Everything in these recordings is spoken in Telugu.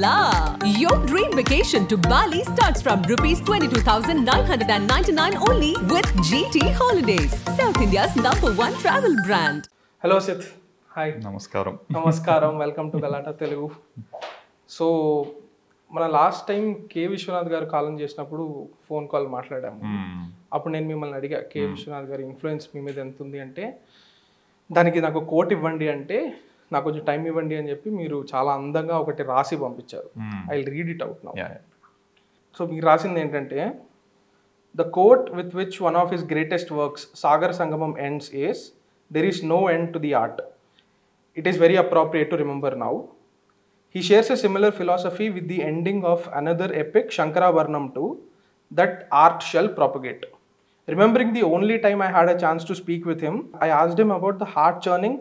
la! Your dream vacation to Bali starts from rupees 22,999 only with GT Holidays, South India's #1 travel brand. Hello Sid. Hi. నమస్కారం. Welcome to Galatta Telugu. So మన last time K Vishwanath garu కాలం చేసినప్పుడు ఫోన్ కాల్ మాట్లాడాము. అప్పుడు నేను మిమ్మల్ని అడిగా, కే విశ్వనాథ్ గారి ఇన్ఫ్లుయెన్స్ మీ మీద ఎంత ఉంది అంటే, దానికి నాకు కోట్ ఇవ్వండి అంటే నాకు కొంచెం టైం ఇవ్వండి అని చెప్పి మీరు చాలా అందంగా ఒకటి రాసి పంపించారు. I will read it out now. So మీరు రాసింది ఏంటంటే, the quote with which one of his greatest works Sagar Sangamam ends is, there is no end to the art. It is very appropriate to remember now. He shares a similar philosophy with the ending of another epic, Shankaravarnam too, that art shall propagate. Remembering the only time I had a chance to speak with him, I asked him about the heart-churning,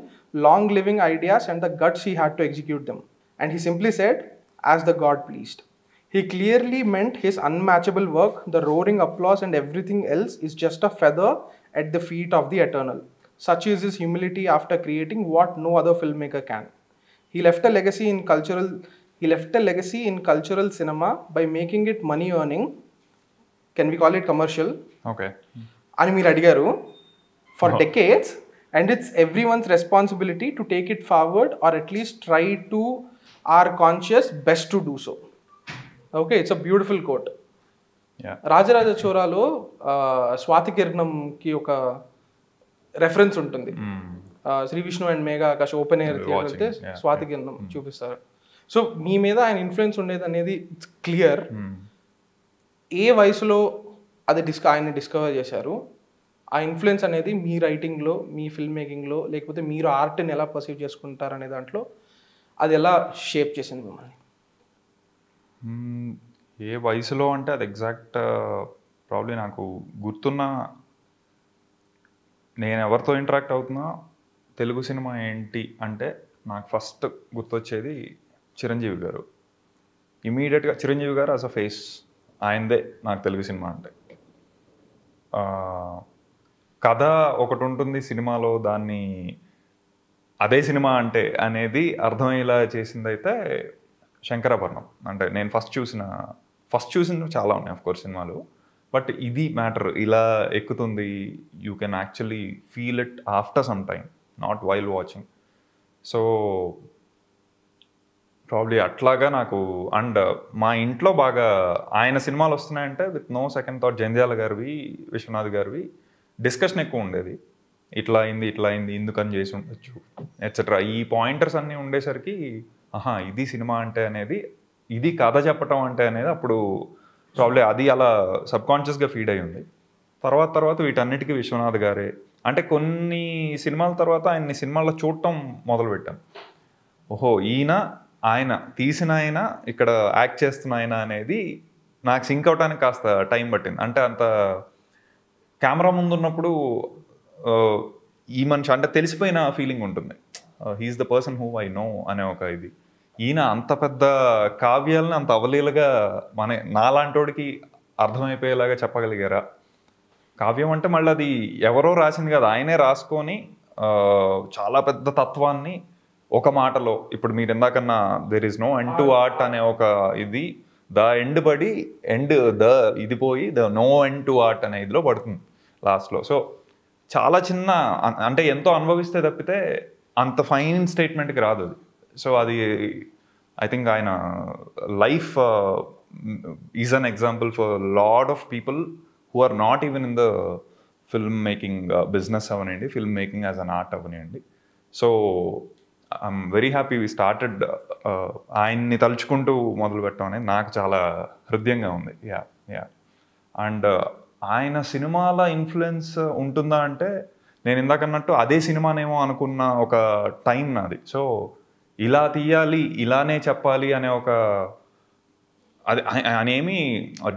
long-living ideas and the guts he had to execute them. And he simply said, as the God pleased. He clearly meant his unmatchable work, the roaring applause and everything else is just a feather at the feet of the eternal. Such is his humility after creating what no other filmmaker can. He left a legacy in cultural cinema by making it money earning. Can we call it commercial? Okay. అని మీరు అడిగారు. For decades, and it's everyone's responsibility to take it forward or at least try to our conscious best to do so. Okay, it's a beautiful quote. Yeah. Rajaraja చోరాలో స్వాతికిరణంకి ఒక రెఫరెన్స్ ఉంటుంది. Sree Vishnu and Megha Akash open air వెళ్తే స్వాతికిరణం చూపిస్తారు. సో మీ మీద ఆయన ఇన్ఫ్లుయెన్స్ ఉండేది అనేది ఇట్స్ క్లియర్. ఏ వయసులో అది ఆయన డిస్కవర్ చేశారు? ఆ ఇన్ఫ్లుయెన్స్ అనేది మీ రైటింగ్లో, మీ ఫిల్మ్ మేకింగ్లో, లేకపోతే మీరు ఆర్ట్ని ఎలా పర్సీవ్ చేసుకుంటారు అనే దాంట్లో అది ఎలా షేప్ చేసింది మిమ్మల్ని? ఏ వయసులో అంటే అది ఎగ్జాక్ట్ ప్రాబ్లీ నాకు గుర్తున్న, నేను ఎవరితో ఇంటరాక్ట్ అవుతున్నా తెలుగు సినిమా ఏంటి అంటే నాకు ఫస్ట్ గుర్తొచ్చేది చిరంజీవి గారు. ఇమీడియట్గా చిరంజీవి గారు యాజ్ అ ఫేస్, ఆయనదే నాకు తెలుగు సినిమా అంటే. కథ ఒకటి ఉంటుంది సినిమాలో, దాన్ని అదే సినిమా అంటే అనేది అర్థమయ్యేలా చేసిందైతే శంకరాభరణం. అంటే నేను ఫస్ట్ చూసిన చాలా ఉన్నాయి ఆఫ్ కోర్స్ సినిమాలు, బట్ ఇది మ్యాటర్, ఇలా ఎక్కుతుంది. You can actually feel it after some time, not while watching. So probably అట్లాగా నాకు. అండ్ మా ఇంట్లో బాగా ఆయన సినిమాలు వస్తున్నాయంటే with no second thought Jandhyala గారివి, విశ్వనాథ్ గారివి డిస్కషన్ ఎక్కువ ఉండేది. ఇట్లా అయింది, ఎందుకని చేసి ఉండొచ్చు ఎట్సెట్రా. ఈ పాయింటర్స్ అన్నీ ఉండేసరికి ఇది సినిమా అంటే అనేది, ఇది కథ చెప్పటం అంటే అనేది అప్పుడు ప్రాబ్లీ అది అలా సబ్కాన్షియస్గా ఫీడ్ అయి ఉంది. తర్వాత వీటన్నిటికీ విశ్వనాథ్ గారే. అంటే కొన్ని సినిమాల తర్వాత ఆయన్ని సినిమాల్లో చూడటం మొదలుపెట్టాను. ఓహో, ఆయన తీసిన ఆయన, ఇక్కడ యాక్ట్ చేస్తున్న ఆయన అనేది నాకు సింక్ అవడానికి కాస్త టైం పట్టింది. అంటే అంత కెమెరా ముందు ఉన్నప్పుడు ఈ మనిషి అంటే తెలిసిపోయిన ఫీలింగ్ ఉంటుంది. He is the person who I know అనే ఒక ఇది. ఈయన అంత పెద్ద కావ్యాలను అంత అవలీలగా నాలాంటోడికి అర్థమైపోయేలాగా చెప్పగలిగారా? కావ్యం అంటే మళ్ళీ అది ఎవరో రాసింది కదా, ఆయనే రాసుకొని చాలా పెద్ద తత్వాన్ని ఒక మాటలో, ఇప్పుడు మీరు ఇందాకన్నా there is no end to art అనే ఒక ఇది, ద ఎండ్ పడి ఇది పోయి the no end to art అనే ఇదిలో పడుతుంది లాస్ట్లో. సో చాలా చిన్న, అంటే ఎంతో అనుభవిస్తే తప్పితే అంత ఫైన్ స్టేట్మెంట్కి రాదు అది. సో అది ఐ థింక్ ఆయన life is an example for lot of people who are not even in the film making business అవనండి, film making as an art అవనండి. So I'm very happy we started ఆయన్ని తలుచుకుంటూ మొదలు పెట్టడం అనేది నాకు చాలా హృదయంగా ఉంది. యా. అండ్ ఆయన సినిమాల ఇన్ఫ్లుయెన్స్ ఉంటుందా అంటే, నేను ఇందాకన్నట్టు అదే సినిమానేమో అనుకున్న ఒక టైం నాది. సో ఇలా తీయాలి, ఇలానే చెప్పాలి అనే ఒక, అది ఆయన ఏమీ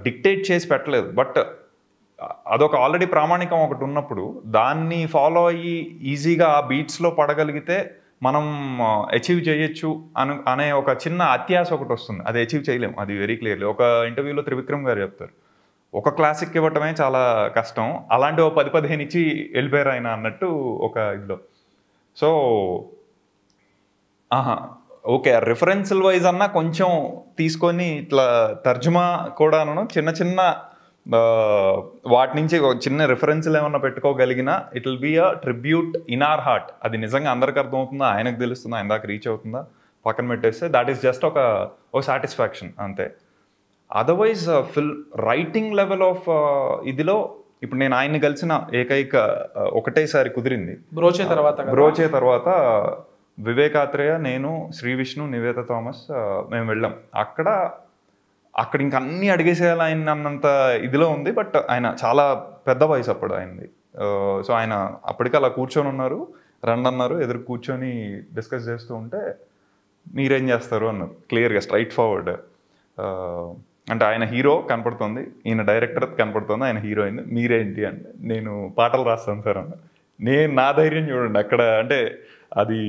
డిక్టేట్ చేసి పెట్టలేదు. బట్ అదొక ఆల్రెడీ ప్రామాణికం ఒకటి ఉన్నప్పుడు దాన్ని ఫాలో అయ్యి ఈజీగా ఆ బీట్స్లో పడగలిగితే మనం అచీవ్ చేయొచ్చు అనే ఒక చిన్న అత్యాశ ఒకటి వస్తుంది. అది అచీవ్ చేయలేము, అది వెరీ క్లియర్లీ. ఒక ఇంటర్వ్యూలో త్రివిక్రమ్ గారు చెప్తారు, ఒక క్లాసిక్ ఇవ్వటమే చాలా కష్టం, అలాంటి ఓ 10-15 ఇచ్చి వెళ్ళిపోయారు ఆయన అన్నట్టు ఒక ఇదిలో. సో ఓకే రిఫరెన్షియల్ వైజ్ అన్నా కొంచెం తీసుకొని ఇట్లా తర్జుమా కూడాను చిన్న చిన్న వాటి నుంచి చిన్న రిఫరెన్స్లు ఏమన్నా పెట్టుకోగలిగినా it will be a tribute in our heart. అది నిజంగా అందరికి అర్థమవుతుందా, ఆయనకు తెలుస్తుందా, ఆయన దాకా రీచ్ అవుతుందా పక్కన పెట్టేస్తే దాట్ ఈస్ జస్ట్ ఒక సాటిస్ఫాక్షన్ అంతే. అదర్వైజ్ రైటింగ్ లెవెల్ ఆఫ్ ఇదిలో ఇప్పుడు నేను ఆయన్ని కలిసిన ఏకైక ఒకటేసారి కుదిరింది బ్రోచే తర్వాత వివేకాత్రేయ, నేను, శ్రీ విష్ణు, నివేత థామస్ మేము వెళ్ళాం. అక్కడ ఇంక అన్నీ అడిగేసేయాలి ఆయన అన్నంత ఇదిలో ఉంది. బట్ ఆయన చాలా పెద్ద వయసు అప్పుడు ఆయనది. సో ఆయన అప్పటికి అలా కూర్చొని ఉన్నారు, రండి అన్నారు, ఎదురు కూర్చొని డిస్కస్ చేస్తూ ఉంటే మీరేం చేస్తారు అన్నారు క్లియర్గా స్ట్రైట్ ఫార్వర్డ్. అంటే ఆయన హీరో కనపడుతుంది, ఈయన డైరెక్టర్ కనపడుతుంది, ఆయన హీరోయిన్, మీరేంటి అంటే నేను పాటలు రాస్తాను సార్ అన్న. నేను నా ధైర్యం చూడండి అక్కడ, అంటే అది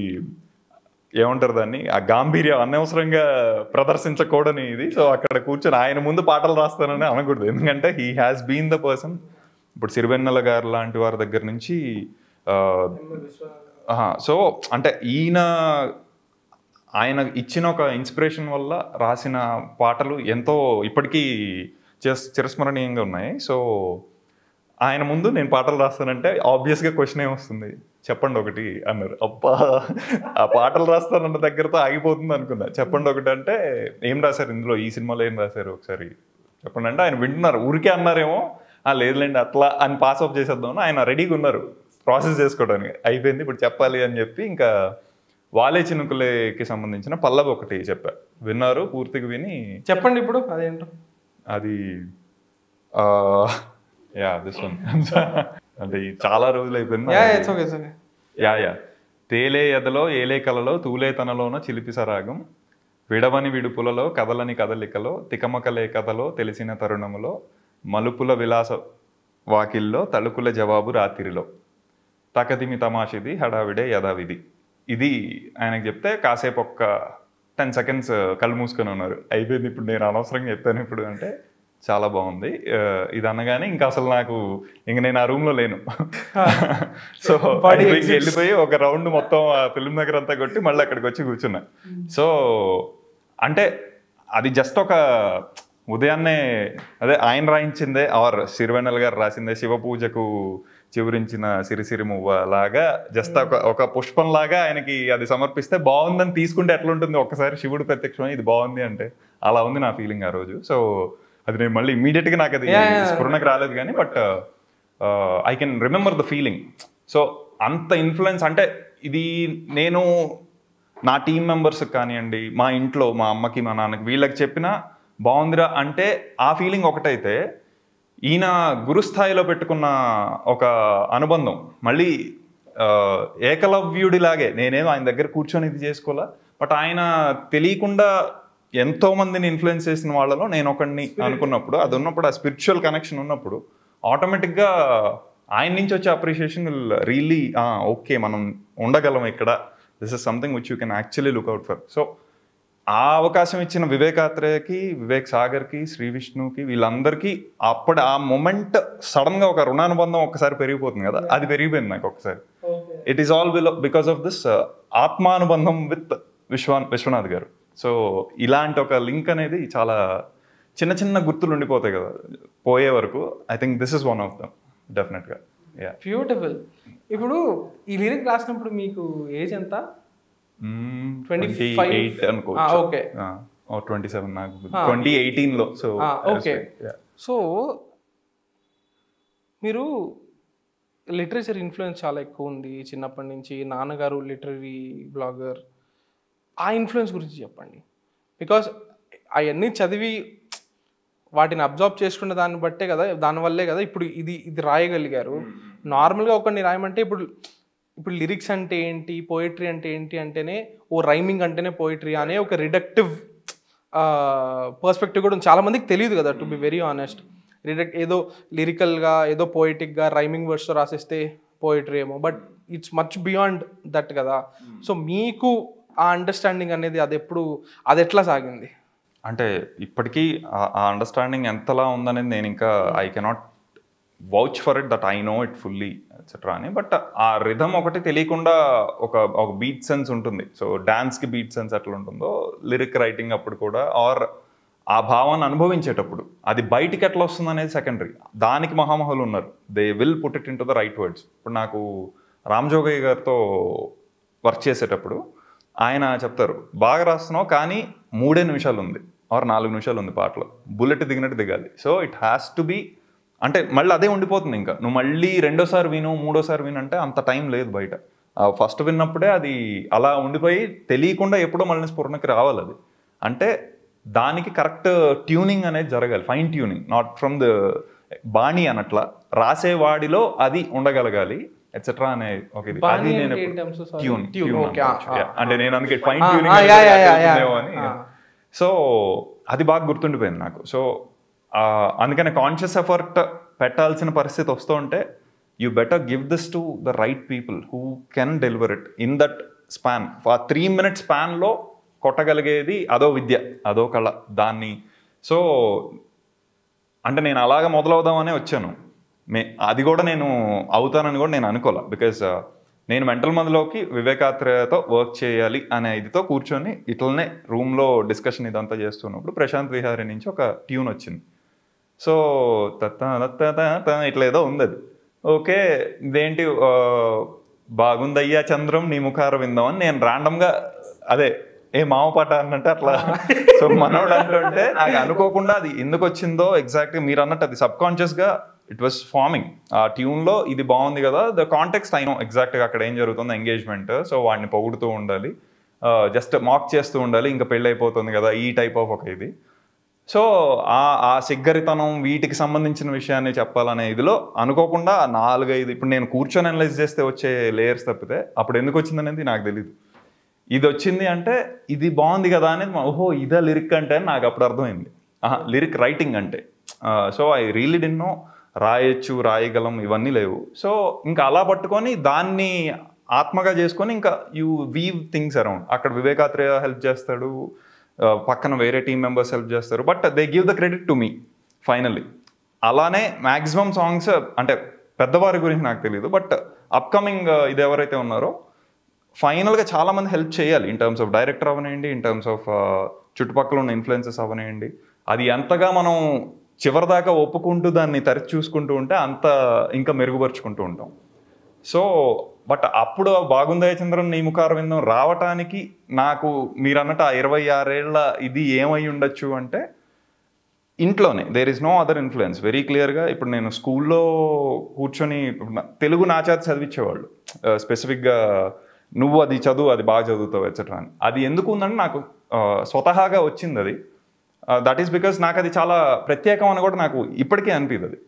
ఏమంటారు దాన్ని, ఆ గాంభీర్యం అనవసరంగా ప్రదర్శించకూడని ఇది. సో అక్కడ కూర్చొని ఆయన ముందు పాటలు రాస్తానని అనకూడదు, ఎందుకంటే he has been the person. ఇప్పుడు సిరివెన్నెల గారు లాంటి వారి దగ్గర నుంచి సో అంటే ఆయన ఇచ్చిన ఒక ఇన్స్పిరేషన్ వల్ల రాసిన పాటలు ఎంతో ఇప్పటికీ చిరస్మరణీయంగా ఉన్నాయి. సో ఆయన ముందు నేను పాటలు రాస్తానంటే ఆబ్వియస్గా క్వశ్చన్ ఏమొస్తుంది, చెప్పండి ఒకటి అన్నారు. అబ్బా ఆ పాటలు రాస్తానన్న దగ్గరతో ఆగిపోతుంది అనుకున్నా. చెప్పండి ఒకటి అంటే ఏం రాశారు ఇందులో, ఈ సినిమాలో ఏం రాశారు ఒకసారి చెప్పండి అంటే ఆయన వింటున్నారు, ఊరికే అన్నారేమో, లేదులేండి అట్లా అని పాస్ ఆఫ్ చేసేద్దామని ఆయన రెడీగా ఉన్నారు ప్రాసెస్ చేసుకోవడానికి. అయిపోయింది ఇప్పుడు చెప్పాలి అని చెప్పి ఇంకా వాలే చినుకులేకి సంబంధించిన పల్లవి ఒకటి చెప్పా, విన్నారు, పూర్తిగా విని చెప్పండి ఇప్పుడు అదేంటో. అది దిస్ వన్ అంటే చాలా రోజులు అయిపోయింది. తేలే ఎదలో ఏలే కలలో తూలే తనలోన చిలిపి సరాగం, విడవని విడుపులలో కదలని కదలికలో తికమకలే కథలో తెలిసిన తరుణములో మలుపుల విలాస వాకిల్లో తలుకుల జవాబు రాత్రిలో తకదిమి తమాషిది హడావిడే యథావిధి. ఇది ఆయనకు చెప్తే కాసేపు ఒక్క 10 seconds కళ్ళు మూసుకొని ఉన్నారు. అయిపోయింది ఇప్పుడు నేను అనవసరంగా చెప్పాను ఇప్పుడు అంటే చాలా బాగుంది ఇది అనగానే ఇంకా అసలు నాకు ఇంక నేను ఆ రూమ్లో లేను. సో వెళ్ళిపోయి ఒక రౌండ్ మొత్తం ఆ ఫిల్మ్ దగ్గర అంతా కొట్టి మళ్ళీ అక్కడికి వచ్చి కూర్చున్నా. సో అంటే అది జస్ట్ ఒక ఉదయాన్నే అదే ఆయన రాయించిందే ఆర్ సిరివెన్నెల గారు రాసిందే శివ పూజకు చివరించిన సిరిసిరి మువ్వ లాగా జస్ట్ ఒక పుష్పం లాగా ఆయనకి అది సమర్పిస్తే బాగుందని తీసుకుంటే ఎట్లా ఉంటుంది, ఒక్కసారి శివుడు ప్రత్యక్షమని ఇది బాగుంది అంటే అలా ఉంది నా ఫీలింగ్ ఆ రోజు. సో అది నేను మళ్ళీ ఇమీడియట్గా నాకు అది స్ఫురణకు రాలేదు కానీ but I can remember the feeling. So అంత ఇన్ఫ్లుయెన్స్ అంటే ఇది నేను నా టీం మెంబర్స్కి కానివ్వండి, మా ఇంట్లో మా అమ్మకి మా నాన్నకి వీళ్ళకి చెప్పినా బాగుందిరా అంటే ఆ ఫీలింగ్ ఒకటైతే, ఈయన గురుస్థాయిలో పెట్టుకున్న ఒక అనుబంధం మళ్ళీ ఏకలవ్యుడిలాగే, నేనేమో ఆయన దగ్గర కూర్చొని ఇది చేసుకోవాలా, బట్ ఆయన తెలియకుండా ఎంతో మందిని ఇన్ఫ్లుయెన్స్ చేసిన వాళ్ళలో నేను ఒకడిని అనుకున్నప్పుడు, అది ఉన్నప్పుడు ఆ స్పిరిచువల్ కనెక్షన్ ఉన్నప్పుడు ఆటోమేటిక్గా ఆయన నుంచి వచ్చే అప్రిషియేషన్ రియల్లీ ఓకే మనం ఉండగలం ఇక్కడ, this is something which you can actually look out for. So ఆ అవకాశం ఇచ్చిన వివేకాత్రేయకి, వివేక్ సాగర్కి, శ్రీ విష్ణుకి వీళ్ళందరికీ అప్పుడు ఆ మూమెంట్ సడన్గా ఒక రుణానుబంధం ఒకసారి పెరిగిపోతుంది కదా, అది పెరిగిపోయింది నాకు ఒకసారి. It is all because of this ఆత్మానుబంధం విత్ విశ్వనాథ్ గారు. సో ఇలాంటి ఒక లింక్ అనేది చాలా చిన్న చిన్న గుర్తులు ఉండిపోతాయి కదా పోయే వరకు. I think this is one of them డెఫినెట్గా. బ్యూటిఫుల్. ఇప్పుడు ఈ లిరిక్ రాసినప్పుడు మీకు ఏజ్ ఎంత? 28 అనుకోవచ్చు. ఓకే, 27 నాకు 2018లో. So okay. సో మీరు లిటరేచర్ ఇన్ఫ్లుయెన్స్ చాలా ఎక్కువ ఉంది చిన్నప్పటి నుంచి, నాన్నగారు లిటరరీ బ్లాగర్, ఆ ఇన్ఫ్లుయెన్స్ గురించి చెప్పండి. బికాస్ అవన్నీ చదివి వాటిని అబ్జర్వ్ చేసుకున్న దాన్ని బట్టే కదా, దానివల్లే కదా ఇప్పుడు ఇది రాయగలిగారు. నార్మల్గా ఒకరిని రాయమంటే ఇప్పుడు లిరిక్స్ అంటే ఏంటి, పోయిటరీ అంటే ఏంటి అంటేనే రైమింగ్ అంటేనే పోయిటరీ అనే ఒక రిడక్టివ్ పర్స్పెక్టివ్ కూడా చాలామందికి తెలియదు కదా, టు బి వెరీ ఆనెస్ట్. ఏదో లిరికల్గా ఏదో పోయిటిక్గా రైమింగ్ వర్డ్స్తో రాసేస్తే పోయిటరీ ఏమో, but it's much beyond that కదా. సో మీకు ఆ అండర్స్టాండింగ్ అనేది అది ఎట్లా సాగింది? అంటే ఇప్పటికీ ఆ అండర్స్టాండింగ్ ఎంతలా ఉందనేది నేను ఇంకా I cannot vouch for it that I know it fully etcetera అని. బట్ ఆ రిథమ్ ఒకటి తెలియకుండా ఒక బీట్ సెన్స్ ఉంటుంది. సో డాన్స్కి బీట్ సెన్స్ ఎట్లా ఉంటుందో లిరిక్ రైటింగ్ అప్పుడు కూడా, ఆర్ ఆ భావాన్ని అనుభవించేటప్పుడు అది బయటికి ఎట్లా వస్తుంది అనేది సెకండరీ. దానికి మహామహులు ఉన్నారు, they will put it into the right words. ఇప్పుడు నాకు రామ్ జోగయ్య గారితో వర్క్ చేసేటప్పుడు ఆయన చెప్తారు, బాగా రాస్తున్నావు కానీ 3 నిమిషాలు ఉంది ఆర్ 4 నిమిషాలు ఉంది పాటలో, బుల్లెట్ దిగినట్టు దిగాలి. So it has to be, అంటే మళ్ళీ అదే ఉండిపోతుంది. ఇంకా నువ్వు మళ్ళీ 2వ విను 3వ విను అంటే అంత టైం లేదు బయట. ఫస్ట్ విన్నప్పుడే అది అలా ఉండిపోయి తెలియకుండా ఎప్పుడో మళ్ళీ స్ఫురణకి రావాలి. అది అంటే దానికి కరెక్ట్ ట్యూనింగ్ అనేది జరగాలి, fine tuning, not from the బాణి అనట్లా, రాసేవాడిలో అది ఉండగలగాలి ఎట్సెట్రా అనే ఒక ఇది. అది నేను ట్యూన్ అంటే నేను అందుకే ఫైన్ ట్యూనింగ్ అని. సో అది బాగా గుర్తుండిపోయింది నాకు. సో అందుకని కాన్షియస్ ఎఫర్ట్ పెట్టాల్సిన పరిస్థితి వస్తూ ఉంటే you better give this to the right people who can deliver it in that span. ఆ 3 minute స్పాన్లో కొట్టగలిగేది అదో విద్య, అదో కళ దాన్ని. సో అంటే నేను అలాగ మొదలవుదామనే వచ్చాను. అది కూడా నేను అవుతానని కూడా నేను అనుకోలే. బికాజ్ నేను మెంటల్ మందులోకి వివేకాత్రేయతో వర్క్ చేయాలి అనే ఇదితో కూర్చొని ఇట్లనే రూమ్లో డిస్కషన్ ఇదంతా చేస్తున్నప్పుడు ప్రశాంత్ విహారీ నుంచి ఒక ట్యూన్ వచ్చింది. సో ఇట్లా ఏదో ఉంది అది. ఓకే ఇదేంటి బాగుందయ్యా చంద్రం నీ ముఖార విందాం అని నేను ర్యాండమ్గా అదే మామ పాట అన్నట్టు అట్లా. సో మనోడు అంటుంటే నాకు అనుకోకుండా అది ఎందుకు వచ్చిందో ఎగ్జాక్ట్గా మీరు అన్నట్టు అది సబ్ కాన్షియస్గా ఇట్ వాస్ ఫార్మింగ్. ఆ ట్యూన్లో ఇది బాగుంది కదా, ద కాంటెక్స్ట్ ఐ నో ఎగ్జాక్ట్గా అక్కడ ఏం జరుగుతుంది, ఎంగేజ్మెంట్. సో వాడిని పొగుడుతూ ఉండాలి, జస్ట్ మాక్ చేస్తూ ఉండాలి, ఇంకా పెళ్ళి అయిపోతుంది కదా, ఈ టైప్ ఆఫ్ ఒక ఇది. సో ఆ సిగ్గరితనం వీటికి సంబంధించిన విషయాన్ని చెప్పాలనే ఇదిలో అనుకోకుండా 4-5 ఇప్పుడు నేను కూర్చొని అనలైజ్ చేస్తే వచ్చే లేయర్స్ తప్పితే అప్పుడు ఎందుకు వచ్చిందనేది నాకు తెలియదు. ఇది వచ్చింది అంటే ఇది బాగుంది కదా అనేది, ఓహో ఇదా లిరిక్ అంటే నాకు అప్పుడు అర్థమైంది, లిరిక్ రైటింగ్ అంటే. So I really did no రాయొచ్చు రాయగలం ఇవన్నీ లేవు. సో ఇంకా అలా పట్టుకొని దాన్ని ఆత్మగా చేసుకొని ఇంకా యూ వీవ్ థింగ్స్ అరౌండ్. అక్కడ వివేకాత్రేయ హెల్ప్ చేస్తాడు, పక్కన వేరే టీం మెంబర్స్ హెల్ప్ చేస్తారు, but they give the credit to me finally. అలానే మ్యాక్సిమం సాంగ్స్ అంటే పెద్దవారి గురించి నాకు తెలియదు, బట్ అప్కమింగ్ ఇది ఎవరైతే ఉన్నారో ఫైనల్గా చాలామంది హెల్ప్ చేయాలి. ఇన్ టర్మ్స్ ఆఫ్ డైరెక్టర్ అవనేయండి, ఇన్ టర్మ్స్ ఆఫ్ చుట్టుపక్కల ఉన్న ఇన్ఫ్లుయెన్సెస్ అవనేయండి. అది ఎంతగా మనం చివరిదాకా ఒప్పుకుంటూ దాన్ని తరచి చూసుకుంటూ ఉంటే అంత ఇంకా మెరుగుపరుచుకుంటూ ఉంటాం. సో బట్ అప్పుడు బాగుందయ్య చంద్రన్ నీ ముఖార విందాం రావటానికి నాకు మీరు అన్నట్టు ఆ 26 ఏళ్ల ఇది ఏమై ఉండొచ్చు అంటే ఇంట్లోనే there is no other influence. Very క్లియర్గా ఇప్పుడు నేను స్కూల్లో కూర్చొని తెలుగు నా చేత చదివించేవాళ్ళు, స్పెసిఫిక్గా నువ్వు అది చదువు అది బాగా చదువుతావు ఎట్సెట్రా అని. అది ఎందుకు ఉందంటే నాకు స్వతహాగా వచ్చింది అది. దట్ ఈస్ బికాస్ నాకు అది చాలా ప్రత్యేకం అని కూడా నాకు ఇప్పటికే అనిపిస్తుంది. అది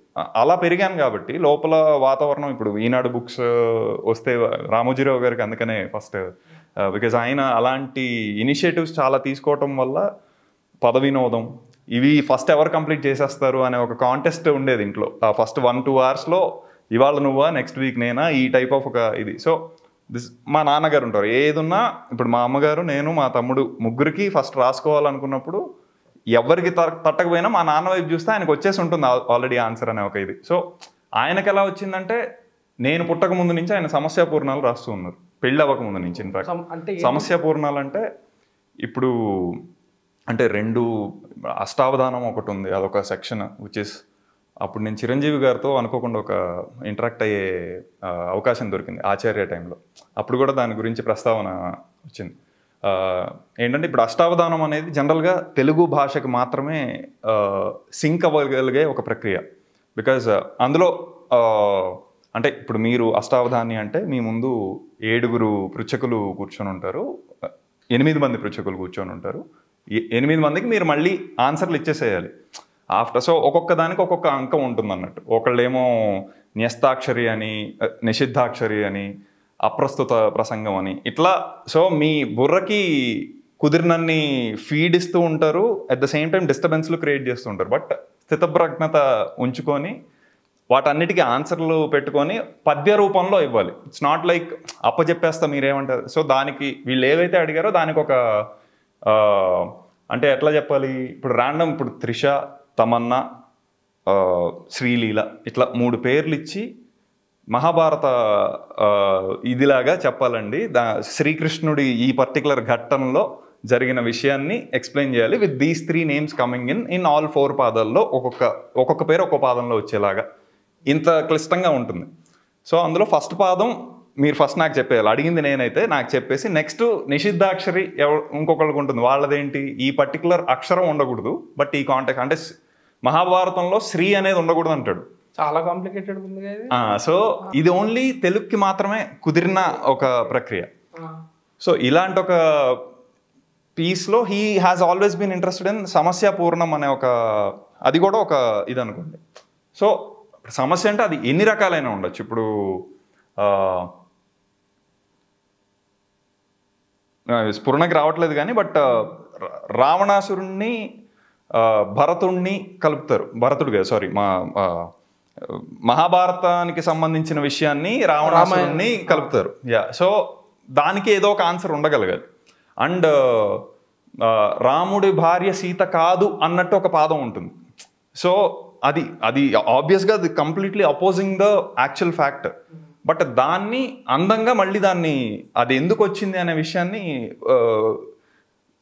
అలా పెరిగాను కాబట్టి లోపల వాతావరణం. ఇప్పుడు ఈనాడు బుక్స్ వస్తే రామోజీరావు గారికి అందుకనే ఫస్ట్, బికాజ్ ఆయన అలాంటి ఇనిషియేటివ్స్ చాలా తీసుకోవటం వల్ల పద వినోదం ఇవి ఫస్ట్ ఎవరు కంప్లీట్ చేసేస్తారు అనే ఒక కాంటెస్ట్ ఉండేది ఇంట్లో. ఆ ఫస్ట్ 1-2 అవర్స్లో ఇవాళ నువ్వా నెక్స్ట్ వీక్ నేనా ఈ టైప్ ఆఫ్ ఒక ఇది. సో మా నాన్నగారు ఉంటారు, ఏదున్నా ఇప్పుడు మా అమ్మగారు నేను మా తమ్ముడు ముగ్గురికి ఫస్ట్ రాసుకోవాలనుకున్నప్పుడు ఎవరికి తట్టకపోయినా మా నాన్న వైపు చూస్తే ఆయనకు వచ్చేసి ఉంటుంది ఆల్రెడీ ఆన్సర్ అనే ఒక ఇది. సో ఆయనకు ఎలా వచ్చిందంటే నేను పుట్టక ముందు నుంచి ఆయన సమస్య పూర్ణాలు రాస్తూ ఉన్నారు, పెళ్ళి అవ్వక ముందు నుంచి. ఇన్ఫాక్ట్ సమస్య పూర్ణాలు అంటే ఇప్పుడు అంటే 2 అష్టావధానం ఒకటి ఉంది, అదొక సెక్షన్ విచ్ ఇస్ అప్పుడు నేను చిరంజీవి గారితో అనుకోకుండా ఒక ఇంటరాక్ట్ అయ్యే అవకాశం దొరికింది ఆచార్య టైంలో. అప్పుడు కూడా దాని గురించి ప్రస్తావన వచ్చింది. ఏంటంటే ఇప్పుడు అష్టావధానం అనేది జనరల్గా తెలుగు భాషకు మాత్రమే సింక్ అవ్వగలిగే ఒక ప్రక్రియ. బికాజ్ అందులో అంటే ఇప్పుడు మీరు అష్టావధాని అంటే మీ ముందు 7 పృచ్ఛకులు కూర్చొని ఉంటారు, 8 మంది పృచ్ఛకులు కూర్చొని ఉంటారు. 8 మందికి మీరు మళ్ళీ ఆన్సర్లు ఇచ్చేసేయాలి ఆఫ్టర్. సో ఒక్కొక్క దానికి ఒక్కొక్క అంకం ఉంటుంది అన్నట్టు. ఒకళ్ళేమో న్యస్తాక్షరి అని, నిషిద్ధాక్షరి అని, అప్రస్తుత ప్రసంగం అని ఇట్లా. సో మీ బుర్రకి కుదిరినన్ని ఫీడ్ ఇస్తూ ఉంటారు, అట్ ద సేమ్ టైం డిస్టర్బెన్స్లు క్రియేట్ చేస్తూ ఉంటారు. బట్ స్థితప్రజ్ఞత ఉంచుకొని వాటన్నిటికీ ఆన్సర్లు పెట్టుకొని పద్య రూపంలో ఇవ్వాలి. ఇట్స్ నాట్ లైక్ అప్పచెప్పేస్తా మీరేమంటారు. సో దానికి వీళ్ళు ఏవైతే అడిగారో దానికి ఒక అంటే ఎట్లా చెప్పాలి, ఇప్పుడు ర్యాండమ్ ఇప్పుడు త్రిష, తమన్నా, శ్రీలీల, ఇట్లా 3 పేర్లు ఇచ్చి మహాభారత ఇదిలాగా చెప్పాలండి. శ్రీకృష్ణుడి ఈ పర్టికులర్ ఘట్టంలో జరిగిన విషయాన్ని ఎక్స్ప్లెయిన్ చేయాలి with these 3 names coming in all 4 పాదాల్లో ఒక్కొక్క పేరు ఒక్కొక్క పాదంలో వచ్చేలాగా ఇంత క్లిష్టంగా ఉంటుంది. సో అందులో ఫస్ట్ పాదం మీరు ఫస్ట్ నాకు చెప్పేయాలి, అడిగింది నేనైతే నాకు చెప్పేసి నెక్స్ట్ నిషిద్ధాక్షరి ఇంకొకళ్ళకి ఉంటుంది, వాళ్ళదేంటి ఈ పర్టికులర్ అక్షరం ఉండకూడదు, బట్ ఈ కాంటాక్ట్ అంటే మహాభారతంలో శ్రీ అనేది ఉండకూడదు అంటాడు. చాలా కాంప్లికేటెడ్ ఉంది. సో ఇది ఓన్లీ తెలుగుకి మాత్రమే కుదిరిన ఒక ప్రక్రియ. సో ఇలాంటి ఒక పీస్లో he has always been interested in సమస్య పూర్ణం అనే ఒక, అది కూడా ఒక ఇది అనుకోండి. సో సమస్య అంటే అది ఎన్ని రకాలైన ఉండొచ్చు. ఇప్పుడు స్ఫురణకి రావట్లేదు కానీ బట్ రావణాసురుణ్ణి భరతుణ్ణి కలుపుతారు, భరతుడుగా సారీ మహాభారతానికి సంబంధించిన విషయాన్ని రావణాసురుణ్ణి కలుపుతారు. సో దానికి ఏదో ఒక ఆన్సర్ ఉండగలగాలి. అండ్ రాముడి భార్య సీత కాదు అన్నట్టు ఒక పాదం ఉంటుంది. సో అది ఆబ్వియస్గా అది completely opposing the actual fact. But దాన్ని అందంగా మళ్ళీ దాన్ని అది ఎందుకు వచ్చింది అనే విషయాన్ని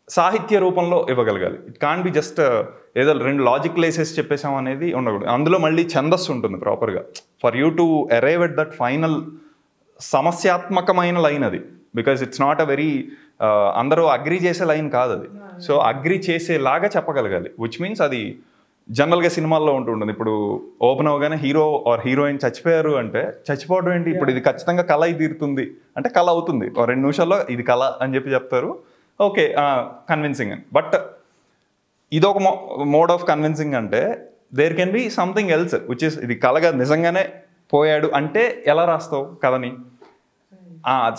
సాహిత్య రూపంలో ఇవ్వగలగాలి. ఇట్ కాన్ బి జస్ట్ ఏదో 2 లాజిక్ లేసెస్ చెప్పేసాం అనేది ఉండకూడదు. అందులో మళ్ళీ ఛందస్సు ఉంటుంది ప్రాపర్గా for you to arrive at that final సమస్యాత్మకమైన లైన్ అది. Because it's not a very అందరూ అగ్రీ చేసే లైన్ కాదు అది. సో అగ్రీ చేసేలాగా చెప్పగలగాలి, విచ్ మీన్స్ అది జనరల్గా సినిమాల్లో ఉంటుంది. ఇప్పుడు ఓపెన్ అవగానే హీరో ఆర్ హీరోయిన్ చచ్చిపోయారు అంటే చచ్చిపోవడం ఏంటి, ఇప్పుడు ఇది ఖచ్చితంగా కళ అయి తీరుతుంది అంటే కళ అవుతుంది, 2 నిమిషాల్లో ఇది కళ అని చెప్పి చెప్తారు. ఓకే కన్విన్సింగ్ అని. బట్ ఇదొక మోడ్ ఆఫ్ కన్విన్సింగ్ అంటే there can be something else which is ఇది కళగా నిజంగానే పోయాడు అంటే ఎలా రాస్తావు కథని.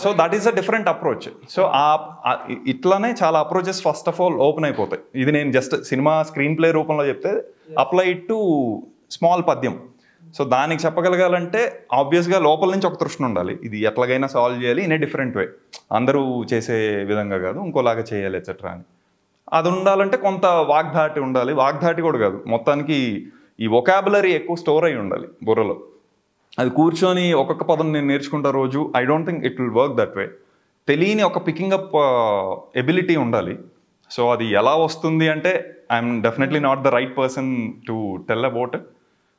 So that is a different approach. So ఇట్లానే చాలా approaches first of all open అయిపోతాయి. ఇది నేను జస్ట్ సినిమా స్క్రీన్ ప్లే రూపంలో చెప్తే అప్లై టు స్మాల్ పద్యం. సో దానికి చెప్పగలగాలంటే ఆబ్వియస్గా లోపల నుంచి ఒక తృష్ణ ఉండాలి, ఇది ఎట్లాగైనా సాల్వ్ చేయాలి ఇన్ ఏ డిఫరెంట్ వే, అందరూ చేసే విధంగా కాదు ఇంకోలాగా చేయాలి ఎట్సెట్రా అని. అది ఉండాలంటే కొంత వాగ్ధాటి ఉండాలి. వాగ్ధాటి కూడా కాదు, మొత్తానికి ఈ వొకాబులరీ ఎక్కువ స్టోర్ అయి ఉండాలి బుర్రలో. అది కూర్చొని ఒక్కొక్క పదం నేను నేర్చుకుంటా రోజు, I don't think it will work that way. తెలియని ఒక పికింగ్ అప్ ఎబిలిటీ ఉండాలి. సో అది ఎలా వస్తుంది అంటే I'm definitely not the right person to tell about it.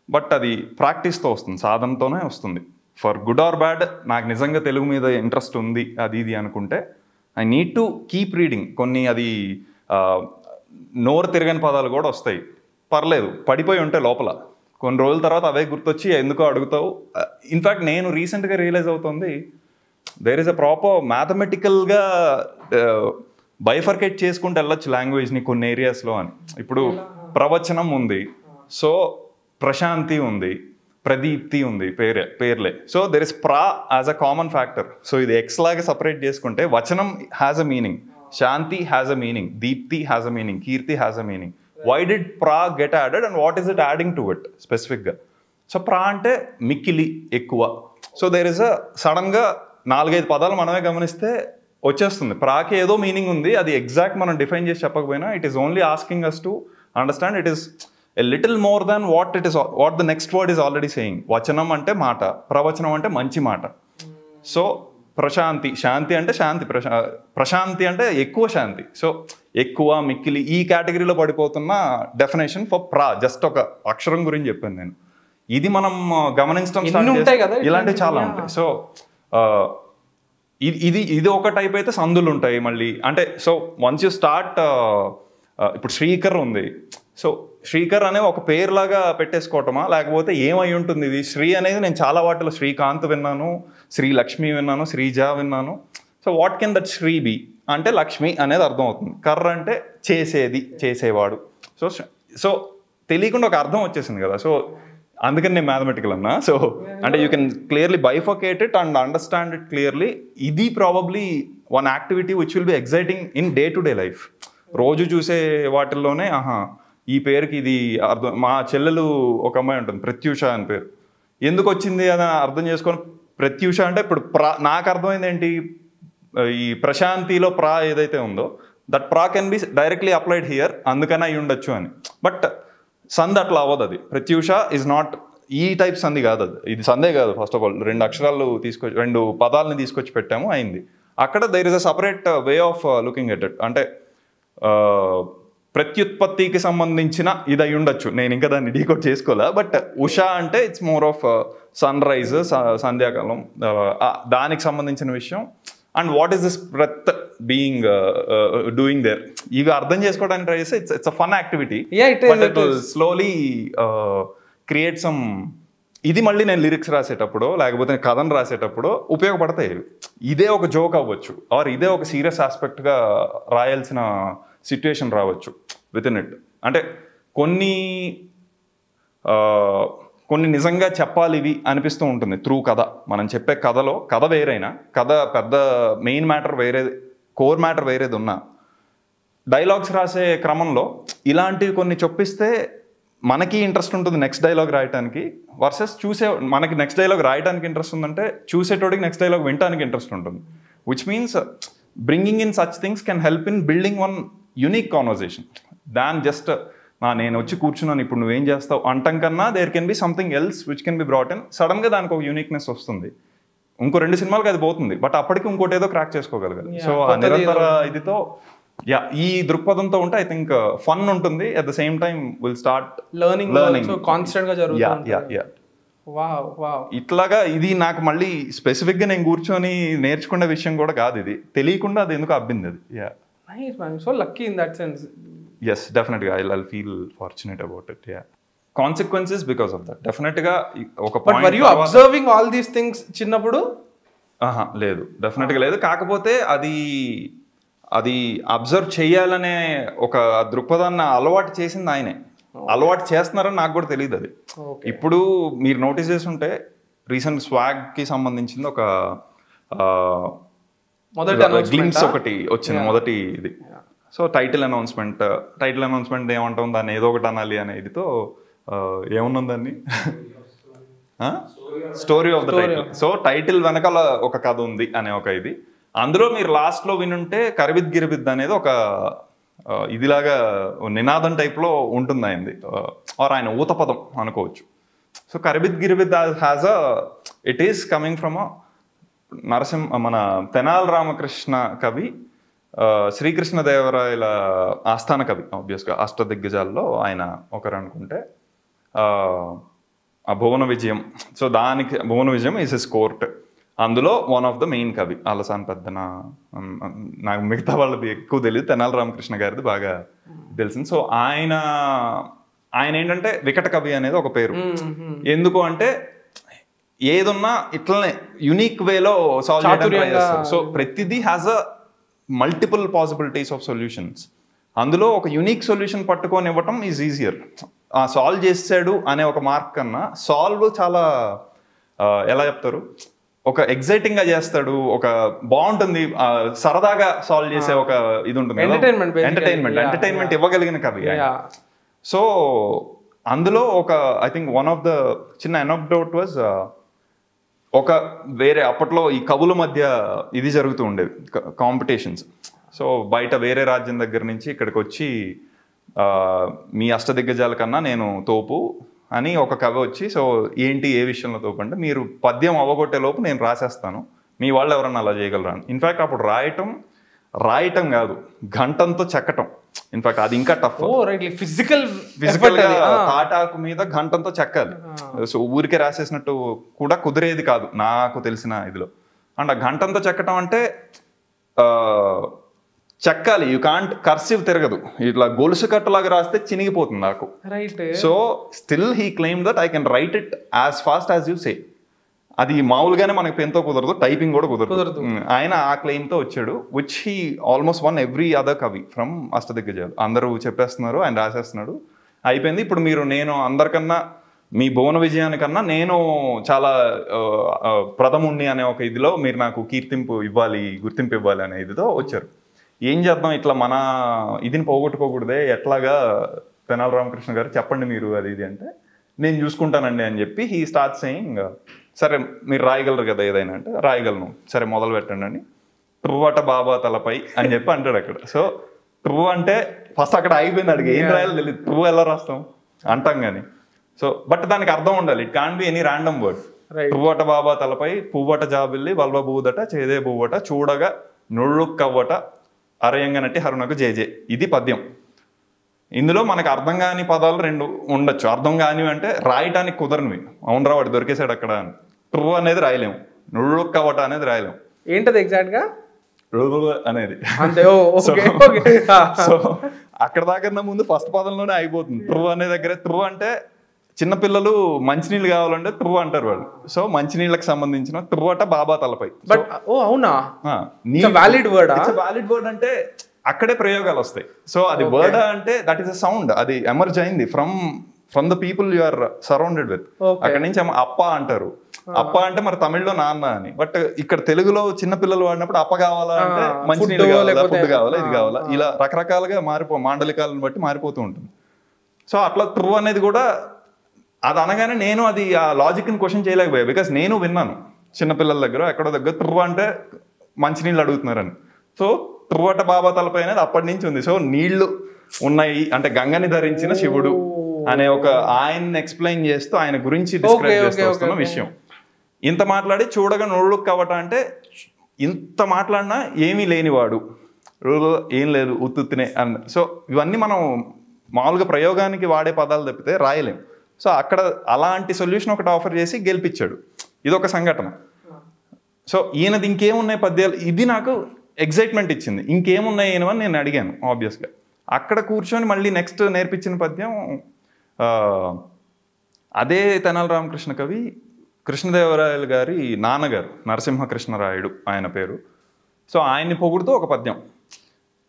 But అది ప్రాక్టీస్తో వస్తుంది, సాధనతోనే వస్తుంది. ఫర్ గుడ్ ఆర్ బ్యాడ్ నాకు నిజంగా తెలుగు మీద ఇంట్రెస్ట్ ఉంది అది ఇది అనుకుంటే I need to keep reading. కొన్ని అది నోరు తిరగని పదాలు కూడా వస్తాయి, పర్లేదు పడిపోయి ఉంటే లోపల కొన్ని రోజుల తర్వాత అవే గుర్తొచ్చి ఎందుకో అడుగుతావు. ఇన్ఫ్యాక్ట్ నేను రీసెంట్గా రియలైజ్ అవుతుంది దేర్ ఈస్ అ ప్రాపర్ మ్యాథమెటికల్గా బైఫర్కేట్ చేసుకుంటూ వెళ్ళొచ్చు లాంగ్వేజ్ని కొన్ని ఏరియాస్లో అని. ఇప్పుడు ప్రవచనం ఉంది, సో ప్రశాంతి ఉంది, ప్రదీప్తి ఉంది, పేర్లే. సో దెర్ ఇస్ ప్రా as a common factor. So ఇది ఎక్స్ లాగా సపరేట్ చేసుకుంటే వచనం has a meaning, Shanti has a meaning, Deepti has a meaning, Keerthi has a meaning. Why did pra get added and what is it adding to it specifically? So pra అంటే మిక్కిలి ఎక్కువ. సో దేర్ ఇస్ అ సడన్గా 4-5 పదాలు మనమే గమనిస్తే వచ్చేస్తుంది. ప్రాకి ఏదో మీనింగ్ ఉంది, అది ఎగ్జాక్ట్ మనం డిఫైన్ చేసి చెప్పకపోయినా it is only asking us to understand it is a little more than what the next word is already saying. వచనం అంటే మాట, ప్రవచనం అంటే మంచి మాట. సో ప్రశాంతి, శాంతి అంటే శాంతి, ప్రశాంతి అంటే ఎక్కువ శాంతి. సో ఎక్కువ, మిక్కిలి ఈ కేటగిరీలో పడిపోతున్న డెఫినేషన్ ఫర్ ప్రా. జస్ట్ ఒక అక్షరం గురించి చెప్పాను నేను. ఇది మనం గమనించడం ఇలాంటివి చాలా ఉంటాయి. సో ఇది ఒక టైప్ అయితే సందులు ఉంటాయి మళ్ళీ. అంటే సో వన్స్ యూ స్టార్ట్, ఇప్పుడు శ్రీకర్ ఉంది. సో శ్రీకర్ అనే ఒక పేరులాగా పెట్టేసుకోవటమా, లేకపోతే ఏమై ఉంటుంది ఇది? శ్రీ అనేది నేను చాలా వాటిలో శ్రీకాంత్ విన్నాను, శ్రీలక్ష్మి విన్నాను, శ్రీజ విన్నాను. So what can that Sri be అంటే లక్ష్మి అనేది అర్థం అవుతుంది. కర్ర అంటే చేసేది, చేసేవాడు. సో సో తెలియకుండా ఒక అర్థం వచ్చేసింది కదా. సో అందుకని నేను మ్యాథమెటికల్ అన్నా. సో అంటే you can clearly bifurcate it and understand it clearly. ఇది probably one activity which will be exciting in day to day life. రోజు చూసే వాటిల్లోనే ఈ పేరుకి ఇది అర్థం. మా చెల్లెలు ఒక అమ్మాయి ఉంటుంది, ప్రత్యూష అని పేరు. ఎందుకు వచ్చింది అని అర్థం చేసుకొని ప్రత్యూష అంటే ఇప్పుడు నాకు అర్థమైంది ఏంటి, ఈ ప్రశాంతిలో ప్రా ఏదైతే ఉందో దట్ ప్రా can be directly applied here, అందుకని అయి ఉండొచ్చు అని. బట్ సంధి అట్లా అవ్వదు. అది ప్రత్యూష ఈజ్ నాట్ ఈ టైప్ సంధి కాదు. అది ఇది సందే కాదు. ఫస్ట్ ఆఫ్ ఆల్ 2 అక్షరాలు తీసుకొచ్చి 2 పదాలని తీసుకొచ్చి పెట్టాము, అయింది. అక్కడ their is a separate way of looking at it. అంటే ప్రత్యుత్పత్తికి సంబంధించిన ఇది అయి ఉండొచ్చు, నేను ఇంకా దాన్ని డీకోడ్ చేసుకోలే. బట్ ఉషా అంటే it's more of sunrise, సంధ్యాకాలం, దానికి సంబంధించిన విషయం. And what is this breath being doing there, ఇవి అర్థం చేసుకోవడానికి ట్రై చేస్తే it's a fun activity. But it will slowly create some. ఇది మళ్ళీ నేను లిరిక్స్ రాసేటప్పుడు లేకపోతే కథను రాసేటప్పుడు ఉపయోగపడతాయి. ఇదే ఒక జోక్ అవ్వచ్చు, ఆర్ ఇదే ఒక సీరియస్ ఆస్పెక్ట్గా రాయాల్సిన సిచ్యుయేషన్ రావచ్చు విత్ ఇన్ ఇట్. అంటే కొన్ని నిజంగా చెప్పాలి ఇవి అనిపిస్తూ ఉంటుంది త్రూ కథ. మనం చెప్పే కథలో కథ వేరైనా, కథ పెద్ద మెయిన్ మ్యాటర్ వేరే, కోర్ మ్యాటర్ వేరేది ఉన్నా, డైలాగ్స్ రాసే క్రమంలో ఇలాంటివి కొన్ని చొప్పిస్తే మనకి ఇంట్రెస్ట్ ఉంటుంది నెక్స్ట్ డైలాగ్ రాయటానికి. వర్సెస్ మనకి నెక్స్ట్ డైలాగ్ రాయడానికి ఇంట్రెస్ట్ ఉందంటే చూసేటోడికి నెక్స్ట్ డైలాగ్ వినటానికి ఇంట్రెస్ట్ ఉంటుంది. Which means bringing in such things can help in building one unique conversation than just నేను వచ్చి కూర్చున్నాను ఇప్పుడు నువ్వేం చేస్తావు అంటం కన్నా there can be something else which can be brought in. సడన్గా దానికి ఒక యూనిక్నెస్ వస్తుంది. ఇంకో 2 సినిమాలకి అది పోతుంది, బట్ అప్పటికి ఇంకోటి ఏదో క్రాక్ చేసుకోగలగాలి. సో ఆ నిరంతర ఇదితో ఈ దృక్పథంతో ఉంటే ఐ థింక్ ఫన్ ఉంటుంది. At the same time will start learning constant గా జరుగుతుంది. ఇట్లాగా ఇది నాకు మళ్ళీ స్పెసిఫిక్ గా నేను కూర్చొని నేర్చుకునే విషయం కూడా కాదు. ఇది తెలియకుండా అది ఎందుకు అబ్బింది. అది nice man, so lucky in that sense. yes definitely I'll feel fortunate about it. Yeah, consequences because of that definitely గా ఒక point. But were you observing all these things చిన్నప్పుడు? లేదు, డెఫినెట్గా లేదు. కాకపోతే అది అబ్జర్వ్ చేయాలనే ఒక దృక్పథాన్ని అలవాటు చేసింది ఆయనే. అలవాటు చేస్తున్నారని నాకు కూడా తెలియదు. అది ఇప్పుడు మీరు నోటీస్ చేసి ఉంటే రీసెంట్ స్వాగ్కి సంబంధించింది ఒక గ్లిమ్స్ ఒకటి వచ్చింది, మొదటి ఇది. సో టైటిల్ అనౌన్స్మెంట్ ఏమంటాం దాన్ని, ఏదో ఒకటి అనాలి అనే ఇదితో ఏమున్నాం దాన్ని, story of the title. So title వెనకాల ఒక కథ ఉంది అనే ఒక ఇది. అందులో మీరు లాస్ట్లో వినుంటే కరవిద్ గిరివిద్ అనేది ఒక ఇదిలాగా నినాదం టైప్లో ఉంటుంది ఆయనది, ఆర్ ఆయన ఊతపదం అనుకోవచ్చు. సో కరవిద్ గిరివిద్ has it is coming from మన తెనాలి రామకృష్ణ కవి, శ్రీకృష్ణదేవరాయల ఆస్థాన కవి, ఆబ్వియస్గా అష్టదిగ్గజాల్లో ఆయన ఒకరు అనుకుంటే. ఆ భువన విజయం, సో దానికి భువన విజయం ఈస్ హిస్ కోర్ట్. అందులో వన్ ఆఫ్ ద మెయిన్ కవి అలసాన్ పెద్దన. నాకు మిగతా వాళ్ళది ఎక్కువ తెలియదు, తెనాలి రామకృష్ణ గారిది బాగా తెలిసింది. సో ఆయన ఏంటంటే వికట కవి అనేది ఒక పేరు. ఎందుకు అంటే ఏదున్నా ఇట్లనే యునిక్ వేలో సాల్వ్ చేయడానికి. సో ప్రతిదీ has a multiple possibilities of solutions. అందులో ఒక యునిక్ సొల్యూషన్ పట్టుకొని ఇవ్వటం ఈజ్ ఈజియర్. సాల్వ్ చేసాడు అనే ఒక మార్క్ కన్నా సాల్వ్ చాలా ఎలా చెప్తారు, ఒక ఎగ్జైటింగ్ గా చేస్తాడు, ఒక బాగుంటుంది, సరదాగా సాల్వ్ చేసే ఒక ఇది ఉంటుంది, ఎంటర్టైన్మెంట్ ఇవ్వగలిగిన కవి. సో అందులో ఒక I think one of the చిన్న ఎనోక్డోట్ వాజ్ ఒక వేరే అప్పట్లో ఈ కవుల మధ్య ఇది జరుగుతూ ఉండేది, కాంపిటీషన్స్. సో బయట వేరే రాజ్యం దగ్గర నుంచి ఇక్కడికి వచ్చి మీ అష్టదిగ్గజాల కన్నా నేను తోపు అని ఒక కవి వచ్చి, సో ఏంటి ఏ విషయంలో తోపు అంటే మీరు పద్యం అవ్వగొట్టే లోపు నేను రాసేస్తాను, మీ వాళ్ళు ఎవరన్నా అలా చేయగలరా అని. ఇన్ఫ్యాక్ట్ అప్పుడు రాయటం కాదు, గంటంతో చెక్కటం. ఇన్ఫాక్ట్ అది ఇంకా టఫ్. ఫిజికల్ తాటాకు మీద గంటంతో చెక్కాలి. సో ఊరికే రాసేసినట్టు కూడా కుదిరేది కాదు నాకు తెలిసిన ఇదిలో. అండ్ ఆ గంటంతో చెక్కటం అంటే చెక్కాలి, యూ కాంట్ కర్సివ్ తిరగదు, ఇట్లా గొలుసు కట్టులాగా రాస్తే చినిగిపోతుంది నాకు. So still he claim that I can write it as fast as you say. అది మామూలుగానే మనకి పెన్తో కుదరదు, టైపింగ్ కూడా కుదరదు. ఆయన ఆ క్లెయిమ్తో వచ్చాడు, which he almost one every other కవి ఫ్రమ్ అష్టదిగ్గజాలు. అందరూ చెప్పేస్తున్నారు, ఆయన రాసేస్తున్నాడు, అయిపోయింది. ఇప్పుడు నేను అందరికన్నా మీ భువన విజయానికన్నా నేను చాలా ప్రథముణ్ణి అనే ఒక ఇదిలో మీరు నాకు గుర్తింపు ఇవ్వాలి అనే ఇదితో వచ్చారు. ఏం చేద్దాం, ఇట్లా మన ఇదిని పోగొట్టుకోకూడదే, ఎట్లాగా తెనాలి రామకృష్ణ గారు చెప్పండి మీరు అది ఇది అంటే, నేను చూసుకుంటానండి అని చెప్పి హీ స్టార్ట్ సేయింగ్, సరే మీరు రాయగలరు కదా ఏదైనా అంటే, రాయగలను, సరే మొదలు పెట్టండి అని. ట్రువట బాబా తలపై అని చెప్పి అంటాడు అక్కడ. సో ట్రువ్ అంటే ఫస్ట్ అక్కడ ఆగిపోయింది, అడిగి ఏం రాయాలో తెలియదు, ట్రువ్ ఎలా రాస్తాం, అంటాం కానీ. సో బట్ దానికి అర్థం ఉండాలి. It can be any random word. పువ్వట బాబా తలపై పువ్వట జాబిల్లి వల్వ బూదట చేదే బువ్వట చూడగా నుళ్ళుక్కవ్వట అరయంగనట్టి హరుణకు జేజే. ఇది పద్యం. ఇందులో మనకు అర్థం కాని పదాలు 2 ఉండొచ్చు. అర్థం కానివి అంటే రాయటానికి కుదరనివి. అవునరా వాడు దొరికేసాడు అక్కడ అని. ట్రూ అనేది రాయలేము, నుళ్ళుక్కవ్వట అనేది రాయలేము. ఏంటది ఎగ్జాక్ట్ గా అనేది. సో అక్కడ దాకన్నా ముందు ఫస్ట్ పదంలోనే అయిపోతుంది. ట్రూ అనే దగ్గర ట్రూ అంటే చిన్నపిల్లలు మంచినీళ్ళు కావాలంటే ట్రూ అంటారు వాళ్ళు. సో మంచినీళ్ళకి సంబంధించిన ట్రూ అట బాబా తలపై. బట్ అవునా, వ్యాలిడ్ వర్డ్. వ్యాలిడ్ వర్డ్ అంటే అక్కడే ప్రయోగాలు వస్తాయి. సో అది వర్డ్ అంటే దట్ ఈస్ అ సౌండ్. అది ఎమర్జ్ అయింది from the people you are surrounded with. అక్కడ నుంచి అప్ప అంటారు. అప్ప అంటే మరి తమిళ్లో నాన్న అని. బట్ ఇక్కడ తెలుగులో చిన్న పిల్లలు వాడినప్పుడు అప్ప కావాలా అంటే మంచినీళ్ళు కావాలా, ఫుడ్ కావాలా, ఇది కావాలా, ఇలా రకరకాలుగా మాండలికాలను బట్టి మారిపోతూ ఉంటుంది. సో అట్లా ట్రూ అనేది కూడా అది అనగానే నేను అది ఆ లాజిక్ని క్వశ్చన్ చేయలేకపోయా. బికాస్ నేను విన్నాను చిన్నపిల్లల దగ్గర ఎక్కడో దగ్గర ట్రూ అంటే మంచినీళ్ళు అడుగుతున్నారని. సో ట్రూ అట బాబా తలపై అనేది అప్పటి నుంచి ఉంది. సో నీళ్లు ఉన్నాయి అంటే గంగని ధరించిన శివుడు అనే ఒక ఆయన్ని ఎక్స్ప్లెయిన్ చేస్తూ ఆయన గురించి డిస్క్రైబ్ చేస్తూ వస్తున్న విషయం. ఇంత మాట్లాడి చూడగా నోళ్ళు కవ్వట అంటే ఇంత మాట్లాడినా ఏమీ లేనివాడు, ఏం లేదు ఉత్తునే అన్న. సో ఇవన్నీ మనం మామూలుగా ప్రయోగానికి వాడే పదాలు తప్పితే రాయలేం. సో అక్కడ అలాంటి సొల్యూషన్ ఒకటి ఆఫర్ చేసి గెలిపించాడు. ఇదొక సంఘటన. సో ఈయనది ఇంకేమున్నాయి పద్యాలు, ఇది నాకు ఎగ్జైట్మెంట్ ఇచ్చింది. ఇంకేమున్నాయి అని నేను అడిగాను ఆబ్వియస్గా. అక్కడ కూర్చొని మళ్ళీ నెక్స్ట్ నేర్పించిన పద్యం అదే తెనాలి రామకృష్ణ కవి కృష్ణదేవరాయలు గారి నాన్నగారు నరసింహకృష్ణరాయుడు ఆయన పేరు. సో ఆయన్ని పొగుడుతూ ఒక పద్యం.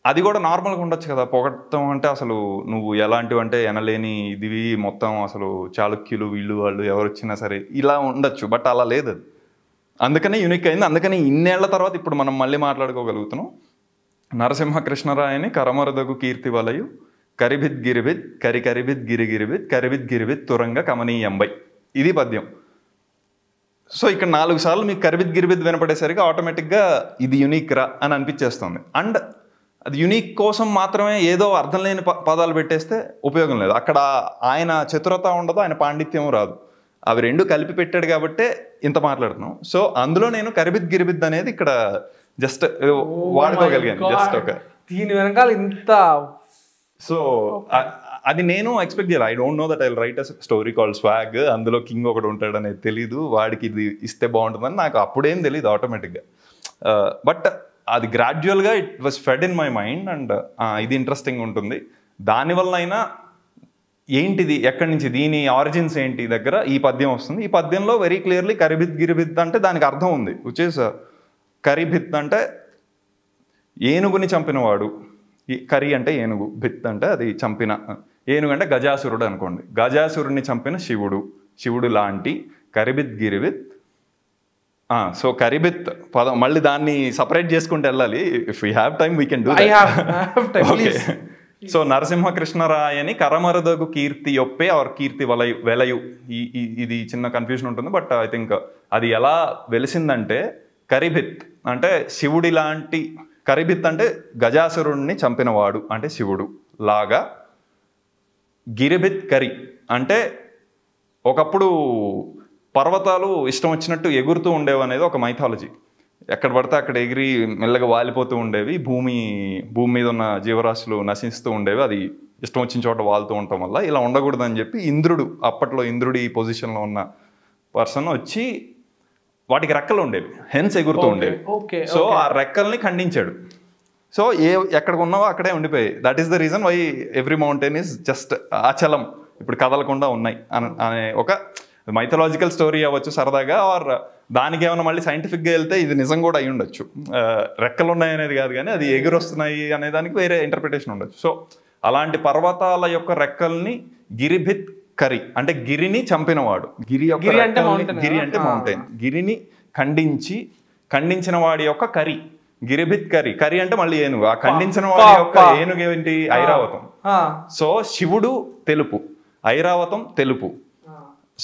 అది కూడా నార్మల్గా ఉండొచ్చు కదా, పొగడటం అంటే అసలు నువ్వు ఎలాంటివి అంటే ఎనలేని ఇదివి మొత్తం అసలు చాళుక్యులు వీళ్ళు వాళ్ళు ఎవరు వచ్చినా సరే ఇలా ఉండొచ్చు. బట్ అలా లేదు అది. అందుకనే యూనిక్ అయింది. అందుకని ఇన్నేళ్ల తర్వాత ఇప్పుడు మనం మళ్ళీ మాట్లాడుకోగలుగుతున్నాం. నరసింహకృష్ణరాయని కరమరదగు కీర్తి వలయు కరిభిద్ గిరిభిద్ కరిభిద్ గిరిగిరిభిద్ కరిభిద్ గిరిభిద్ తురంగ కమనీయంబై. ఇది పద్యం. సో ఇక్కడ 4 సార్లు మీకు కరిభిద్ గిరిభిద్ వినపడేసరికి ఆటోమేటిక్గా ఇది యూనిక్ రా అని అనిపించేస్తుంది. అండ్ అది యూనిక్ కోసం మాత్రమే ఏదో అర్థం లేని పదాలు పెట్టేస్తే ఉపయోగం లేదు. అక్కడ ఆయన చతురత ఉండదు, ఆయన పాండిత్యం రాదు. అవి 2 కలిపి పెట్టాడు కాబట్టే ఇంత మాట్లాడుతున్నాం. సో అందులో నేను కరిభిద్ గిరిభిద్ అనేది ఇక్కడ జస్ట్ వాడుకోగలిగాను. జస్ట్ ఒక దీని వెనకాల ఇంత. సో అది నేను ఎక్స్పెక్ట్ చేయాలి. I don't know that I will write a story called swag. అందులో కింగ్ ఒకడు ఉంటాడు అనేది తెలీదు, వాడికి ఇది ఇస్తే బాగుంటుందని నాకు అప్పుడేం తెలియదు ఆటోమేటిక్గా. బట్ అది గ్రాడ్యువల్గా it was fed in my mind. And ఇది ఇంట్రెస్టింగ్ ఉంటుంది. దానివల్ల అయినా ఏంటిది, ఎక్కడి నుంచి, దీని ఆరిజిన్స్ ఏంటి దగ్గర ఈ పద్యం వస్తుంది. ఈ పద్యంలో వెరీ క్లియర్లీ కరిభిద్ గిరిభిద్ అంటే దానికి అర్థం ఉంది. విచ్ ఈస్ కరిభిత్ అంటే ఏనుగుని చంపినవాడు. కరి అంటే ఏనుగు, భిత్ అంటే అది చంపిన. ఏనుగు అంటే గజాసురుడు అనుకోండి. గజాసురుడిని చంపిన శివుడు లాంటి కరిభిద్ గిరిభిద్. సో కరిభిత్ పదం మళ్ళీ దాన్ని సపరేట్ చేసుకుంటూ వెళ్ళాలి. If you have time we can do that. So నరసింహకృష్ణరాయని కరమరదగు కీర్తి యొప్పే ఆర్ కీర్తి వెలయు. ఇది చిన్న కన్ఫ్యూజన్ ఉంటుంది. బట్ ఐ థింక్ అది ఎలా వెలిసిందంటే కరిభిత్ అంటే శివుడి లాంటి, కరిభిత్ అంటే గజాసురుణ్ణి చంపినవాడు అంటే శివుడు లాగా. గిరిభిత్ కరి అంటే ఒకప్పుడు పర్వతాలు ఇష్టం వచ్చినట్టు ఎగురుతూ ఉండేవి అనేది ఒక మైథాలజీ. ఎక్కడ పడితే అక్కడ ఎగిరి మెల్లగా వాలిపోతూ ఉండేవి. భూమి మీద ఉన్న జీవరాశులు నశిస్తూ ఉండేవి. అది ఇష్టం వచ్చిన చోట వాలుతూ ఉండటం వల్ల ఇలా ఉండకూడదని చెప్పి ఇంద్రుడు, అప్పట్లో ఇంద్రుడి పొజిషన్లో ఉన్న పర్సన్ వచ్చి వాటికి రెక్కలు ఉండేవి, హెన్స్ ఎగురుతూ ఉండేవి. సో ఆ రెక్కల్ని ఖండించాడు. సో ఎక్కడికి ఉన్నావో అక్కడే ఉండిపోయాయి. That is the reason why every mountain is just అచలం, ఇప్పుడు కదలకుండా ఉన్నాయి అనే ఒక మైథలాజికల్ స్టోరీ అవ్వచ్చు సరదాగా. ఆర్ దానికి ఏమైనా మళ్ళీ సైంటిఫిక్గా వెళ్తే ఇది నిజం కూడా అయి ఉండొచ్చు. రెక్కలు ఉన్నాయి అనేది కాదు కానీ అది ఎగురొస్తున్నాయి అనే దానికి వేరే ఇంటర్ప్రిటేషన్ ఉండొచ్చు. సో అలాంటి పర్వతాల యొక్క రెక్కల్ని గిరిభిత్ కరి అంటే గిరిని చంపినవాడు. గిరి అంటే మౌంటైన్. గిరిని ఖండించిన వాడి యొక్క కరి, గిరిభిత్ కరి అంటే మళ్ళీ ఏనుగు. ఆ ఖండించిన వాడి యొక్క ఏనుగు ఏంటి? ఐరావతం. సో శివుడు తెలుపు, ఐరావతం తెలుపు.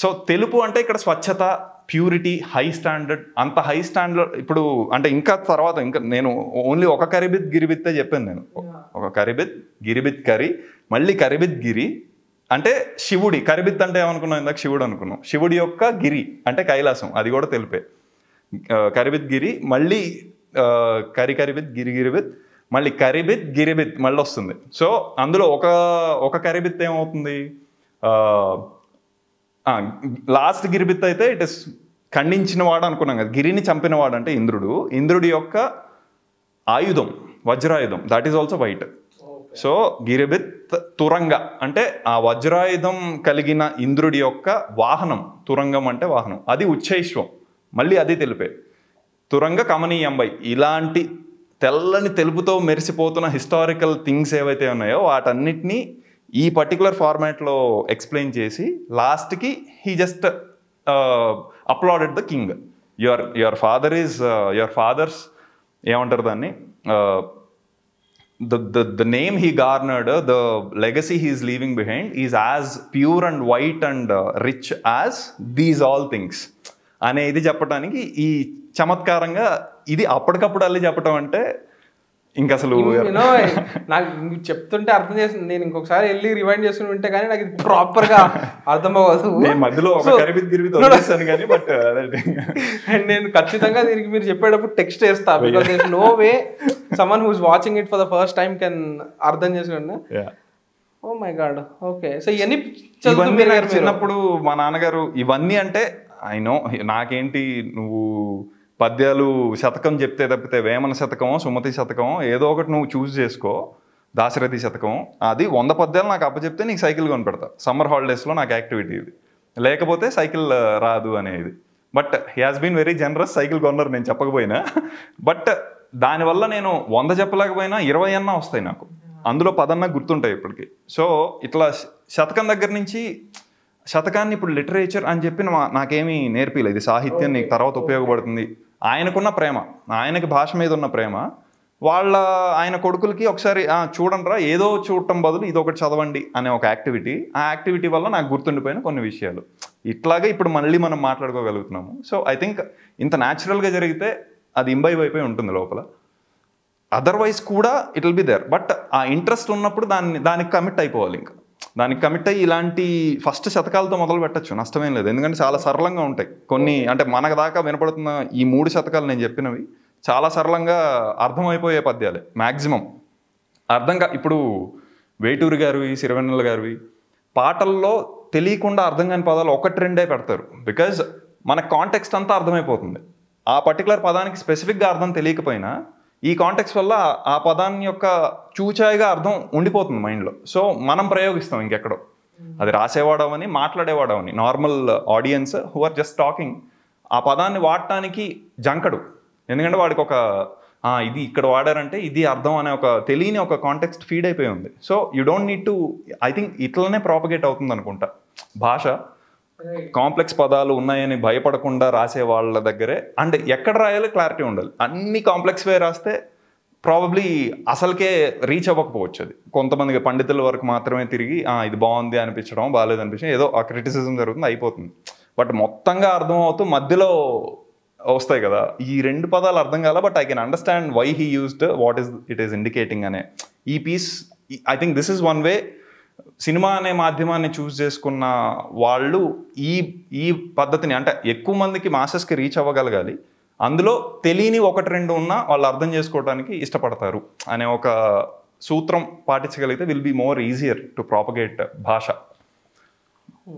సో తెలుపు అంటే ఇక్కడ స్వచ్ఛత, ప్యూరిటీ, హై స్టాండర్డ్. అంత హై స్టాండర్డ్. ఇప్పుడు అంటే ఇంకా తర్వాత ఇంకా నేను ఓన్లీ ఒక కరిభిత్ గిరిభిత్తే చెప్పాను నేను. ఒక కరిభిత్ గిరిభిత్ కరి, మళ్ళీ కరిభిత్ గిరి, అంటే శివుడి కరిబిత్ అంటే ఏమనుకున్నాం ఇందాక శివుడు అనుకున్నాం, శివుడి యొక్క గిరి అంటే కైలాసం, అది కూడా తెలిపే. కరిబిత్ గిరి మళ్ళీ కరిబిత్ గిరిబిత్ మళ్ళీ కరిబిత్ గిరిబిత్ మళ్ళీ వస్తుంది. సో అందులో ఒక కరిబిత్ ఏమవుతుంది, లాస్ట్ గిరిబిత్ అయితే ఇట్ ఇస్ ఖండించిన వాడు అనుకున్నాం కదా, గిరిని చంపినవాడు అంటే ఇంద్రుడు, ఇంద్రుడి యొక్క ఆయుధం వజ్రాయుధం that is also white. So గిరిబిత్ తురంగ అంటే ఆ వజ్రాయుధం కలిగిన ఇంద్రుడి యొక్క వాహనం, తురంగం అంటే వాహనం, అది ఉచ్చైశ్వం మళ్ళీ అది తెలిపే. తురంగ కమనీయంబై ఇలాంటి తెల్లని తెలుపుతో మెరిసిపోతున్న హిస్టారికల్ థింగ్స్ ఏవైతే ఉన్నాయో వాటన్నిటినీ ఈ పర్టికులర్ ఫార్మాట్లో ఎక్స్ప్లెయిన్ చేసి లాస్ట్కి he just applauded the king. Your father is your father's ఏమంటారు దాన్ని, the name he garnered, the legacy he is leaving behind is as pure and white and rich as these all things అనేది చెప్పడానికి ఈ చమత్కారంగా ఇది అప్పటికప్పుడు అల్లి చెప్పటం అంటే ఇంక అసలు నాకు చెప్తుంటే అర్థం చేస్తుంది. నేను ఇంకొకసారి వెళ్ళి రివైండ్ చేసుకుని ఉంటే కానీ నాకు ప్రాపర్ గా అర్థం అవ్వదు. నేను మధ్యలో ఒక కరిబిత్ గిరిబిత్ వదిలేసాను కానీ బట్ అండ్ నేను ఖచ్చితంగా దీనికి మీరు చెప్పేటప్పుడు టెక్స్ట్ వేస్తా, because there is no way someone who is watching it for the first time can అర్థం చేసుకున్నా. Oh my god. Okay, so ఇవన్నీ చిన్నప్పుడు మా నాన్నగారు ఇవన్నీ అంటే ఐ నో నాకేంటి నువ్వు పద్యాలు శతకం చెప్తే తప్పితే వేమన శతకమో సుమతి శతకమో ఏదో ఒకటి నువ్వు చూస్ చేసుకో, దాశరథి శతకం, అది 100 పద్యాలు నాకు అప్పచెప్తే నీకు సైకిల్ కొనిపెడతా, సమ్మర్ హాలిడేస్లో నాకు యాక్టివిటీ ఇది, లేకపోతే సైకిల్ రాదు అనేది. But he has been very generous, cycle కొన్నారు నేను చెప్పకపోయినా. బట్ దానివల్ల నేను 100 చెప్పలేకపోయినా 20 అన్నా వస్తాయి నాకు, అందులో 10 అన్నా గుర్తుంటాయి ఇప్పటికి. సో ఇట్లా శతకం దగ్గర నుంచి శతకాన్ని ఇప్పుడు లిటరేచర్ అని చెప్పి నాకేమీ నేర్పిలేదు, ఇది సాహిత్యం నీకు తర్వాత ఉపయోగపడుతుంది. ఆయనకున్న ప్రేమ, ఆయనకి భాష మీద ఉన్న ప్రేమ, ఆయన కొడుకులకి ఒకసారి చూడండిరా ఏదో చూడటం బదులు ఇది ఒకటి చదవండి అనే ఒక యాక్టివిటీ, ఆ యాక్టివిటీ వల్ల నాకు గుర్తుండిపోయిన కొన్ని విషయాలు ఇట్లాగే ఇప్పుడు మళ్ళీ మనం మాట్లాడుకోగలుగుతున్నాము. సో ఐ థింక్ ఇంత న్యాచురల్గా జరిగితే అది ఇంబైవ్ అయిపోయి ఉంటుంది లోపల, అదర్వైజ్ కూడా it will be there. But ఆ ఇంట్రెస్ట్ ఉన్నప్పుడు దానికి కమిట్ అయిపోవాలి, ఇంకా దానికి కమిట్ అయ్యి ఇలాంటి ఫస్ట్ శతకాలతో మొదలు పెట్టచ్చు, నష్టమేం లేదు. ఎందుకంటే చాలా సరళంగా ఉంటాయి కొన్ని, అంటే మనకు దాకా వినపడుతున్న ఈ 3 శతకాలు నేను చెప్పినవి చాలా సరళంగా అర్థమైపోయే పద్యాలే మ్యాక్సిమం. ఇప్పుడు వేటూరి గారివి సిరివెన్నెల గారివి పాటల్లో తెలియకుండా అర్థం కాని పదాలు 1-2 పెడతారు, బికాజ్ మన కాంటెక్స్ట్ అంతా అర్థమైపోతుంది. ఆ పర్టికులర్ పదానికి స్పెసిఫిక్గా అర్థం తెలియకపోయినా ఈ కాంటెక్స్ట్ వల్ల ఆ పదాన్ని యొక్క చూచాయిగా అర్థం ఉండిపోతుంది మైండ్లో. సో మనం ప్రయోగిస్తాం ఇంకెక్కడో, అది రాసేవాడవని మాట్లాడేవాడవని, normal audience who are just talking ఆ పదాన్ని వాడటానికి జంకడు, ఎందుకంటే వాడికి ఒక ఇది ఇక్కడ వాడారంటే ఇది అర్థం అనే ఒక తెలియని ఒక కాంటెక్స్ట్ ఫీడ్ అయిపోయి ఉంది. So you don't need to, I think ఇట్లనే ప్రాపగేట్ అవుతుంది అనుకుంటా భాష. కాంప్లెక్స్ పదాలు ఉన్నాయని భయపడకుండా రాసే వాళ్ళ దగ్గరే, అండ్ ఎక్కడ రాయాలో క్లారిటీ ఉండాలి. అన్ని కాంప్లెక్స్ వే రాస్తే ప్రాబబ్లీ అసలుకే రీచ్ అవ్వకపోవచ్చు. అది కొంతమంది పండితుల వరకు మాత్రమే తిరిగి ఇది బాగుంది అనిపించడం, బాగాలేదు అనిపించడం, ఏదో ఆ క్రిటిసిజం జరుగుతుంది, అయిపోతుంది. బట్ మొత్తంగా అర్థం అవుతూ మధ్యలో వస్తాయి కదా ఈ 2 పదాలు అర్థం కాల, but I can understand why he used what it is indicating అనే ఈ piece. I think this is one way cinema అనే మాధ్యమాన్ని చూస్ చేసుకున్న వాళ్ళు ఈ పద్ధతిని, అంటే ఎక్కువ మందికి మాసెస్కి రీచ్ అవ్వగలగాలి, అందులో తెలియని 1-2 ఉన్నా వాళ్ళు అర్థం చేసుకోవడానికి ఇష్టపడతారు అనే ఒక సూత్రం పాటించగలిగితే will be more easier to propagate భాష.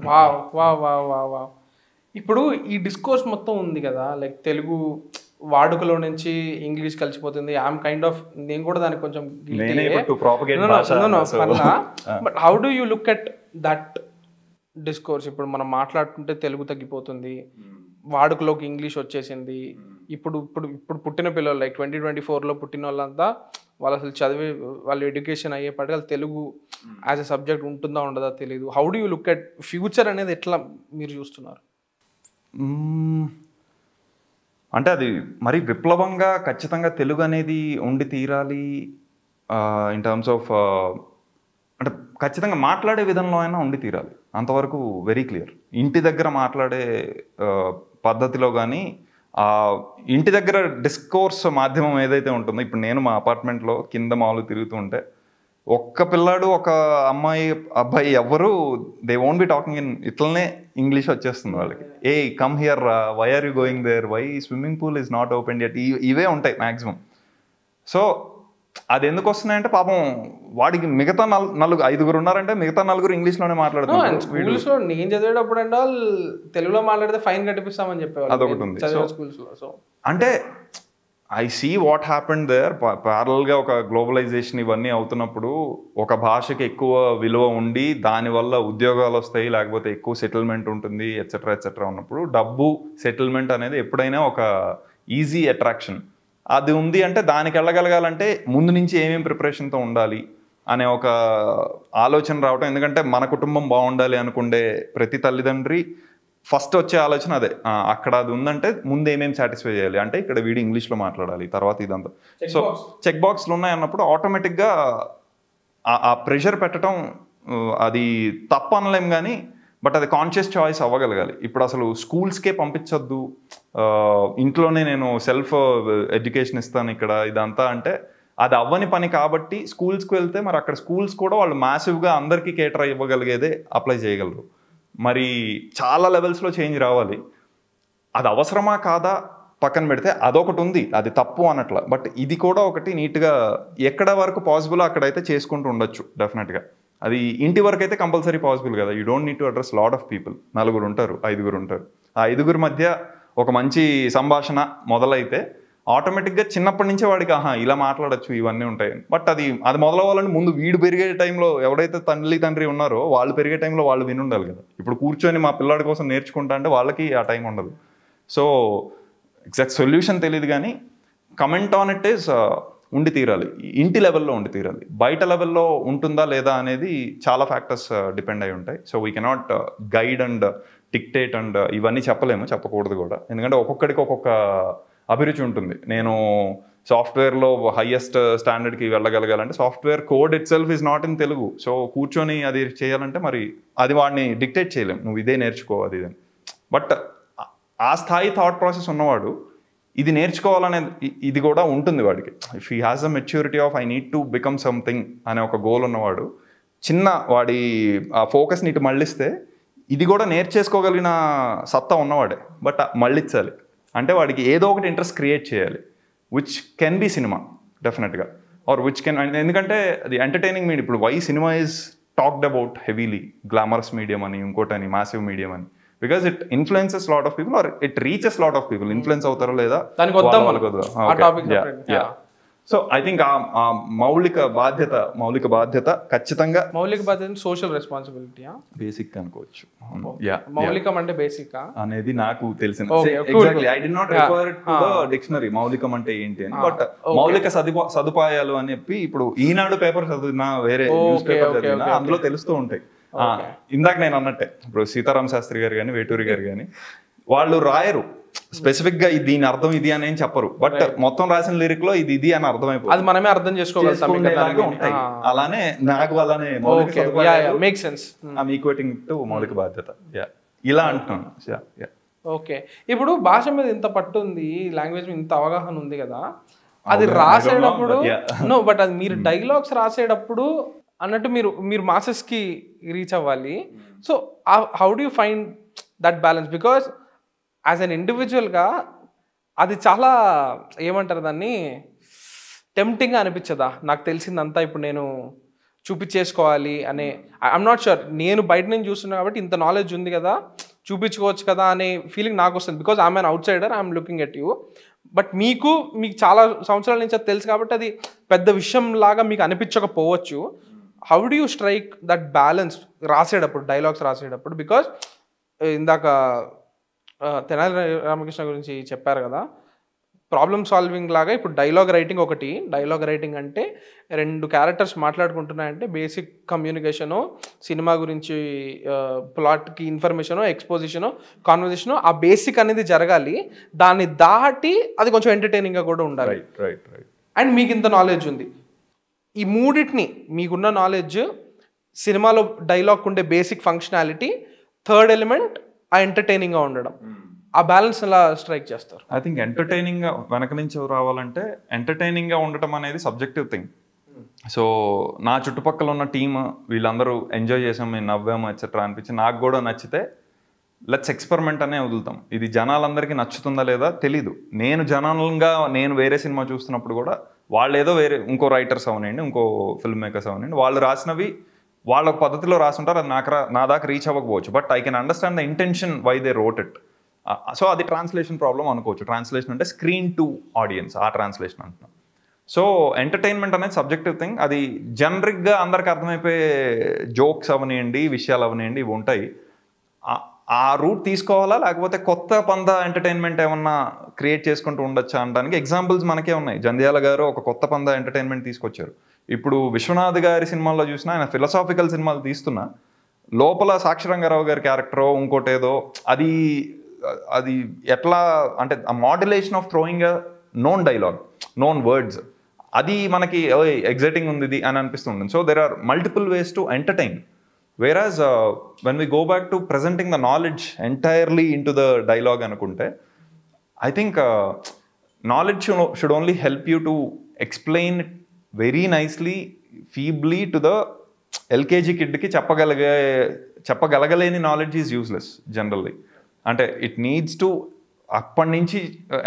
Wow wow wow wow wow. ఇప్పుడు ఈ డిస్కోర్స్ మొత్తం ఉంది కదా, లైక్ తెలుగు వాడుకలో నుంచి ఇంగ్లీష్ కలిసిపోతుంది, ఐఎమ్ కైండ్ ఆఫ్, నేను కూడా దానికి కొంచెం but how do you look at that discourse? ఇప్పుడు మనం మాట్లాడుతుంటే తెలుగు తగ్గిపోతుంది, వాడుకలోకి ఇంగ్లీష్ వచ్చేసింది. ఇప్పుడు ఇప్పుడు ఇప్పుడు పుట్టిన పిల్లలు లైక్ 2024లో పుట్టిన వాళ్ళంతా వాళ్ళు అసలు చదివి వాళ్ళు ఎడ్యుకేషన్ అయ్యేపాటి వాళ్ళు తెలుగు యాజ్ ఎ సబ్జెక్ట్ ఉంటుందా ఉండదా తెలియదు. How do you look at future అనేది ఎట్లా మీరు చూస్తున్నారు? అంటే అది మరి విప్లవంగా ఖచ్చితంగా తెలుగు అనేది ఉండి తీరాలి ఇన్ టర్మ్స్ ఆఫ్, అంటే ఖచ్చితంగా మాట్లాడే విధంలో అయినా ఉండి తీరాలి, అంతవరకు వెరీ క్లియర్. ఇంటి దగ్గర మాట్లాడే పద్ధతిలో కానీ ఇంటి దగ్గర డిస్కోర్స్ మాధ్యమం ఏదైతే ఉంటుందో, ఇప్పుడు నేను మా అపార్ట్మెంట్లో కింద మామూలు తిరుగుతూ ఉంటే ఒక్క పిల్లాడు ఒక అమ్మాయి అబ్బాయి ఎవరు they won't be talking in ఇట్లనే ఇంగ్లీష్ వచ్చేస్తుంది వాళ్ళకి. Hey come here, why are you going there, why swimming pool is not open yet, ఇవే ఉంటాయి మ్యాక్సిమం. సో అది ఎందుకు వస్తున్నాయంటే పాపం వాడికి మిగతా ఐదుగురు ఉన్నారంటే మిగతా నలుగురు ఇంగ్లీష్లోనే మాట్లాడుతున్నారు. స్కూల్స్లో నేను చదివేటప్పుడు అంటే తెలుగులో మాట్లాడితే ఫైన్ కట్టిపిస్తామని చెప్పేవాళ్ళు. అదొకటి ఉంది స్కూల్స్లో. సో అంటే I see what happened there. ప్యారల్గా ఒక గ్లోబలైజేషన్ ఇవన్నీ అవుతున్నప్పుడు ఒక భాషకి ఎక్కువ విలువ ఉండి దానివల్ల ఉద్యోగాలు వస్తాయి, లేకపోతే ఎక్కువ సెటిల్మెంట్ ఉంటుంది, ఎట్సెట్రా ఎట్సెట్రా ఉన్నప్పుడు డబ్బు సెటిల్మెంట్ అనేది ఎప్పుడైనా ఒక ఈజీ అట్రాక్షన్. అది ఉంది అంటే దానికి వెళ్ళగలగాలంటే ముందు నుంచి ఏమేమి ప్రిపరేషన్తో ఉండాలి అనే ఒక ఆలోచన రావటం. ఎందుకంటే మన కుటుంబం బాగుండాలి అనుకుండే ప్రతి తల్లిదండ్రి ఫస్ట్ వచ్చే ఆలోచన అదే. అక్కడ అది ఉందంటే ముందు ఏమేమి సాటిస్ఫై చేయాలి అంటే ఇక్కడ వీడు ఇంగ్లీష్లో మాట్లాడాలి, తర్వాత ఇదంతా. సో చెక్ బాక్స్లు ఉన్నాయన్నప్పుడు ఆటోమేటిక్గా ఆ ప్రెషర్ పెట్టడం అది తప్పు అనలేం కానీ బట్ అది కాన్షియస్ చాయిస్ అవ్వగలగాలి. ఇప్పుడు అసలు స్కూల్స్కే పంపించొద్దు, ఇంట్లోనే నేను సెల్ఫ్ ఎడ్యుకేషన్ ఇస్తాను ఇక్కడ ఇదంతా అంటే అది అవ్వని పని. కాబట్టి స్కూల్స్కి వెళ్తే మరి అక్కడ స్కూల్స్ కూడా వాళ్ళు మ్యాసివ్గా అందరికీ కేటర్ ఇవ్వగలిగేదే అప్లై చేయగలరు. మరి చాలా లెవెల్స్లో చేంజ్ రావాలి. అది అవసరమా కాదా పక్కన పెడితే అదొకటి ఉంది, అది తప్పు అనట్లా. బట్ ఇది కూడా ఒకటి నీట్గా ఎక్కడ వరకు పాసిబుల్ అక్కడైతే చేసుకుంటూ ఉండొచ్చు డెఫినెట్గా. అది ఇంటి వరకు అయితే కంపల్సరీ పాసిబుల్ కదా. You don't need to address lot of people. 4 ఉంటారు, 5 ఉంటారు. ఆ 5 మధ్య ఒక మంచి సంభాషణ మొదలైతే ఆటోమేటిక్గా చిన్నప్పటి నుంచే వాడికి ఇలా మాట్లాడచ్చు ఇవన్నీ ఉంటాయి. బట్ అది మొదలవ్వాలంటే ముందు వీడు పెరిగే టైంలో ఎవరైతే తండ్రి ఉన్నారో వాళ్ళు పెరిగే టైంలో వాళ్ళు వినుండాలి కదా. ఇప్పుడు కూర్చొని మా పిల్లాడి కోసం నేర్చుకుంటా అంటే వాళ్ళకి ఆ టైం ఉండదు. సో ఎగ్జాక్ట్ సొల్యూషన్ తెలియదు కానీ కమెంట్ ఆన్ ఇట్ ఈస్ ఉండి తీరాలి, ఇంటి లెవెల్లో ఉండి తీరాలి. బయట లెవెల్లో ఉంటుందా లేదా అనేది చాలా ఫ్యాక్టర్స్ డిపెండ్ అయి ఉంటాయి. So we cannot guide and dictate and ఇవన్నీ చెప్పకూడదు కూడా. ఎందుకంటే ఒక్కొక్కడికి ఒక్కొక్క అభిరుచి ఉంటుంది. నేను సాఫ్ట్వేర్లో హైయెస్ట్ స్టాండర్డ్కి వెళ్ళగలగాలంటే software code itself is not in Telugu. So కూర్చొని అది చేయాలంటే మరి అది వాడిని డిక్టేట్ చేయలేం, నువ్వు ఇదే నేర్చుకో అది ఇదని. బట్ ఆ స్థాయి థాట్ ప్రాసెస్ ఉన్నవాడు ఇది నేర్చుకోవాలనేది ఇది కూడా ఉంటుంది వాడికి. If he has a maturity of I need to become something అనే ఒక గోల్ ఉన్నవాడు వాడి ఆ ఫోకస్ని ఇటు మళ్ళిస్తే ఇది కూడా నేర్చేసుకోగలిగిన సత్తా ఉన్నవాడే. బట్ మళ్ళించాలి అంటే వాడికి ఏదో ఒకటి ఇంట్రెస్ట్ క్రియేట్ చేయాలి, విచ్ కెన్ బి సినిమా డెఫినెట్గా, ఆర్ విచ్ కెన్. ఎందుకంటే అది ఎంటర్టైనింగ్ మీడియం. ఇప్పుడు why cinema is talked about heavily, glamorous medium అని, ఇంకోటని, మాసివ్ మీడియం అని, because it influences lot of people or it reaches lot of people. Influence అవుతారో లేదా సో ఐ థింక్ ఆ మౌలిక బాధ్యత ఖచ్చితంగా. మౌలిక బాధ్యత సోషల్ రెస్పాన్సిబిలిటీ బేసిక్ అనుకోవచ్చు. మౌలికం అంటే బేసిక్ అనేది నాకు తెలిసిన exactly I did not refer to the dictionary మౌలికం అంటే ఏంటి అని. బట్ మౌలిక సదుపాయాలు అని చెప్పి ఇప్పుడు ఈనాడు పేపర్ చదివినా వేరే న్యూస్ పేపర్ చదివినా అందులో తెలుస్తూ ఉంటాయి. ఇందాక నేను అన్నట్టే ఇప్పుడు సీతారాం శాస్త్రి గారు కానీ వేటూరి గారు కానీ వాళ్ళు రాయరు స్పెసిఫిక్ గా దీని అర్థం ఇది అని చెప్పరు. బట్ మొత్తం రాసిన లిరిక్ లో ఇది అని అర్థమైపోతుంది, అది మనమే అర్థం చేసుకోగలుగుతాం. అలానే నాకు అలానే ఈక్వేటింగ్ టు మౌలిక బాధ్యత ఇలా అంటున్నాను. ఓకే, ఇప్పుడు భాష మీద ఇంత పట్టు ఉంది, లాంగ్వేజ్ మీద ఇంత అవగాహన ఉంది కదా, అది రాసేటప్పుడు బట్ అది మీరు డైలాగ్స్ రాసేటప్పుడు అన్నట్టు మీరు మాసెస్ కి రీచ్ అవ్వాలి. So how do you find that balance? Because as an ఇండివిజువల్గా అది చాలా ఏమంటారు దాన్ని టెంప్టింగ్గా అనిపించదా? నాకు తెలిసిందంతా ఇప్పుడు నేను చూపించేసుకోవాలి అనే, ఐఎమ్ నాట్ షూర్, నేను బయట నుంచి చూస్తున్నా కాబట్టి ఇంత నాలెడ్జ్ ఉంది కదా చూపించుకోవచ్చు కదా అనే ఫీలింగ్ నాకు వస్తుంది. Because I'm an out cider, I'm looking at you. But మీకు చాలా సంవత్సరాల నుంచి అది తెలుసు కాబట్టి అది పెద్ద విషయం లాగా మీకు అనిపించకపోవచ్చు. How do you strike that balance రాసేటప్పుడు, డైలాగ్స్ రాసేటప్పుడు? బికాజ్ ఇందాక తెనాలి రామకృష్ణ గురించి చెప్పారు కదా, ప్రాబ్లమ్ సాల్వింగ్ లాగా ఇప్పుడు డైలాగ్ రైటింగ్ ఒకటి. డైలాగ్ రైటింగ్ అంటే 2 క్యారెక్టర్స్ మాట్లాడుకుంటున్నాయంటే బేసిక్ కమ్యూనికేషను, సినిమా గురించి ప్లాట్కి ఇన్ఫర్మేషను, ఎక్స్పోజిషను, కాన్వర్జేషను, ఆ బేసిక్ అనేది జరగాలి. దాన్ని దాటి అది కొంచెం ఎంటర్టైనింగ్గా కూడా ఉండాలి. అండ్ మీకు ఇంత నాలెడ్జ్ ఉంది, ఈ మూడింటిని మీకున్న నాలెడ్జ్, సినిమాలో డైలాగ్ ఉండే బేసిక్ ఫంక్షనాలిటీ, థర్డ్ ఎలిమెంట్ ఆ ఎంటర్టైనింగ్గా ఉండడం, ఆ బ్యాలెన్స్ ఎలా స్ట్రైక్ చేస్తారు? ఐ థింక్ ఎంటర్టైనింగ్గా వెనక నుంచి రావాలంటే ఎంటర్టైనింగ్గా ఉండటం అనేది సబ్జెక్టివ్ థింగ్. సో నా చుట్టుపక్కల ఉన్న టీమ్ వీళ్ళందరూ ఎంజాయ్ చేసాం, మేము నవ్వాము ఎట్సెట్రా అనిపించి నాకు కూడా నచ్చితే లెట్స్ ఎక్స్పెరిమెంట్ అనే వదులుతాం. ఇది జనాలందరికీ నచ్చుతుందా లేదా తెలీదు. నేను వేరే సినిమా చూస్తున్నప్పుడు కూడా వాళ్ళు ఏదో వేరే ఇంకో రైటర్స్ అవనండి, ఇంకో ఫిల్మ్ మేకర్స్ అవనండి, వాళ్ళు రాసినవి వాళ్ళ పద్ధతిలో రాసుంటారు, అది నా దాకా రీచ్ అవ్వకపోవచ్చు. But I can understand the intention why they wrote it. So అది ట్రాన్స్లేషన్ ప్రాబ్లం అనుకోవచ్చు. ట్రాన్స్లేషన్ అంటే స్క్రీన్ టు ఆడియన్స్, ఆ ట్రాన్స్లేషన్ అంటున్నాం. సో ఎంటర్టైన్మెంట్ అనేది సబ్జెక్టివ్ థింగ్. అది జనరిక్గా అందరికి అర్థమైపోయే జోక్స్ అవనివ్వండి, విషయాలు అవనివ్వండి, ఇవి ఉంటాయి. ఆ రూట్ తీసుకోవాలా లేకపోతే కొత్త పంద ఎంటర్టైన్మెంట్ ఏమన్నా క్రియేట్ చేసుకుంటూ ఉండొచ్చా అనడానికి ఎగ్జాంపుల్స్ మనకే ఉన్నాయి. జంధ్యాల గారు ఒక కొత్త పంద ఎంటర్టైన్మెంట్ తీసుకొచ్చారు. ఇప్పుడు విశ్వనాథ్ గారి సినిమాల్లో చూసినా ఆయన ఫిలసాఫికల్ సినిమాలు తీస్తున్నా లోపల సాక్షిరంగారావు గారి క్యారెక్టరో ఇంకోటేదో అది ఎట్లా అంటే ఆ modulation of throwing a known dialogue, known words, అది మనకి ఎగ్జైటింగ్ ఉంది ఇది అని అనిపిస్తుంది. So there are multiple ways to entertain. Whereas when we go back to presenting the knowledge entirely into the dialogue anukunte, I think knowledge should only help you to explain very nicely, feebly to the LKG kid ki చెప్పగలగలేని knowledge is useless generally. అంటే it needs to అప్పటి నుంచి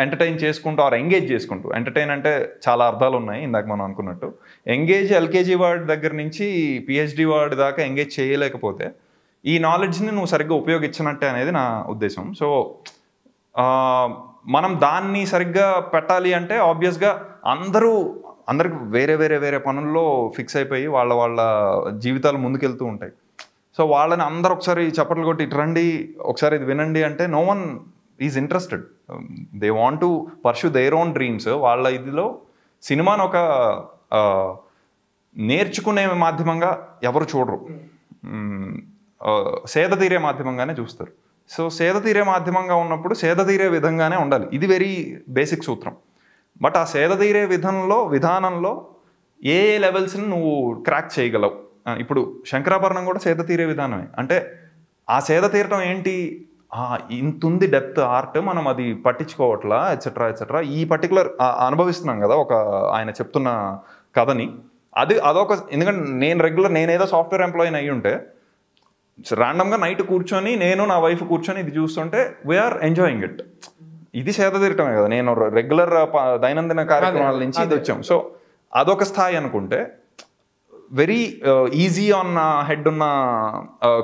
ఎంటర్టైన్ చేసుకుంటూ ఆర్ ఎంగేజ్ చేసుకుంటూ, ఎంటర్టైన్ అంటే చాలా అర్థాలు ఉన్నాయి ఇందాక మనం అనుకున్నట్టు. ఎంగేజ్ ఎల్కేజీ వార్డ్ దగ్గర నుంచి పిహెచ్డి వార్డ్ దాకా ఎంగేజ్ చేయలేకపోతే ఈ నాలెడ్జ్ని నువ్వు సరిగ్గా ఉపయోగించనట్టే అనేది నా ఉద్దేశం. సో మనం దాన్ని సరిగ్గా పెట్టాలి అంటే ఆబ్వియస్గా అందరికి వేరే వేరే వేరే పనుల్లో ఫిక్స్ అయిపోయి వాళ్ళ జీవితాలు ముందుకెళ్తూ ఉంటాయి. సో వాళ్ళని అందరూ ఒకసారి చప్పట్లు కొట్టి ఇటు రండి ఒకసారి ఇది వినండి అంటే no one is interested. They want to pursue their own dreams. వాళ్ళ ఇదిలో సినిమాను ఒక నేర్చుకునే మాధ్యమంగా ఎవరు చూడరు, సేద తీరే మాధ్యమంగానే చూస్తారు. సో సేద తీరే మాధ్యమంగా ఉన్నప్పుడు సేద తీరే విధంగానే ఉండాలి. ఇది వెరీ బేసిక్ సూత్రం. బట్ ఆ సేద తీరే విధానంలో ఏ లెవెల్స్ని నువ్వు క్రాక్ చేయగలవు. ఇప్పుడు శంకరాభరణం కూడా సేద తీరే విధానమే. అంటే ఆ సేద తీరటం ఏంటి, ఇంతుంది డెప్త్ ఆర్ట్, మనం అది పట్టించుకోవట్లా ఎట్సెట్రా ఈ పర్టికులర్ అనుభవిస్తున్నాం కదా ఒక ఆయన చెప్తున్న కథని. అదొక ఎందుకంటే నేనేదో సాఫ్ట్వేర్ ఎంప్లాయీని అయ్యి ఉంటే ర్యాండమ్గా నైట్ కూర్చొని నేను నా వైఫ్ కూర్చొని ఇది చూస్తుంటే వీఆర్ ఎంజాయింగ్ ఇట్. ఇది సేద తీరటమే కదా, నేను రెగ్యులర్ దైనందిన కార్యక్రమాల నుంచి ఇది వచ్చాం. సో అదొక స్థాయి అనుకుంటే వెరీ ఈజీ ఆన్ హెడ్ ఉన్న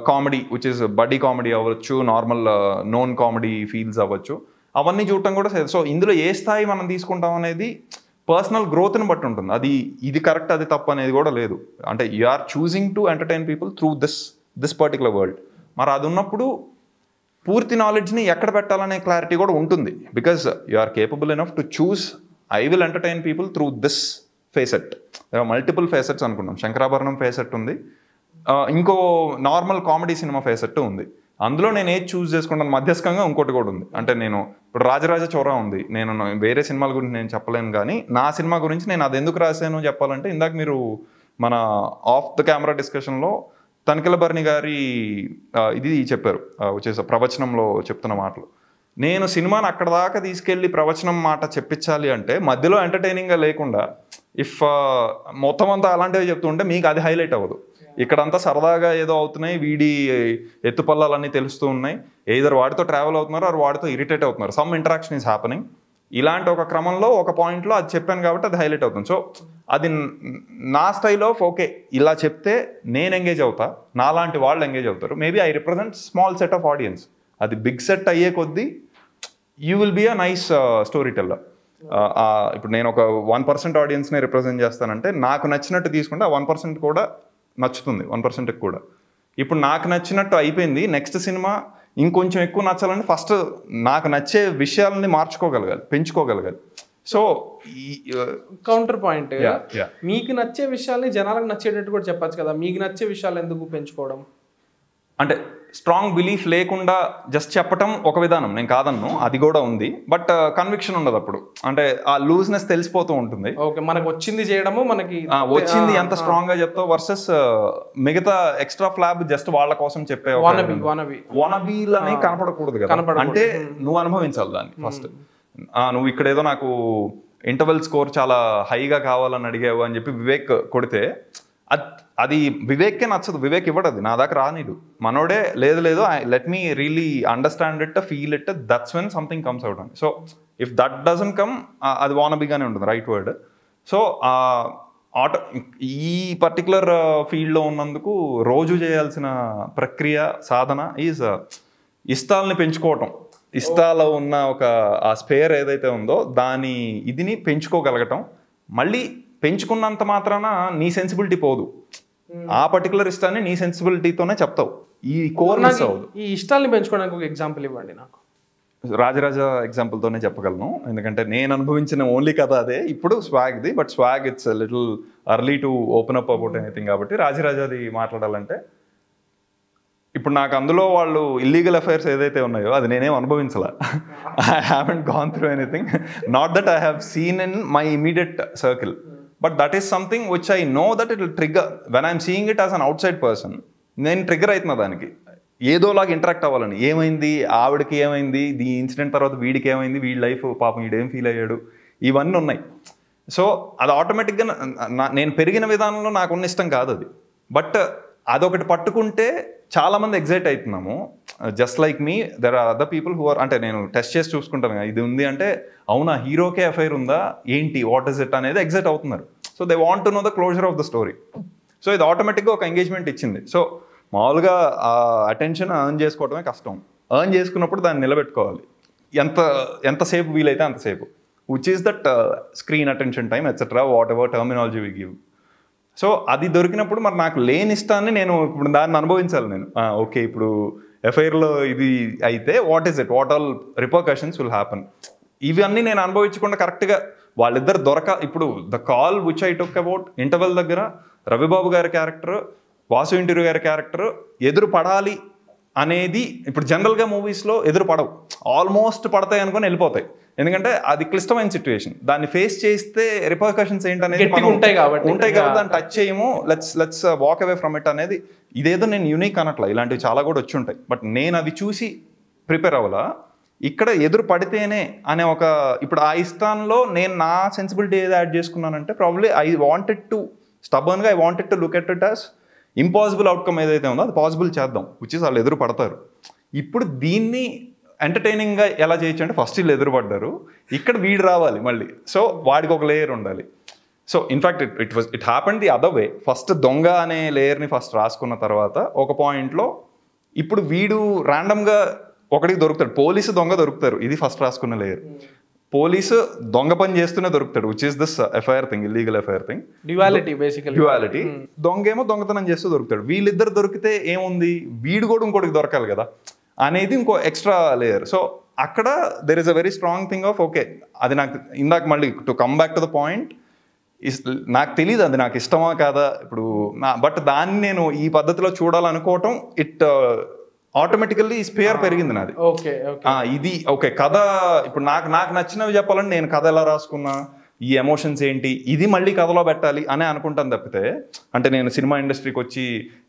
కామెడీ విచ్ ఇస్ బడ్డీ కామెడీ అవ్వచ్చు, నార్మల్ నోన్ కామెడీ ఫీల్స్ అవ్వచ్చు, అవన్నీ చూడటం కూడా. సో ఇందులో ఏ స్థాయి మనం తీసుకుంటాం అనేది పర్సనల్ గ్రోత్ని బట్టి ఉంటుంది. ఇది కరెక్ట్ అది తప్పు అనేది కూడా లేదు. అంటే you are choosing to entertain people through this particular world. మరి అది ఉన్నప్పుడు పూర్తి నాలెడ్జ్ని ఎక్కడ పెట్టాలనే క్లారిటీ కూడా ఉంటుంది. Because you are capable enough to choose I will entertain people through this facet. Multiple facets అనుకున్నాం. శంకరాభరణం ఫేసెట్ ఉంది, ఇంకో నార్మల్ కామెడీ సినిమా ఫేసెట్ ఉంది. అందులో నేను ఏది చూస్ చేసుకుంటాను, మధ్యస్థంగా ఇంకోటి కూడా ఉంది. అంటే నేను ఇప్పుడు రాజరాజ చోరా ఉంది, నేను వేరే సినిమాల గురించి నేను చెప్పలేను, కానీ నా సినిమా గురించి నేను అది ఎందుకు రాశాను చెప్పాలంటే ఇందాక మీరు మన ఆఫ్ ద కెమెరా డిస్కషన్లో తనికెళ్ళ భరణి గారి ఇది చెప్పారు, వచ్చేసి ప్రవచనంలో చెప్తున్న మాటలు. నేను సినిమాని అక్కడ దాకా తీసుకెళ్ళి ప్రవచనం మాట చెప్పించాలి అంటే మధ్యలో ఎంటర్టైనింగ్గా లేకుండా ఇఫ్ మొత్తం అంతా అలాంటివి చెప్తుంటే మీకు అది హైలైట్ అవ్వదు. ఇక్కడంతా సరదాగా ఏదో అవుతున్నాయి, వీడి ఎత్తుపల్లాలన్నీ తెలుస్తూ ఉన్నాయి, ఏదర్ వాడితో ట్రావెల్ అవుతున్నారు ఆర్ వాడితో ఇరిటేట్ అవుతున్నారు, సమ్ ఇంటరాక్షన్ ఈజ్ హ్యాపెనింగ్. ఇలాంటి ఒక క్రమంలో ఒక పాయింట్లో అది చెప్పాను కాబట్టి అది హైలైట్ అవుతుంది. సో అది నా స్టైల్ ఆఫ్ ఓకే ఇలా చెప్తే నేను ఎంగేజ్ అవుతా, నాలాంటి వాళ్ళు ఎంగేజ్ అవుతారు. Maybe I represent small set of audience. అది బిగ్ సెట్ అయ్యే కొద్దీ you will be a nice storyteller. ఇప్పుడు నేను ఒక 1% ఆడియన్స్ని రిప్రజెంట్ చేస్తానంటే నాకు నచ్చినట్టు తీసుకుంటే ఆ 1% కూడా నచ్చుతుంది, 1%కి కూడా. ఇప్పుడు నాకు నచ్చినట్టు అయిపోయింది, నెక్స్ట్ సినిమా ఇంకొంచెం ఎక్కువ నచ్చాలంటే ఫస్ట్ నాకు నచ్చే విషయాలని మార్చుకోగలగాలి, పెంచుకోగలగాలి. సో కౌంటర్ పాయింట్, మీకు నచ్చే విషయాల్ని జనాలకు నచ్చేటట్టు కూడా చెప్పచ్చు కదా. మీకు నచ్చే విషయాలు ఎందుకు పెంచుకోవడం? అంటే స్ట్రాంగ్ బిలీఫ్ లేకుండా జస్ట్ చెప్పటం ఒక విధానం, నేను కాదన్ను, అది కూడా ఉంది. బట్ కన్విక్షన్ ఉండదు అప్పుడు, అంటే ఆ లూజ్నెస్ తెలిసిపోతూ ఉంటుంది. ఓకే, మనకు వచ్చింది చేయడము, మనకి వచ్చింది ఎంత స్ట్రాంగ్ గా చెప్తావు వర్సెస్ మిగతా ఎక్స్ట్రా ఫ్లాబ్ జస్ట్ వాళ్ళ కోసం చెప్పే వానబీలని కనపడకూడదు కదా. అంటే నువ్వు అనుభవించాలి దాన్ని ఫస్ట్. నువ్వు ఇక్కడేదో నాకు ఇంటర్వెల్ స్కోర్ చాలా హైగా కావాలని అడిగావు అని చెప్పి వివేక్ కొడితే అది వివేక్కే నచ్చదు, వివేక్ ఇవ్వడు, అది నా దాకా రానిడు. మనోడే లేదు let me really understand it, feel it, that's when something comes out అని. So if that doesn't come, అది వానబీగానే ఉంటుంది, రైట్ వర్డ్. సో ఈ పర్టికులర్ ఫీల్డ్లో ఉన్నందుకు రోజు చేయాల్సిన ప్రక్రియ సాధన ఈజ్ ఇష్టాలని పెంచుకోవటం. ఇష్టాలో ఉన్న ఒక ఆ స్పేర్ ఏదైతే ఉందో దాని ఇదిని పెంచుకోగలగటం. మళ్ళీ పెంచుకున్నంత మాత్రాన నీ సెన్సిబిలిటీ పోదు, ఆ పర్టికులర్ ఇష్టాన్ని నీ సెన్సిబిలిటీతోనే చెప్తావు. ఈ కోర్ మిస్ అవ్వదు. ఈ ఇష్టాన్ని పెంచుకోవడానికి ఒక ఎగ్జాంపుల్ ఇవ్వండి నాకు. రాజరాజ ఎగ్జాంపుల్తోనే చెప్పగలను, ఎందుకంటే నేను అనుభవించిన ఓన్లీ కథ అదే. ఇప్పుడు స్వాగ్ది, but swag it's little early to open up about anything. కాబట్టి రాజరాజాది మాట్లాడాలంటే ఇప్పుడు నాకు అందులో వాళ్ళు ఇల్లీగల్ అఫైర్స్ ఏదైతే ఉన్నాయో అది నేనేం అనుభవించలే. I haven't gone through anything, not that I have seen in my immediate circle, but that is something which I know that it will trigger when I'm seeing it as an outside person. నేను ట్రిగ్గర్ అవుతున్నా దానికి, ఏదోలాగా ఇంటరాక్ట్ అవ్వాలని. ఏమైంది ఆవిడకి, ఏమైంది ఈ ఇన్సిడెంట్ తర్వాత వీడికి ఏమైంది, వీడి లైఫ్ పాపం వీడేం ఫీల్ అయ్యాడు, ఇవన్నీ ఉన్నాయి. సో అది ఆటోమేటిక్గా నేను పెరిగిన విధానంలో నాకున్న ఇష్టం కాదు అది. బట్ అదొకటి పట్టుకుంటే చాలామంది ఎగ్జైట్ అవుతున్నాము. Just like me, there are other people who are, అంటే నేను టెస్ట్ చేసి చూసుకుంటాను ఇది ఉంది అంటే అవునా హీరోకే అఫైర్ ఉందా ఏంటి, వాట్ ఇస్ ఇట్ అనేది ఎగ్జైట్ అవుతున్నారు. So they want to know the closure of the story. సో ఇది ఆటోమేటిక్గా ఒక ఎంగేజ్మెంట్ ఇచ్చింది. సో మామూలుగా ఆ అటెన్షన్ ఎర్న్ చేసుకోవడమే కష్టం. ఎర్న్ చేసుకున్నప్పుడు దాన్ని నిలబెట్టుకోవాలి ఎంతసేపు వీలైతే అంతసేపు, which is that screen attention time etcetera whatever terminology we give. సో అది దొరికినప్పుడు మరి నాకు లేని ఇష్టాన్ని నేను ఇప్పుడు దాన్ని అనుభవించాలి. నేను ఓకే ఇప్పుడు ఎఫ్ఐఆర్లో ఇది అయితే what is it, what all repercussions will happen, ఇవన్నీ నేను అనుభవించకుండా కరెక్ట్గా వాళ్ళిద్దరు ఇప్పుడు the call which I took about interval దగ్గర రవిబాబు గారి క్యారెక్టర్, వాసు ఇంటూరి గారి క్యారెక్టర్ ఎదురు పడాలి అనేది ఇప్పుడు జనరల్గా మూవీస్లో ఎదురు పడవు, ఆల్మోస్ట్ పడతాయి అనుకొని వెళ్ళిపోతాయి. ఎందుకంటే అది క్లిష్టమైన సిచ్యువేషన్, దాన్ని ఫేస్ చేస్తే రిపర్కషన్స్ ఏంటనేది ఉంటాయి కాబట్టి దాన్ని టచ్ చేయము, let's walk away from it అనేది. ఇదేదో నేను యూనిక్ అనట్లా, ఇలాంటివి చాలా కూడా వచ్చి ఉంటాయి. బట్ నేను అవి చూసి ప్రిపేర్ అవ్వాలా, ఇక్కడ ఎదురు పడితేనే అనే ఒక, ఇప్పుడు ఆ ఇష్టాల్లో నేను నా సెన్సిబిలిటీ ఏది యాడ్ చేసుకున్నానంటే ప్రాబ్లీ ఐ వాంటెడ్ టు స్టబర్న్గా I wanted to look at it as impossible outcome ఏదైతే ఉందో అది పాసిబుల్ చేద్దాం, విచ్ ఇస్ వాళ్ళు ఎదురు పడతారు. ఇప్పుడు దీన్ని ఎంటర్టైనింగ్గా ఎలా చేయొచ్చు అంటే ఫస్ట్ వీళ్ళు ఎదురుపడ్డారు, ఇక్కడ వీడు రావాలి మళ్ళీ, సో వాడికి ఒక లేయర్ ఉండాలి. So in fact it happened the other way. First దొంగ అనే లేయర్ని ఫస్ట్ రాసుకున్న తర్వాత ఒక పాయింట్లో ఇప్పుడు వీడు ర్యాండమ్గా ఒకటికి దొరుకుతాడు, పోలీసు దొంగ దొరుకుతారు, ఇది ఫస్ట్ రాసుకున్న లేయర్. పోలీసు దొంగ పని చేస్తూనే దొరుకుతాడు, which is this FIR thing, illegal FIR thing, duality. దొంగేమో దొంగతనం చేస్తూ దొరుకుతాడు. వీళ్ళిద్దరు దొరికితే ఏముంది, వీడు కూడా ఇంకోటికి దొరకాలి కదా అనేది ఇంకో ఎక్స్ట్రా లేయర్. సో అక్కడ there is a very strong thing of okay, అది నాకు ఇందాక మళ్ళీ to come back to the point, నాకు తెలియదు అది నాకు ఇష్టమా కాదా ఇప్పుడు, బట్ దాన్ని నేను ఈ పద్ధతిలో చూడాలనుకోవటం ఇట్ ఆటోమేటికల్లీ స్పేర్ పెరిగింది నాది. ఇది ఓకే కథ, ఇప్పుడు నాకు నచ్చినవి చెప్పాలని నేను కథ ఎలా రాసుకున్నా, ఈ ఎమోషన్స్ ఏంటి, ఇది మళ్ళీ కథలో పెట్టాలి అని అనుకుంటాను తప్పితే, అంటే నేను సినిమా ఇండస్ట్రీకి వచ్చి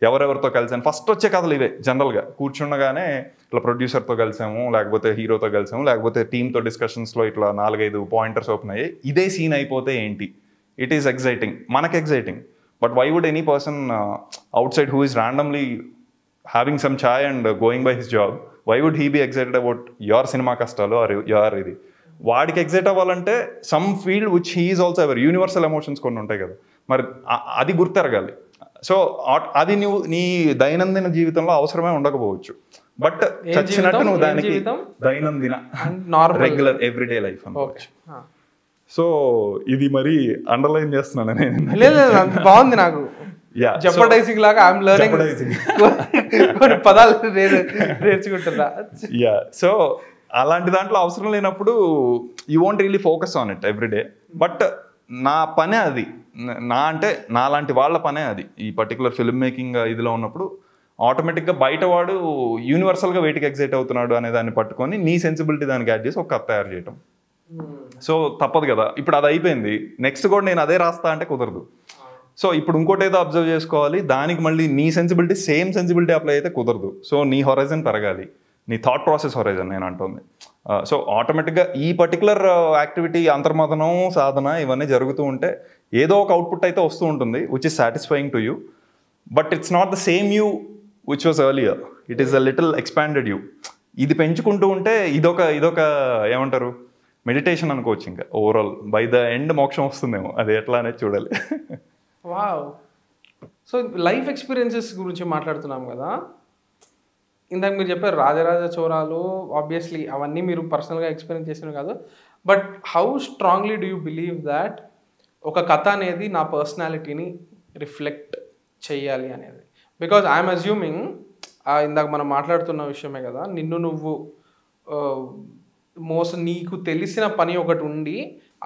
ఎవరెవరితో కలిసాను, ఫస్ట్ వచ్చే కథలు ఇవే. జనరల్గా కూర్చుండగానే ఇట్లా ప్రొడ్యూసర్తో కలిసాము, లేకపోతే హీరోతో కలిసాము, లేకపోతే టీమ్తో డిస్కషన్స్లో ఇట్లా 4-5 పాయింటర్స్ ఓపెన్ అయ్యాయి, ఇదే సీన్ అయిపోతే ఏంటి, ఇట్ ఈస్ ఎగ్జైటింగ్, మనకు exciting. But why would any person outside who is randomly having some chai and going by his job, why would he be excited about your cinema kastalu or your ఇది? వాడికి ఎగ్జైట్ అవ్వాలంటే some field which he is also ever, universal emotions కొన్ని ఉంటాయి కదా, మరి అది గుర్తెరగాలి. సో అది నువ్వు నీ దైనందిన జీవితంలో అవసరమే ఉండకపోవచ్చు, బట్ చచ్చినట్టు నువ్వు దానికి దైనందిన రెగ్యులర్ ఎవ్రీడే లైఫ్ అనుకోవచ్చు. సో ఇది మరి అండర్లైన్ చేస్తున్నాను నేను, బాగుంది నాకు. జెపర్డైజింగ్ లాగా ఐఎమ్ లెర్నింగ్ కొన్ని పదాలు నేర్చుకుంటున్నా. సో అలాంటి దాంట్లో అవసరం లేనప్పుడు you want really focus on it everyday. But నా పనే అది, నా లాంటి వాళ్ళ పనే అది. ఈ పర్టికులర్ ఫిల్మ్ మేకింగ్ ఇదిలో ఉన్నప్పుడు ఆటోమేటిక్గా బయట వాడు యూనివర్సల్గా వెయిట్కి ఎగ్జైట్ అవుతున్నాడు అనే దాన్ని పట్టుకొని నీ సెన్సిబిలిటీ దానికి యాడ్ చేసి ఒక కథ తయారు చేయటం. సో తప్పదు కదా, ఇప్పుడు అది అయిపోయింది, నెక్స్ట్ కూడా నేను అదే రాస్తా అంటే కుదరదు. సో ఇప్పుడు ఇంకోటి ఏదో అబ్జర్వ్ చేసుకోవాలి, దానికి మళ్ళీ నీ సెన్సిబిలిటీ సేమ్ సెన్సిబిలిటీ అప్లై అయితే కుదరదు. సో నీ హొరైజన్ పెరగాలి, నీ థాట్ ప్రాసెస్ హొరైజన్ నేను అంటుంది. సో ఆటోమేటిక్గా ఈ పర్టికులర్ యాక్టివిటీ అంతర్మథనం సాధన ఇవన్నీ జరుగుతూ ఉంటే ఏదో ఒక అవుట్పుట్ అయితే వస్తూ ఉంటుంది which is satisfying to you, but it's not the same you which was earlier, it is a little expanded you. ఇది పెంచుకుంటూ ఉంటే ఇదొక ఏమంటారు మెడిటేషన్ అనుకోవచ్చు. ఇంకా ఓవరాల్ బై ద ఎండ్ మోక్షం వస్తుందేమో, అది ఎట్లా అనేది చూడాలి. వావ్. సో లైఫ్ ఎక్స్పీరియన్సెస్ గురించి మాట్లాడుతున్నాం కదా, ఇందాక మీరు చెప్పారు రాజరాజ చోరాలు, ఆబ్వియస్లీ అవన్నీ మీరు పర్సనల్గా ఎక్స్పీరియన్స్ చేసినవి కాదు, but how strongly do you believe that ఒక కథ అనేది నా పర్సనాలిటీని రిఫ్లెక్ట్ చెయ్యాలి అనేది? బికాజ్ ఐఎమ్ అజ్యూమింగ్ ఇందాక మనం మాట్లాడుతున్న విషయమే కదా, నిన్ను నువ్వు నీకు తెలిసిన పని ఒకటి ఉండి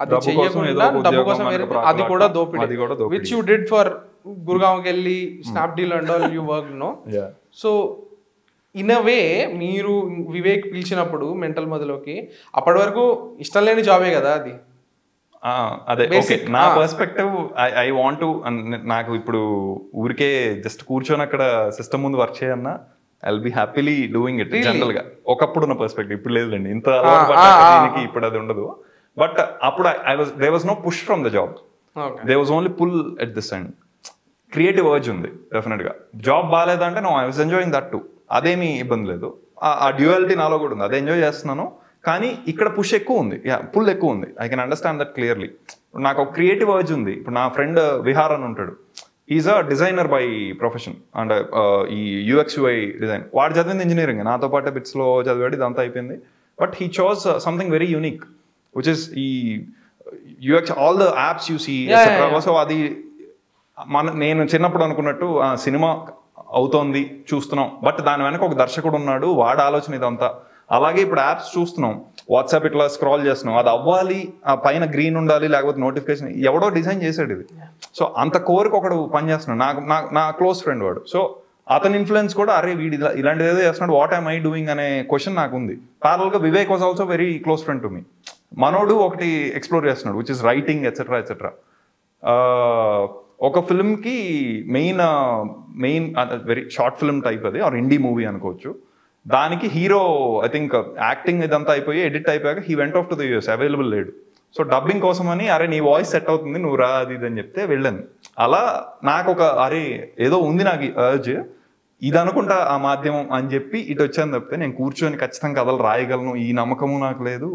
అది చెయ్యకుండా డబ్బు కోసం అది కూడా దోపిడీ, విచ్ యూ డిడ్ ఫర్ గుర్గాంకి వెళ్ళి Snapdeal and all you work no. So in a way మీరు వివేక్ పిలిచినప్పుడు మెంటల్ మధ్యలోకి అప్పటి వరకు ఇష్టం లేని జాబే కదా అది. అదే ఓకే, నా పర్స్పెక్టివ్ ఐ వాంట్ టు, నాకు ఇప్పుడు ఊరికే జస్ట్ కూర్చొని అక్కడ సిస్టమ్ ముందు వర్క్ చేయన్నా I'll be happily doing it. General గా ఒకప్పుడు ఉన్న పర్స్పెక్టివ్, ఇప్పుడు లేదులేండి, ఇంత దీనికి ఇప్పుడు అది ఉండదు. బట్ అప్పుడు there was no push from the job, there was only pull at this end. Creative urge ఉంది డెఫినెట్ గా. జాబ్ బాగాలేదంటే no, I was enjoying that too, అదేమీ ఇబ్బంది లేదు. ఆ డ్యూయాలిటీ నాలో కూడా ఉంది, అదే ఎంజాయ్ చేస్తున్నాను. కానీ ఇక్కడ పుష్ ఎక్కువ ఉంది, పుల్ ఎక్కువ ఉంది. I can understand that clearly. నాకు ఒక క్రియేటివ్ వర్జ్ ఉంది. ఇప్పుడు నా ఫ్రెండ్ విహార్ అని ఉంటాడు, is a designer by profession, and ఈ యూఎక్స్ యూఐ డిజైన్. వాడు చదివింది ఇంజనీరింగ్, నాతో పాటు బిట్స్లో చదివాడు, ఇదంతా అయిపోయింది. But he chose something very unique which is ఈ UX, all the apps you see. So అది నేను చిన్నప్పుడు అనుకున్నట్టు సినిమా అవుతోంది చూస్తున్నాం, బట్ దాని వెనక ఒక దర్శకుడు ఉన్నాడు, వాడు ఆలోచన ఇదంతా. అలాగే ఇప్పుడు యాప్స్ చూస్తున్నాం, వాట్సాప్ ఇట్లా స్క్రాల్ చేస్తున్నాం, అది అవ్వాలి, ఆ పైన గ్రీన్ ఉండాలి, లేకపోతే నోటిఫికేషన్, ఎవడో డిజైన్ చేశాడు ఇది. సో అంత కోరిక ఒకడు పని చేస్తున్నాడు, నా క్లోజ్ ఫ్రెండ్ వాడు. సో అతని ఇన్ఫ్లుయెన్స్ కూడా, అరే వీడి ఇలాంటిది ఏదో చేస్తున్నాడు, వాట్ ఐమ్ ఐ డూయింగ్ అనే క్వశ్చన్ నాకు ఉంది. ప్యారల్గా Vivek was also very close friend to me. మనోడు ఒకటి ఎక్స్ప్లోర్ చేస్తున్నాడు which is writing etcetera etcetera. ఒక ఫిల్మ్కి main very short film type అది, ఆర్ ఇండీ మూవీ అనుకోవచ్చు. దానికి హీరో ఐ థింక్ యాక్టింగ్ ఇదంతా అయిపోయి ఎడిట్ అయిపోయాక he went off to the US, available లేడు. సో డబ్బింగ్ కోసం అని, అరే నీ వాయిస్ సెట్ అవుతుంది నువ్వు రా అది ఇది అని చెప్తే వెళ్ళాను. అలా నాకు ఒక అరే ఏదో ఉంది నాకు అర్జ్, ఇది అనుకుంటా ఆ మాధ్యమం అని చెప్పి ఇటు వచ్చాను తప్పితే నేను కూర్చొని ఖచ్చితంగా కథలు రాయగలను ఈ నమ్మకము నాకు లేదు,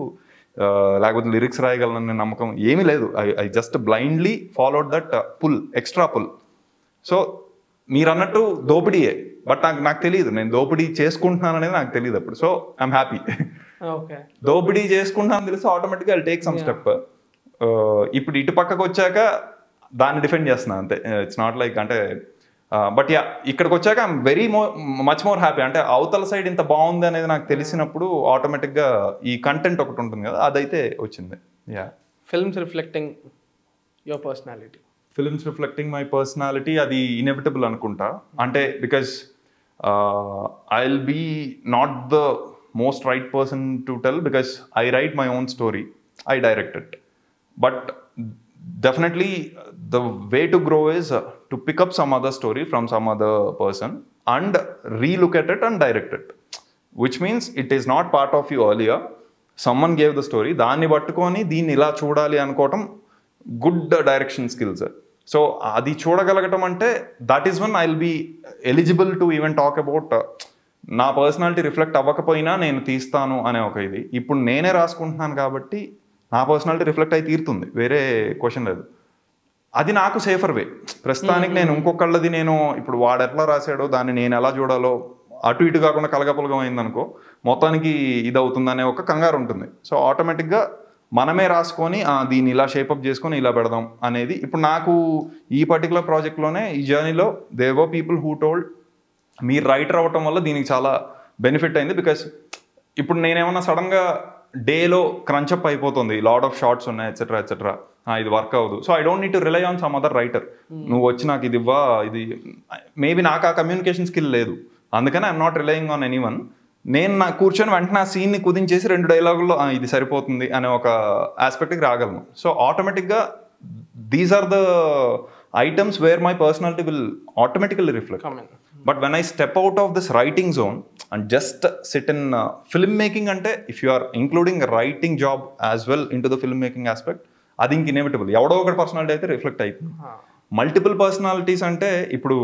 లేకపోతే లిరిక్స్ రాయగలననే నమ్మకం ఏమీ లేదు. I just blindly followed that pull, extra pull. సో మీరు అన్నట్టు దోపిడీయే, బట్ నాకు తెలియదు నేను దోపిడీ చేసుకుంటున్నాను అనేది నాకు తెలియదు అప్పుడు. So I'm happy. దోపిడీ చేసుకుంటున్నాను తెలిసి ఆటోమేటిక్గా ఐ టేక్ సమ్ స్టెప్. ఇప్పుడు ఇటు పక్కకు వచ్చాక దాన్ని డిఫెండ్ చేస్తున్నాను అంతే. ఇట్స్ నాట్ లైక్ అంటే బట్ యా ఇక్కడికి వచ్చాక I'm very much more happy. అంటే అవతల సైడ్ ఇంత బాగుంది అనేది నాకు తెలిసినప్పుడు ఆటోమేటిక్గా ఈ కంటెంట్ ఒకటి ఉంటుంది కదా, అదైతే వచ్చింది. Yeah films reflecting your personality. Films reflecting my personality అది ఇన్ఎవిటబుల్ అనుకుంటా. అంటే because I will be not the most right person to tell, because I write my own story, I direct it. But definitely the way to grow is to pick up some other story from some other person and relook at it and direct it, which means it is not part of you earlier. Someone gave the story, దాన్ని పట్టుకొని దీన్ని ఇలా చూడాలి అనుకోవటం గుడ్ డైరెక్షన్ స్కిల్స్. సో అది చూడగలగటం అంటే that is one I will be eligible to even talk about నా పర్సనాలిటీ రిఫ్లెక్ట్ అవ్వకపోయినా నేను తీస్తాను అనే ఒక ఇది. ఇప్పుడు నేనే రాసుకుంటున్నాను కాబట్టి నా పర్సనాలిటీ రిఫ్లెక్ట్ అయి తీరుతుంది, వేరే క్వశ్చన్ లేదు. అది నాకు సేఫర్ వే. ప్రస్తుతానికి నేను ఇంకొకళ్ళది నేను ఇప్పుడు వాడు ఎట్లా రాశాడో దాన్ని నేను ఎలా చూడాలో అటు ఇటు కాకుండా కలగపలగం అయిందనుకో మొత్తానికి ఇది అవుతుందనే ఒక కంగారు ఉంటుంది. సో ఆటోమేటిక్గా మనమే రాసుకొని దీన్ని ఇలా షేపప్ చేసుకొని ఇలా పెడదాం అనేది. ఇప్పుడు నాకు ఈ పర్టికులర్ ప్రాజెక్ట్లోనే ఈ జర్నీలో there were people who told మీరు రైటర్ అవ్వటం వల్ల దీనికి చాలా బెనిఫిట్ అయింది. బికాస్ ఇప్పుడు నేనేమన్నా సడన్గా డేలో క్రంచప్ అయిపోతుంది, లాట్ ఆఫ్ షార్ట్స్ ఉన్నాయి ఎట్సెట్రా ఎట్సెట్రా, ఇది వర్క్ అవ్వదు. So I don't need to rely on some other writer. నువ్వు వచ్చి నాకు ఇది ఇవ్వా, ఇది మేబీ నాకు ఆ కమ్యూనికేషన్ స్కిల్ లేదు, అందుకని I'm not relying on any one. నేను నాకు కూర్చొని వెంటనే ఆ సీన్ని కుదించేసి 2 డైలాగుల్లో ఇది సరిపోతుంది అనే ఒక ఆస్పెక్ట్కి రాగలను. సో ఆటోమేటిక్గా these are the items where my personality will automatically reflect. But when I step out of this writing zone and just sit in film making అంటే if you are including writing job as well into the film making aspect, అది ఇంక ఇన్ఎవిటబుల్. ఎవడో ఒకటి పర్సనాలిటీ అయితే రిఫ్లెక్ట్ అవుతుంది. మల్టిపుల్ పర్సనాలిటీస్ అంటే ఇప్పుడు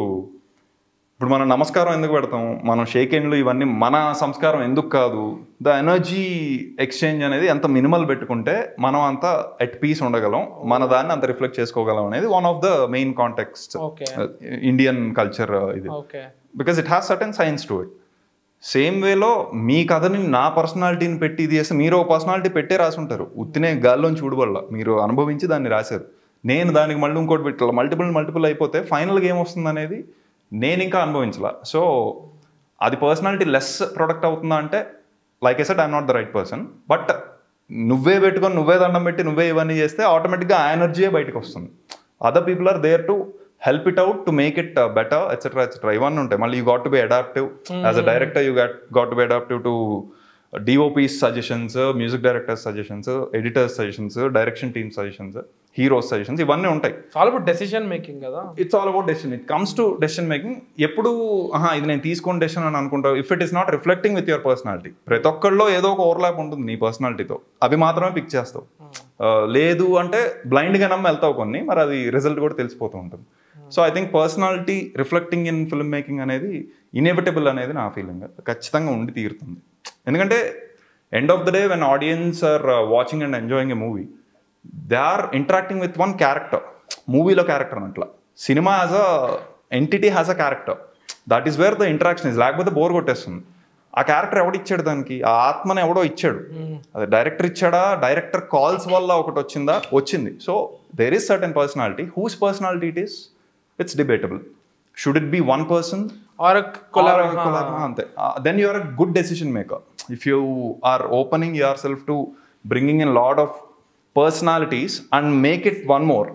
మనం నమస్కారం ఎందుకు పెడతాం, మనం షేక్ హ్యాండ్లు ఇవన్నీ మన సంస్కారం ఎందుకు కాదు? ద ఎనర్జీ ఎక్స్చేంజ్ అనేది ఎంత మినిమల్ పెట్టుకుంటే మనం అంత ఎట్ పీస్ ఉండగలం, మన దాన్ని అంత రిఫ్లెక్ట్ చేసుకోగలం అనేది one of the main context Indian culture ఇది. Because it has certain science to it. Same వేలో మీ కథని నా పర్సనాలిటీని పెట్టి ఇది చేస్తే మీరు ఒక పర్సనాలిటీ పెట్టే రాసి ఉంటారు, ఉత్తినే గాల్లోని చూడబల్ల మీరు అనుభవించి దాన్ని రాశారు. నేను దానికి మళ్ళీ ఇంకోటి పెట్టాలి, మల్టిపుల్ అయిపోతే ఫైనల్గా ఏమొస్తుంది అనేది నేను ఇంకా అనుభవించాల. సో అది పర్సనాలిటీ లెస్ ప్రొడక్ట్ అవుతుందా అంటే, like I said I'm not the right person. But నువ్వే పెట్టుకొని నువ్వే దండం పెట్టి నువ్వే ఇవన్నీ చేస్తే ఆటోమేటిక్గా ఆ ఎనర్జీయే బయటకు వస్తుంది. Other people are there to help it out to make it better etcetera ఇవన్నీ ఉంటాయి. మళ్ళీ you got to be adaptive as a director, you got to be adaptive to DOP's suggestions, music directors suggestions, editors suggestions, direction team suggestions, heroes suggestions, ఇవన్నీ ఉంటాయి. ఆల్ అబౌట్ డెసిషన్ మేకింగ్ కదా. It's all about decision. It comes to decision making. ఎప్పుడు ఇది నేను తీసుకున్న డెసిషన్ అని అనుకుంటావు, if it is not reflecting with your personality. ప్రతి ఒక్కళ్ళలో ఏదో ఒక ఓవర్లాప్ ఉంటుంది నీ పర్సనాలిటీతో, అవి మాత్రమే పిక్ చేస్తావు. లేదు అంటే బ్లైండ్గా నమ్మి వెళ్తావు కొన్ని, మరి అది రిజల్ట్ కూడా తెలిసిపోతూ ఉంటుంది. So I think personality reflecting in film making అనేది ఇన్ఎవిటబుల్ అనేది నా ఫీలింగ్. ఖచ్చితంగా ఉండి తీరుతుంది. ఎందుకంటే end of the day when audience are watching and enjoying a movie, they are interacting with one character. మూవీలో క్యారెక్టర్ అట్లా, cinema as a entity has a character. That is where the interaction is. లేకపోతే బోర్ కొట్టేస్తుంది. ఆ క్యారెక్టర్ ఎవడు ఇచ్చాడు దానికి, ఆ ఆత్మని ఎవడో ఇచ్చాడు. అదే డైరెక్టర్ ఇచ్చాడా, డైరెక్టర్ కాల్స్ వల్ల ఒకటి వచ్చింది. So there is certain personality. Whose personality it is, it's debatable. Should it be one person or a collab? Ante. Then you are a good decision maker. If you are opening yourself to bringing in a lot of personalities and make it one more,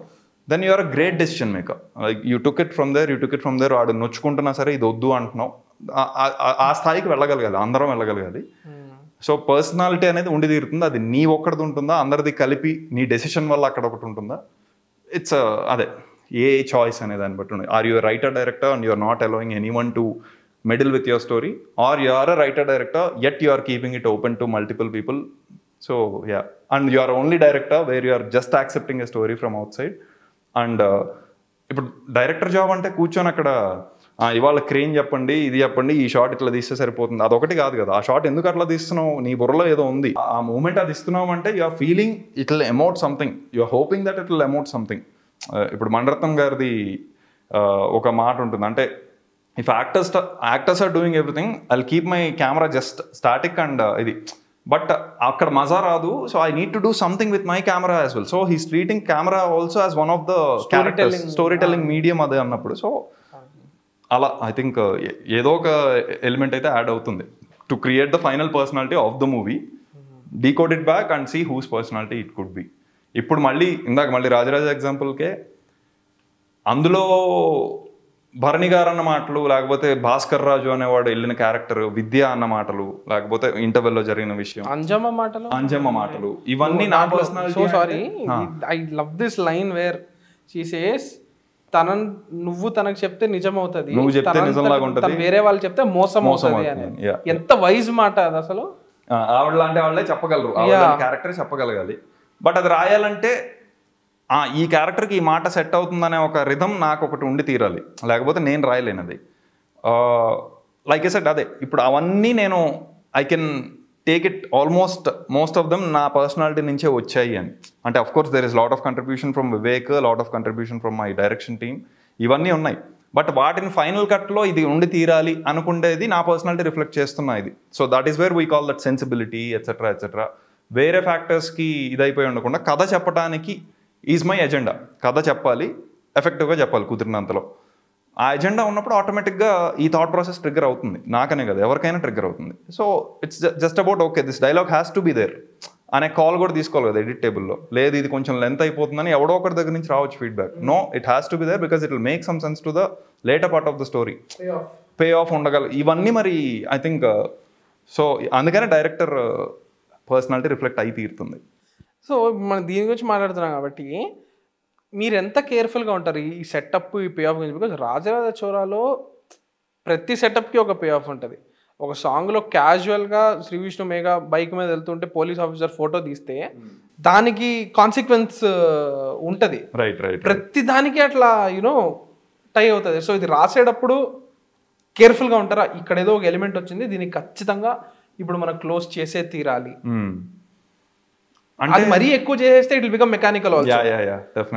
then you are a great decision maker. Like you took it from there, వాడు నొచ్చుకుంటున్నా సరే ఇది వద్దు అంటున్నావు, ఆ స్థాయికి వెళ్ళగలగాలి, అందరం వెళ్ళగలగాలి. సో పర్సనాలిటీ అనేది ఉండి తీరుతుంది. అది నీ ఒక్కడిది ఉంటుందా, అందరిది కలిపి నీ డెసిషన్ వల్ల అక్కడ ఒకటి ఉంటుందా, ఇట్స్ అదే ఏ చాయిస్ అనే దాన్ని బట్టి ఉంది. Or you writer director and you are not allowing anyone to meddle with your story, or you are a writer director yet you are keeping it open to multiple people. So yeah, and you are only director where you are just accepting a story from outside. అండ్ ఇప్పుడు డైరెక్టర్ జాబ్ అంటే కూర్చొని అక్కడ ఇవాళ క్రేన్ చెప్పండి, ఇది చెప్పండి, ఈ షాట్ ఇట్లా తీస్తే సరిపోతుంది, అదొకటి కాదు కదా. ఆ షాట్ ఎందుకు అట్లా తీస్తున్నావు, నీ బుర్రలో ఏదో ఉంది, ఆ మూమెంట్ అది ఇస్తున్నావు అంటే you are feeling it will emote something, you are hoping that it will emote something. ఇప్పుడు మణిరత్నం గారిది ఒక మాట ఉంటుంది, అంటే if actors are doing everything I will keep my camera just static and ఇది, బట్ అక్కడ మజా రాదు. So I need to do something with my camera as well. So he's treating camera also as one of the characters, storytelling medium అదే అన్నప్పుడు. సో అలా ఐ థింక్ ఏదో ఒక ఎలిమెంట్ అయితే యాడ్ అవుతుంది to create the final personality of the movie. Decode it back and see whose personality it could be. ఇప్పుడు మళ్ళీ రాజరాజ ఎగ్జాంపుల్కే అందులో భరణి గారు అన్న మాటలు, లేకపోతే భాస్కర్ రాజు అనేవాడు వెళ్ళిన క్యారెక్టర్, విద్య అన్న మాటలు, లేకపోతే ఇంటర్వెల్లో జరిగిన విషయం, అంజమ్మ మాటలు, ఇవన్నీ నా personality. So sorry, I love this line where she says నువ్వు తనకు చెప్తే నిజం అవుతుంది, నువ్వు చెప్తే నిజంలాగా ఉంటుంది, వేరే వాళ్ళు చెప్తే మోసం అవుతుంది అని. ఎంత వైజ్ మాట అది అసలు. ఆవిడ లాంటి వాళ్ళే చెప్పగలరు, క్యారెక్టర్ చెప్పగలగాలి. బట్ అది రాయాలంటే ఈ క్యారెక్టర్కి ఈ మాట సెట్ అవుతుందనే ఒక రిథం నాకు ఒకటి ఉండి తీరాలి, లేకపోతే నేను రాయలేను అది. లైక్ ఐ సెడ్ అదే, ఇప్పుడు అవన్నీ నేను I can take it most of them నా పర్సనాలిటీ నుంచే వచ్చాయి అని. అంటే of course there is lot of contribution from Vivek, lot of contribution from my direction team, ఇవన్నీ ఉన్నాయి. బట్ వాటిని ఫైనల్ కట్లో ఇది ఉండి తీరాలి అనుకుండేది నా పర్సనాలిటీ రిఫ్లెక్ట్ చేస్తున్నా ఇది. So that is where we call that sensibility etcetera. వేరే ఫ్యాక్టర్స్కి ఇదైపోయి ఉండకుండా కథ చెప్పడానికి ఈజ్ మై ఎజెండా. కథ చెప్పాలి, ఎఫెక్టివ్గా చెప్పాలి కుదిరినంతలో. ఆ ఎజెండా ఉన్నప్పుడు ఆటోమేటిక్గా ఈ థాట్ ప్రాసెస్ ట్రిగ్గర్ అవుతుంది, నాకనే కదా ఎవరికైనా ట్రిగ్గర్ అవుతుంది. So it's just about okay this dialogue has to be there అనే కాల్ కూడా తీసుకోవాలి కదా ఎడిట్ టేబుల్లో. లేదు ఇది కొంచెం లెంత్ అయిపోతుందని ఎవడో ఒకరి దగ్గర నుంచి రావచ్చు feedback. No, it has to be there because it will make some sense to the later part of the story. Payoff ఉండగల ఇవన్నీ మరి ఐ థింక్. సో అందుకనే డైరెక్టర్ పర్సనాలిటీ రిఫ్లెక్ట్ అయి తీరుతుంది. సో మనం దీని గురించి మాట్లాడుతున్నాం కాబట్టి మీరు ఎంత కేర్ఫుల్గా ఉంటారు ఈ సెటప్, ఈ పే ఆఫ్ గురించి? బికాజ్ రాజరాజ చోరాలో ప్రతి సెటప్కి ఒక పే ఆఫ్ ఉంటుంది. ఒక సాంగ్లో క్యాజువల్గా శ్రీ విష్ణు మేఘ బైక్ మీద వెళ్తుంటే పోలీస్ ఆఫీసర్ ఫోటో తీస్తే దానికి కాన్సిక్వెన్స్ ఉంటుంది. ప్రతి దానికి అట్లా యూనో టై అవుతుంది. సో ఇది రాసేటప్పుడు కేర్ఫుల్గా ఉంటారా, ఇక్కడ ఏదో ఒక ఎలిమెంట్ వచ్చింది దీనికి ఖచ్చితంగా ఇప్పుడు మనం క్లోజ్ చేసే తీరాలి, అది మరీ ఎక్కువ చేసేస్తే it will become mechanical also.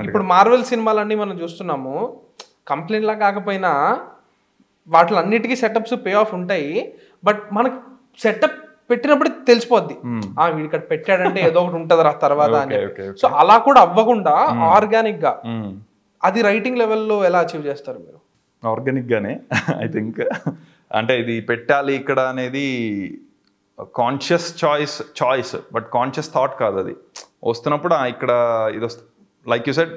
ఇప్పుడు మార్వెల్ సినిమాలన్నీ మనం చూస్తున్నాము, కంప్లైంట్ లా కాకపోయినా వాటిలో అన్నిటికీ సెటప్స్ పే ఆఫ్ ఉంటాయి. బట్ మనకు సెటప్ పెట్టినప్పుడు తెలిసిపోద్ది వీడు ఇక్కడ పెట్టాడంటే ఏదో ఒకటి ఉంటది రా తర్వాత అని. సో అలా కూడా అవ్వకుండా ఆర్గానిక్ గా అది రైటింగ్ లెవెల్లో ఎలా అచీవ్ చేస్తారు మీరు? ఆర్గానిక్ గానే ఐ థింక్. అంటే ఇది పెట్టాలి ఇక్కడ అనేది conscious choice but conscious thought కాదు. అది వస్తున్నప్పుడు ఇక్కడ ఇది వస్తుంది. Like you said,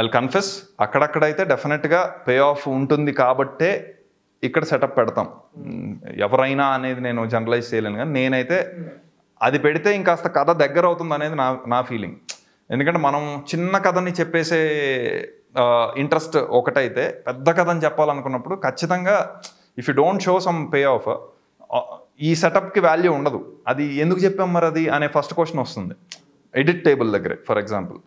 I confess, అక్కడక్కడైతే డెఫినెట్గా పే ఆఫ్ ఉంటుంది కాబట్టే ఇక్కడ సెటప్ పెడతాం. ఎవరైనా అనేది నేను జనరలైజ్ చేయలేను, కానీ నేనైతే అది పెడితే ఇంకాస్త కథ దగ్గర అవుతుంది అనేది నా ఫీలింగ్. ఎందుకంటే మనం చిన్న కథని చెప్పేసే ఇంట్రెస్ట్ ఒకటైతే, పెద్ద కథని చెప్పాలనుకున్నప్పుడు ఖచ్చితంగా if you don't show some pay of, ఈ సెటప్కి వాల్యూ ఉండదు. అది ఎందుకు చెప్పాం మరి అది అనే ఫస్ట్ క్వశ్చన్ వస్తుంది ఎడిట్ టేబుల్ దగ్గరే. ఫర్ ఎగ్జాంపుల్,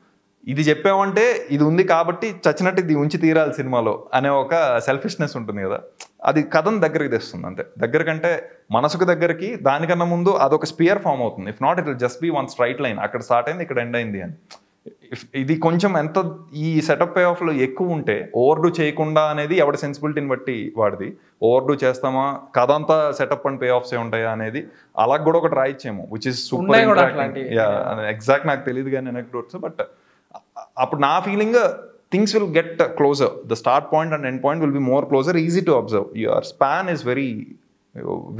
ఇది చెప్పామంటే ఇది ఉంది కాబట్టి చచ్చినట్టు ఇది ఉంచి తీరాలి సినిమాలో అనే ఒక సెల్ఫిష్నెస్ ఉంటుంది కదా, అది కథను దగ్గరికి తెస్తుంది. అంతే, దగ్గరకంటే మనసుకు దగ్గరికి. దానికన్నా ముందు అదొక స్పియర్ ఫామ్ అవుతుంది. If not it will just be one straight line, అక్కడ స్టార్ట్ అయింది ఇక్కడ ఎండ్ అయింది అని. ఇది కొంచెం ఎంత ఈ సెటప్ పే ఆఫ్లో ఎక్కువ ఉంటే, ఓవర్డూ చేయకుండా అనేది ఎవరి సెన్సిబిలిటీని బట్టి వాడిది. ఓవర్డూ చేస్తామా, కథ అంతా సెటప్ అండ్ పే ఆఫ్సే ఉంటాయా అనేది అలా కూడా ఒకటి రాయిచ్చేమో, విచ్ ఇస్ సూపర్. ఎగ్జాక్ట్ నాకు తెలియదు కానీ అనెక్డోట్స్. బట్ అప్పుడు నా feeling, things will get closure. The start point and end point will be more closer, easy to observe. Your span is very,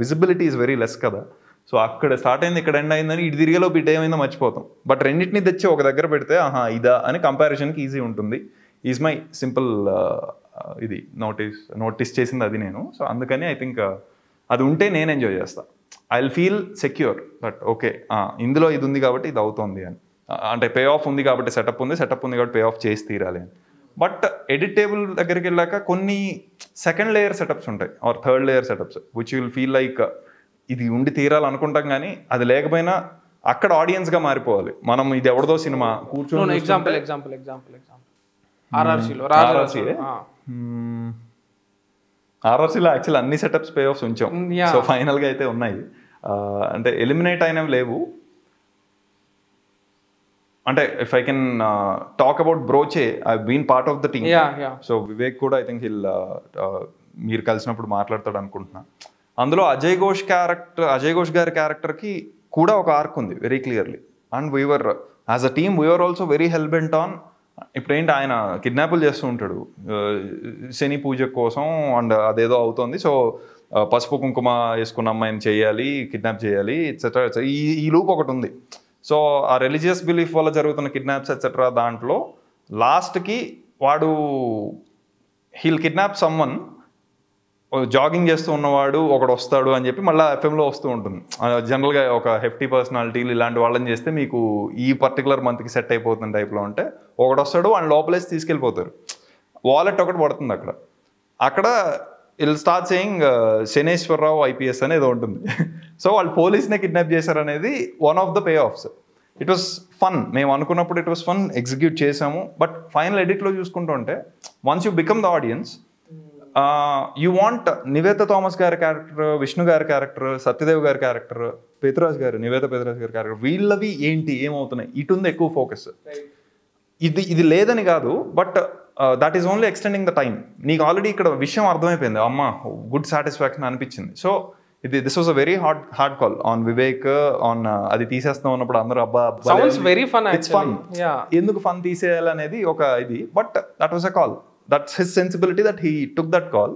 visibility is very less కదా. సో అక్కడ స్టార్ట్ అయింది ఇక్కడ ఎండ్ అయిందని ఇటు తిరిగేలోపు ఇటు ఏమైందో మర్చిపోతాం. బట్ రెండింటిని తెచ్చి ఒక దగ్గర పెడితే ఇదా అని కంపారిజన్కి ఈజీ ఉంటుంది. ఈజ్ మై సింపుల్ ఇది నోటీస్ చేసింది అది నేను. సో అందుకని ఐ థింక్ అది ఉంటే నేను ఎంజాయ్ చేస్తాను. I will feel secure that okay ఇందులో ఇది ఉంది కాబట్టి ఇది అవుతుంది అని. అంటే పే ఆఫ్ ఉంది కాబట్టి సెటప్ ఉంది కాబట్టి పే ఆఫ్ చేసి తీరాలి అని. బట్ ఎడిట్ టేబుల్ దగ్గరికి వెళ్ళాక కొన్ని సెకండ్ లేయర్ సెటప్స్ ఉంటాయి or third layer setups which will feel like ఇది ఉండి తీరాలనుకుంటాం, కానీ అది లేకపోయినా అక్కడ ఆడియన్స్గా మారిపోవాలి మనం. ఇది ఎవరిదో సినిమా కూర్చొని ఆర్ఆర్సీలో యాక్చువల్ అన్ని సెటప్స్ పే ఆఫ్స్ ఉంచాం. సో ఫైనల్గా అయితే ఉన్నాయి. అంటే ఎలిమినేట్ అయినవి లేవు. అంటే if I can talk about Broche, I been part of the team. So Vivek కూడా ఐ థింక్ హిల్ మీరు కలిసినప్పుడు మాట్లాడతాడు అనుకుంటున్నా. అందులో అజయ్ ఘోష్ గారి క్యారెక్టర్కి కూడా ఒక ఆర్క్ ఉంది very clearly. And we were as a team we are also very hellbent on, ఇప్పుడు ఏంటి ఆయన కిడ్నాపులు చేస్తూ ఉంటాడు శని పూజ కోసం, అండ్ అదేదో అవుతుంది. సో పసుపు కుంకుమ వేసుకున్న అమ్మాయిని చేయాలి, కిడ్నాప్ చేయాలి ఎట్సెట్రా. ఈ లూప్ ఒకటి ఉంది. సో ఆ రిలీజియస్ బిలీఫ్ వల్ల జరుగుతున్న కిడ్నాప్స్ ఎట్సెట్రా దాంట్లో లాస్ట్కి వాడు హీల్ కిడ్నాప్ సమ్మన్, జాగింగ్ చేస్తూ ఉన్నవాడు ఒకడు వస్తాడు అని చెప్పి మళ్ళీ ఎఫ్ఎంలో వస్తూ ఉంటుంది. జనరల్గా ఒక హెఫ్టీ పర్సనాలిటీలు ఇలాంటి వాళ్ళని చేస్తే మీకు ఈ పర్టికులర్ మంత్కి సెట్ అయిపోతున్న టైప్లో ఉంటే ఒకడు వస్తాడు అని లోపలేసి తీసుకెళ్ళిపోతారు. వాలెట్ ఒకటి పడుతుంది అక్కడ ఇల్ స్టార్ట్ సేయింగ్ శనేశ్వరరావు ఐపీఎస్ అనేది ఉంటుంది. సో వాళ్ళు పోలీస్నే కిడ్నాప్ చేశారనేది one of the pay offs. It was fun. మేము అనుకున్నప్పుడు ఇట్ వాస్ ఫన్, ఎగ్జిక్యూట్ చేసాము. బట్ ఫైనల్ ఎడిట్లో చూసుకుంటూ ఉంటే once you become the audience, you want Nivetha Thomas గారి క్యారెక్టర్, విష్ణు గారి క్యారెక్టర్, సత్యదేవ్ గారి క్యారెక్టర్, నివేత పెదరాజ్ గారి క్యారెక్టర్, వీళ్ళవి ఏంటి ఏమవుతున్నాయి ఇటు ఉంది ఎక్కువ ఫోకస్. ఇది లేదని కాదు, but that is only extending the time. నీకు ఆల్రెడీ ఇక్కడ విషయం అర్థమైపోయింది, అమ్మ గుడ్ సాటిస్ఫాక్షన్ అనిపించింది. So this was a very hard call on Vivek on అది తీసేస్తాం అన్నప్పుడు అందరూ అబ్బా ఇట్స్ ఫన్, ఎందుకు ఫన్ తీసేయాలనేది ఒక ఇది. But that was a call, that's his sensibility that he took that call.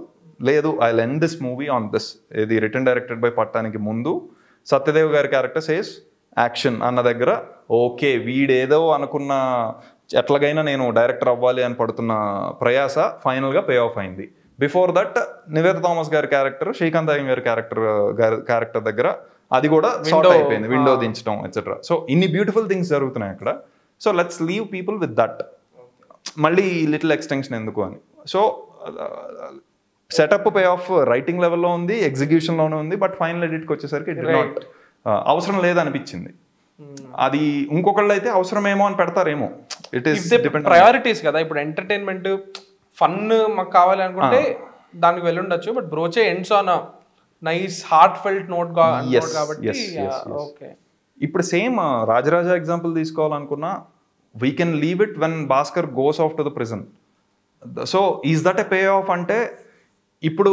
లేదు, I will end this movie on this. ఇది రిటర్న్ డైరెక్టెడ్ బై పట్టానికి ముందు సత్యదేవ్ గారి క్యారెక్టర్ సేస్ యాక్షన్ అన్న దగ్గర ఓకే వీడేదో అనుకున్న ఎట్లాగైనా నేను డైరెక్టర్ అవ్వాలి అని పడుతున్న ప్రయాస ఫైనల్గా పే ఆఫ్ అయింది. బిఫోర్ దట్ నివేత థామస్ గారి క్యారెక్టర్, శ్రీకాంత్ అయ్యం గారి క్యారెక్టర్ దగ్గర అది కూడా సార్ట్ అయిపోయింది, విండో దించడం ఎట్సెట్రా. సో ఇన్ని బ్యూటిఫుల్ థింగ్స్ జరుగుతున్నాయి అక్కడ. So let's leave people with that. మళ్ళీ లిటిల్ ఎక్స్టెన్షన్ ఎందుకు అని. So setup pay of writing లెవెల్లో ఉంది, ఎగ్జిక్యూషన్లోనే ఉంది, బట్ ఫైనల్ ఎడిట్కి వచ్చేసరికి ఇట్ నాట్ అవసరం లేదనిపించింది. అది ఇంకొకళ్ళు అయితే అవసరమేమో అని పెడతారేమో. ఇట్ ఈస్ ప్రయారిటీస్ కదా. ఇప్పుడు ఎంటర్టైన్మెంట్ ఫన్ మాకు కావాలి అనుకుంటే దానికి వెళ్ళుండొచ్చు, but Broche ends on nice heartfelt note కాబట్టి ఓకే. ఇప్పుడు సేమ్ రాజరాజ ఎగ్జాంపుల్ తీసుకోవాలనుకున్నా, we can leave it when Bhaskar goes off to the prison. So is that a pay off అంటే ఇప్పుడు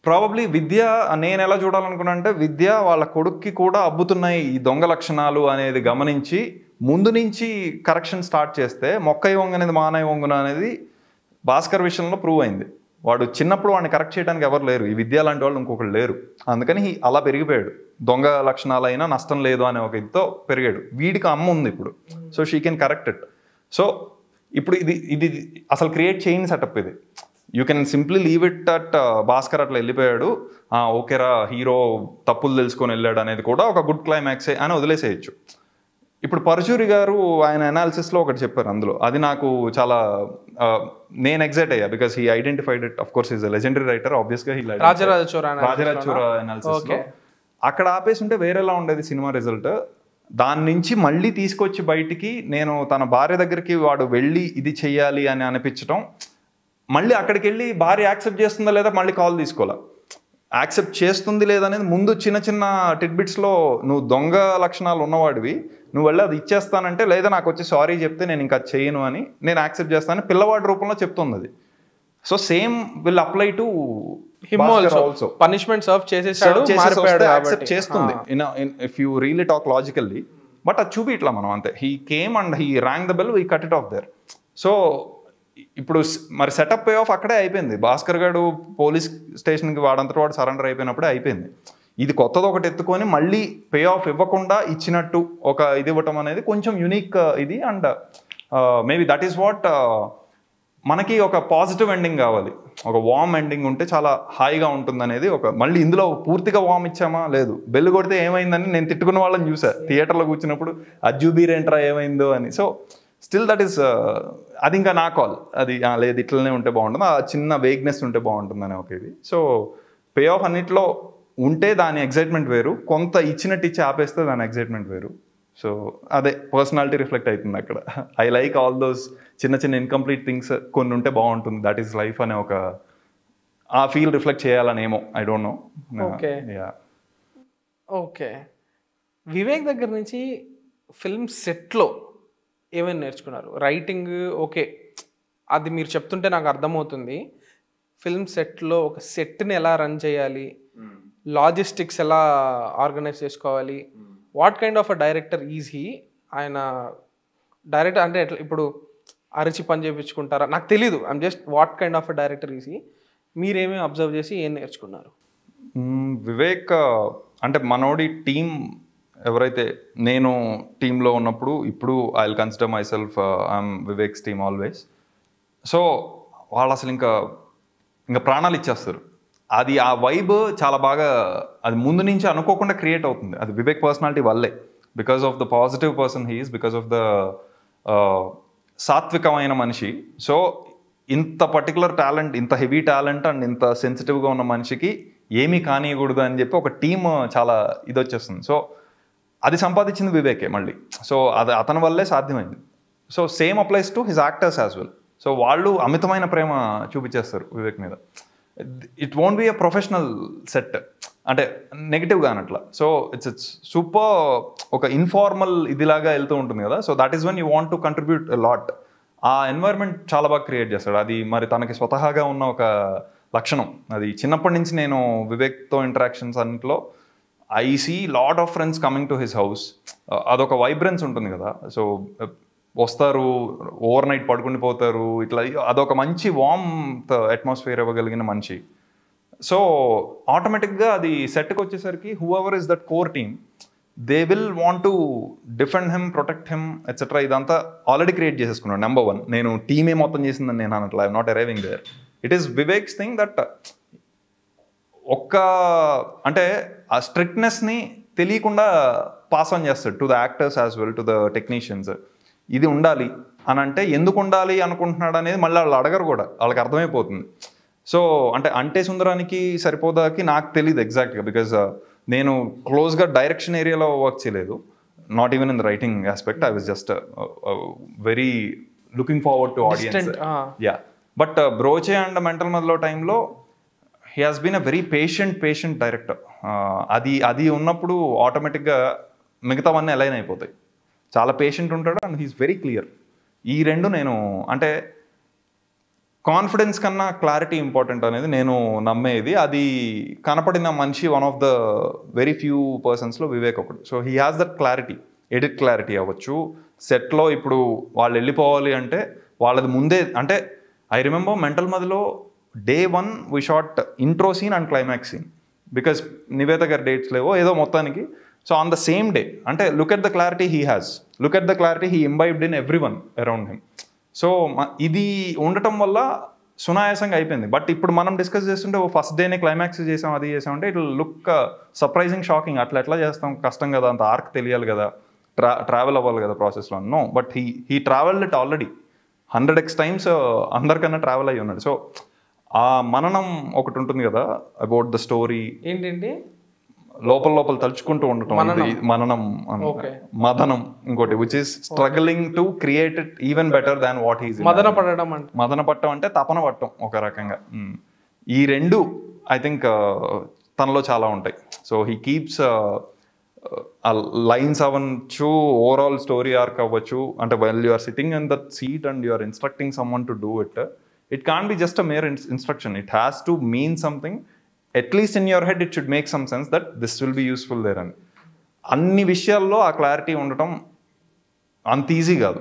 ప్రాబబ్లీ విద్య నేను ఎలా చూడాలనుకున్నా అంటే, విద్య వాళ్ళ కొడుక్కి కూడా అబ్బుతున్నాయి ఈ దొంగ లక్షణాలు అనేది గమనించి ముందు నుంచి కరెక్షన్ స్టార్ట్ చేస్తే మొక్కై వంగనేది మానై వంగున అనేది భాస్కర్ విషయంలో ప్రూవ్ అయింది. వాడు చిన్నప్పుడు వాడిని కరెక్ట్ చేయడానికి ఎవరు లేరు, ఈ విద్య లాంటి వాళ్ళు ఇంకొకరు లేరు, అందుకని అలా పెరిగిపోయాడు. దొంగ లక్షణాలైనా నష్టం లేదు అనే ఒక ఇదితో పెరిగాడు. వీడికి అమ్మ ఉంది ఇప్పుడు, so she can correct it. So ఇప్పుడు ఇది అసలు క్రియేట్ చేయని సెటప్ ఇది. You can simply leave it at Bhaskar అట్లా వెళ్ళిపోయాడు, ఓకేరా హీరో తప్పులు తెలుసుకొని వెళ్ళాడు అనేది కూడా ఒక గుడ్ క్లైమాక్సే అని వదిలేసేయచ్చు. ఇప్పుడు పరశూరి గారు ఆయన అనాలిసిస్లో ఒకటి చెప్పారు అందులో, అది నాకు చాలా నేను ఎగ్జైట్ అయ్యా, because he identified it. Of course is a legendary writer, ఆబ్వియస్గా రాజరాజ చోర అనాలిసిస్లో. అక్కడ ఆపేసి ఉంటే వేరేలా ఉండేది సినిమా రిజల్ట్. దాని నుంచి మళ్ళీ తీసుకొచ్చి బయటికి నేను తన భార్య దగ్గరికి వాడు వెళ్ళి ఇది చెయ్యాలి అని అనిపించడం, మళ్ళీ అక్కడికి వెళ్ళి భార్య యాక్సెప్ట్ చేస్తుందా లేదా మళ్ళీ కాల్ తీసుకోవాలా, యాక్సెప్ట్ చేస్తుంది లేదనేది ముందు చిన్న చిన్న టిడ్బిట్స్లో నువ్వు దొంగ లక్షణాలు ఉన్నవాడివి, నువ్వు వెళ్ళి అది ఇచ్చేస్తానంటే, లేదా నాకు వచ్చి సారీ చెప్తే నేను ఇంకా చేయను అని నేను యాక్సెప్ట్ చేస్తానని పిల్లవాడి రూపంలో చెప్తుంది అది. So same will apply to him also. Punishment serve చేసేసాడు, యాక్సెప్ట్ చేస్తుంది if you really talk logically. But అది చూపి ఇట్లా మనం అంతే, he came and he rang the bell, we cut it of their. So ఇప్పుడు మరి సెటప్ పే ఆఫ్ అక్కడే అయిపోయింది. భాస్కర్ గారు పోలీస్ స్టేషన్కి వాడంతటి వాడు సరెండర్ అయిపోయినప్పుడే అయిపోయింది. ఇది కొత్తది ఒకటి ఎత్తుకొని మళ్ళీ పే ఆఫ్ ఇవ్వకుండా ఇచ్చినట్టు ఒక ఇది ఇవ్వటం అనేది కొంచెం యూనిక్ ఇది. And maybe that is what మనకి ఒక పాజిటివ్ ఎండింగ్ కావాలి, ఒక వార్మ్ ఎండింగ్ ఉంటే చాలా హాయిగా ఉంటుంది అనేది ఒక. మళ్ళీ ఇందులో పూర్తిగా వార్మ్ ఇచ్చామా లేదు, బెల్లు కొడితే ఏమైందని నేను తిట్టుకున్న వాళ్ళని చూసా థియేటర్లో కూర్చున్నప్పుడు, అజ్జూబీరేంట్రా ఏమైందో అని. సో స్టిల్ దట్ ఈస్ అది ఇంకా నా కాల్, అది లేదు ఇట్లనే ఉంటే బాగుంటుంది, ఆ చిన్న వేగ్నెస్ ఉంటే బాగుంటుంది అనే ఒక ఇది. సో పే ఆఫ్ అన్నిట్లో ఉంటే దాని ఎగ్జైట్మెంట్ వేరు, కొంత ఇచ్చినట్టు ఇచ్చి ఆపేస్తే దాని ఎగ్జైట్మెంట్ వేరు. సో అదే పర్సనాలిటీ రిఫ్లెక్ట్ అవుతుంది అక్కడ. ఐ లైక్ ఆల్ దోస్ చిన్న చిన్న ఇన్కంప్లీట్ థింగ్స్ కొన్ని ఉంటే బాగుంటుంది, దట్ ఈస్ లైఫ్ అనే ఒక ఆ ఫీల్ రిఫ్లెక్ట్ చేయాలనేమో, I don't know. Okay, Vivek దగ్గర నుంచి ఫిల్మ్ సెట్లో ఏమైనా నేర్చుకున్నారు? రైటింగ్ ఓకే, అది మీరు చెప్తుంటే నాకు అర్థమవుతుంది. ఫిల్మ్ సెట్లో ఒక సెట్ని ఎలా రన్ చేయాలి, లాజిస్టిక్స్ ఎలా ఆర్గనైజ్ చేసుకోవాలి, what kind of a director is he? ఆయన డైరెక్టర్ అంటే ఇప్పుడు అరిచి పని చేయించుకుంటారా నాకు తెలీదు, I'm just what kind of a director is he? మీరేమీ అబ్జర్వ్ చేసి ఏం నేర్చుకున్నారు? వివేక్ అంటే మనోడి టీం ఎవరైతే, నేను టీంలో ఉన్నప్పుడు ఇప్పుడు I will consider my self I'm Vivek's team always. So వాళ్ళు అసలు ఇంకా ప్రాణాలు ఇచ్చేస్తారు. అది ఆ వైబ్ చాలా బాగా అది ముందు నుంచి అనుకోకుండా క్రియేట్ అవుతుంది. అది వివేక్ పర్సనాలిటీ వల్లే, because of the positive person he's, because of the సాత్వికమైన మనిషి. సో ఇంత పర్టికులర్ టాలెంట్, ఇంత హెవీ టాలెంట్ అండ్ ఇంత సెన్సిటివ్గా ఉన్న మనిషికి ఏమీ కానియకూడదు అని చెప్పి ఒక టీమ్ చాలా ఇది వచ్చేస్తుంది. సో అది సంపాదించింది వివేకే మళ్ళీ. సో అది అతని వల్లే సాధ్యమైంది. So same applies to his actors as well. So వాళ్ళు అమితమైన ప్రేమ చూపించేస్తారు వివేక్ మీద. It won't B a professional set అంటే నెగిటివ్గా అనట్లా. సో ఇట్స్ సూపర్ ఒక ఇన్ఫార్మల్ ఇదిలాగా వెళ్తూ ఉంటుంది కదా. So that is when you want to contribute lot. ఆ ఎన్వైర్న్మెంట్ చాలా బాగా క్రియేట్ చేస్తాడు. అది మరి తనకి స్వతహాగా ఉన్న ఒక లక్షణం. అది చిన్నప్పటి నుంచి నేను వివేక్తో ఇంటరాక్షన్స్ అన్నింటిలో I see lot of friends coming to his house. అదొక వైబ్రెన్స్ ఉంటుంది కదా. సో వస్తారు, ఓవర్ నైట్ పడుకుని పోతారు, ఇట్లా అదొక మంచి వార్మ్ అట్మాస్ఫియర్ ఇవ్వగలిగిన మనిషి. సో ఆటోమేటిక్గా అది సెట్కి వచ్చేసరికి whoever is that core team, they will want to defend him, protect him etcetera. ఇదంతా ఆల్రెడీ క్రియేట్ చేసేసుకున్నాడు. నెంబర్ వన్, నేను టీమే మొత్తం చేసిందని నేను అనట్లా, I'm not arriving there. It is Vivek's thing that ఒక్క అంటే ఆ స్ట్రిక్ట్నెస్ని తెలియకుండా పాస్ ఆన్ చేస్తాడు to the actors as well, to the technicians. ఇది ఉండాలి అని అంటే ఎందుకు ఉండాలి అనుకుంటున్నాడు అనేది మళ్ళీ వాళ్ళు అడగరు కూడా, వాళ్ళకి అర్థమైపోతుంది. సో అంటే సుందరానికి సరిపోదాకి నాకు తెలియదు ఎగ్జాక్ట్గా, బికాజ్ నేను క్లోజ్గా డైరెక్షన్ ఏరియాలో వర్క్ చేయలేదు, not even in the writing aspect. I was just very looking forward to audience. Yeah, but Broche and mental మధ్యలో టైంలో he has been a very patient director. అది ఉన్నప్పుడు ఆటోమేటిక్గా మిగతావన్నీ అలైన్ అయిపోతాయి. చాలా పేషెంట్ ఉంటాడు అండ్ హీస్ వెరీ క్లియర్. ఈ రెండు నేను అంటే కాన్ఫిడెన్స్ కన్నా క్లారిటీ ఇంపార్టెంట్ అనేది నేను నమ్మేది. అది కనపడిన మనిషి one of the very few పర్సన్స్లో వివేక్ ఒకడు. So he has that clarity, edit clarity అవ్వచ్చు. సెట్లో ఇప్పుడు వాళ్ళు వెళ్ళిపోవాలి అంటే వాళ్ళది ముందే, అంటే ఐ రిమెంబర్ మెంటల్ మధ్యలో Day 1 we shot intro scene and climax scene because Nivetha గారి డేట్స్ లేవో ఏదో మొత్తానికి. So on the same day, అంటే look at the clarity he has, look at the clarity he imbibed in everyone around him. So ఇది ఉండటం వల్ల సునాయాసంగా అయిపోయింది. బట్ ఇప్పుడు మనం డిస్కస్ చేస్తుంటే ఫస్ట్ డేనే క్లైమాక్స్ చేసాం, అది చేసామంటే ఇట్ లుక్ సర్ప్రైజింగ్, షాకింగ్. ఎట్లా చేస్తాం, కష్టం కదా, అంత ఆర్క్ తెలియాలి కదా, ట్రావెల్ అవ్వాలి కదా ప్రాసెస్లో. No, but he travelled it already 100x times అందరికన్నా ట్రావెల్ అయ్యి ఉన్నాడు. సో ఆ మననం ఒకటి ఉంటుంది కదా అబౌట్ ద స్టోరీ, ఏంటండి లోపల తలుచుకుంటూ ఉండటం, మననం, మదనం ఇంకోటి, which is struggling to create it even better than what is. మదన పట్టం అంటే తపన పట్టం ఒక రకంగా. ఈ రెండు ఐ థింక్ తనలో చాలా ఉంటాయి. సో హీ కీప్స్ లైన్స్ అవ్వచ్చు, ఓవరాల్ స్టోరీ ఆర్క్ అవ్వచ్చు. అంటే well you are sitting in that seat and you are instructing someone to do it, it can't be just a mere instruction. It has to mean something. At least in your head it should make some sense that this will be useful there. And అన్ని విషయాల్లో ఆ క్లారిటీ ఉండటం అంత ఈజీ కాదు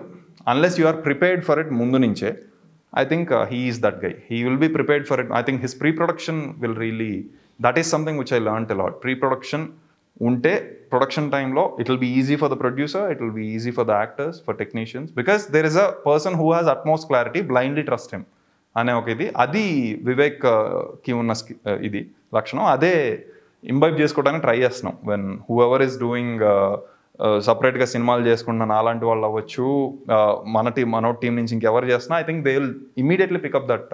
unless you are prepared for it ముందు నుంచే. I think he is that guy. He will be prepared for it. I think his pre-production will really, that is something which I learned a lot. Pre-production ఉంటే production టైంలో it will be easy for the producer, it will be easy for the actors, for technicians, because there is a person who has utmost clarity, blindly trust him అనే ఒక ఇది. అది వివేక్కి ఉన్న ఇది లక్షణం. అదే ఇంబైబ్ చేసుకోవడానికి ట్రై చేస్తున్నాం. When who ever is doing సపరేట్గా సినిమాలు చేసుకుంటున్న అలాంటి వాళ్ళు అవ్వచ్చు, మన టీం నుంచి ఇంకెవరు చేస్తున్నా, I think they will immediately pick up that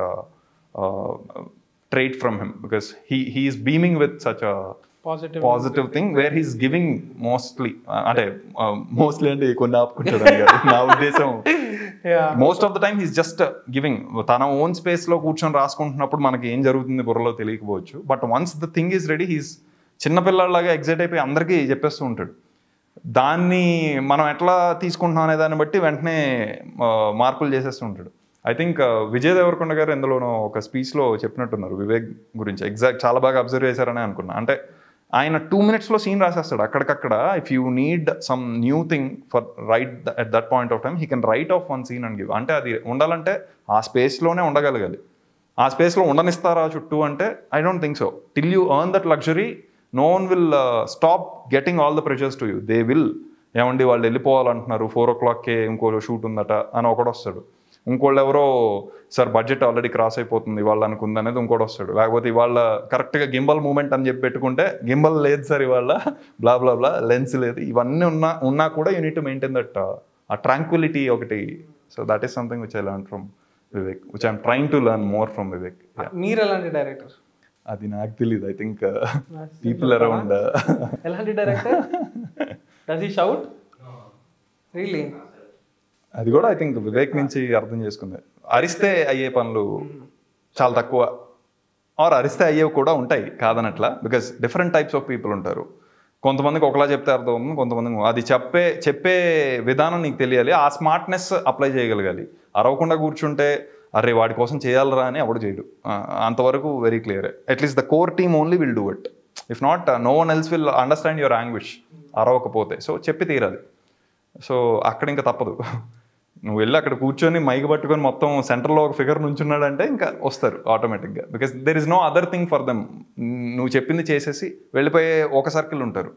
trait from him because he is beaming with such a positive thing where he's giving mostly అంటే mostly అంటే కొన్ని ఆపుకుంటాడు నా ఉద్దేశం. Most of the time he's just giving. తన ఓన్ స్పేస్లో కూర్చొని రాసుకుంటున్నప్పుడు మనకి ఏం జరుగుతుంది బుర్రలో తెలియకపోవచ్చు, but once the thing is ready he's చిన్నపిల్లలాగా ఎగ్జైట్ అయిపోయి అందరికీ చెప్పేస్తూ ఉంటాడు. దాన్ని మనం ఎట్లా తీసుకుంటున్నాం అనే దాన్ని బట్టి వెంటనే మార్పులు చేసేస్తూ ఉంటాడు. ఐ థింక్ విజయ్ దేవరకొండ గారు ఎందులోనో ఒక స్పీచ్లో చెప్పినట్టున్నారు వివేక్ గురించి, ఎగ్జాక్ట్ చాలా బాగా అబ్జర్వ్ చేశారని అనుకున్నా. అంటే ఆయన 2 minutesలో సీన్ రాసేస్తాడు అక్కడికక్కడ. If you need some new thing for right at that point of time he can write off one scene and give. అంటే అది ఉండాలంటే ఆ స్పేస్లోనే ఉండగలగాలి. ఆ స్పేస్లో ఉండనిస్తారా చుట్టూ అంటే I don't think so. Till you earn that luxury no one will stop getting all the pressures to you. They will, ఏమండి వాళ్ళు వెళ్ళిపోవాలంటున్నారు, 4 o'clockకే ఇంకో షూట్ ఉందట అని ఒకడు వస్తాడు. ఇంకోళ్ళు ఎవరో సార్ బడ్జెట్ ఆల్రెడీ క్రాస్ అయిపోతుంది ఇవాళ అనుకుంది అనేది ఇంకోటి వస్తాడు. లేకపోతే ఇవాళ కరెక్ట్గా గింబల్ మూమెంట్ అని చెప్పి పెట్టుకుంటే గియంబల్ లేదు సార్ ఇవాళ, బ్లా బ్లా బ్లా, లెన్స్ లేదు, ఇవన్నీ ఉన్నా కూడా you need to maintain that ఆ ట్రాంక్విలిటీ ఒకటి. So that is something which I learn from Vivek, which I'm trying to learn more from Vivek. మీరు ఎలాంటి డైరెక్టర్? అది నాకు తెలియదు. I think people around. ఎలాంటి director? Does he shout? Really? అది కూడా ఐ థింక్ వివేక్ నుంచి అర్థం చేసుకుంది. అరిస్తే అయ్యే పనులు చాలా తక్కువ, ఆర్ అరిస్తే అయ్యేవి కూడా ఉంటాయి కాదనట్లా. Because different types of people ఉంటారు. కొంతమందికి ఒకలా చెప్తే అర్థం అవుతుంది, కొంతమందికి అది చెప్పే విధానం నీకు తెలియాలి, ఆ స్మార్ట్నెస్ అప్లై చేయగలగాలి. అరవకుండా కూర్చుంటే అరే వాడి కోసం చేయాలరా అని ఎవడు చేయడు. అంతవరకు very clear. At least the core team only will do it. If not no one else will understand your anguish అరవకపోతే. సో చెప్పి తీరాలి. సో అక్కడ ఇంకా తప్పదు. నువ్వు వెళ్ళి అక్కడ కూర్చొని మైక్ పట్టుకొని మొత్తం సెంటర్లో ఒక ఫిగర్ నుంచున్నాడంటే ఇంకా వస్తారు ఆటోమేటిక్గా. Because there is no other thing for them. నువ్వు చెప్పింది చేసేసి వెళ్ళిపోయే ఒక సర్కిల్ ఉంటారు.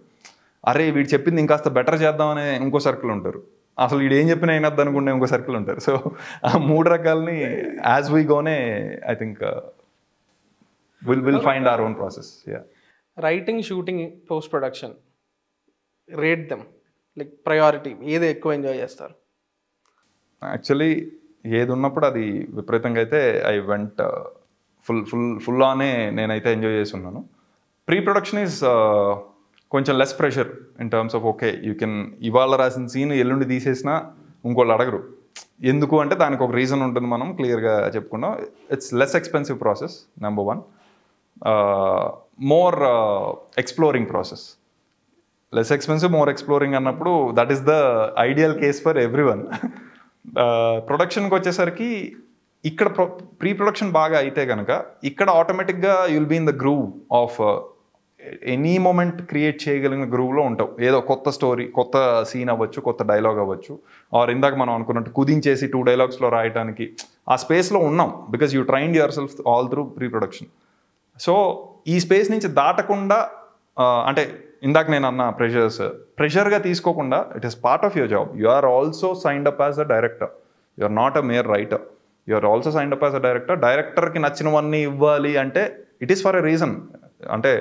అరే వీడు చెప్పింది ఇంకాస్త బెటర్ చేద్దామనే ఇంకో సర్కిల్ ఉంటారు. అసలు వీడు ఏం చెప్పినా అయినద్దు అనుకునే ఇంకో సర్కిల్ ఉంటారు. సో ఆ 3 రకాలని యాజ్ వీ గోనే I think will find our own process. Writing, shooting, post production, rate them like priority. ఏది ఎక్కువ ఎంజాయ్ చేస్తారు? యాక్చువల్లీ ఏది ఉన్నప్పుడు అది విపరీతంగా అయితే ఐ వెంట్ ఫుల్ ఆనే నేనైతే ఎంజాయ్ చేసి ఉన్నాను. ప్రీ ప్రొడక్షన్ ఈజ్ కొంచెం less pressure in terms of okay you can ఇవాళ రాసిన సీన్ ఎల్లుండి తీసేసినా ఇంకోళ్ళు అడగరు. ఎందుకు అంటే దానికి ఒక రీజన్ ఉంటుంది, మనం క్లియర్గా చెప్పుకున్నాం. It's less expensive process number 1. More exploring process. Less expensive more exploring అన్నప్పుడు that is the ideal case for everyone. ప్రొడక్షన్కి వచ్చేసరికి ఇక్కడ ప్రీ ప్రొడక్షన్ బాగా అయితే కనుక ఇక్కడ ఆటోమేటిక్గా you'll be in the groove of any moment create చేయగలిగిన గ్రూవ్లో ఉంటావు. ఏదో కొత్త స్టోరీ, కొత్త సీన్ అవ్వచ్చు, కొత్త డైలాగ్ అవ్వచ్చు, ఆర్ ఇందాక మనం అనుకున్నట్టు కుదించేసి 2 డైలాగ్స్లో రాయడానికి ఆ స్పేస్లో ఉన్నాం. Because you trained yourself all through pre production. So ఈ స్పేస్ నుంచి దాటకుండా, అంటే ఇందాక నేను అన్న ప్రెషర్గా తీసుకోకుండా, it is part of your job. You are also signed up as a director. You are not a mere writer, you are also signed up as a director. డైరెక్టర్కి నచ్చినవన్నీ ఇవ్వాలి అంటే it is for a reason. అంటే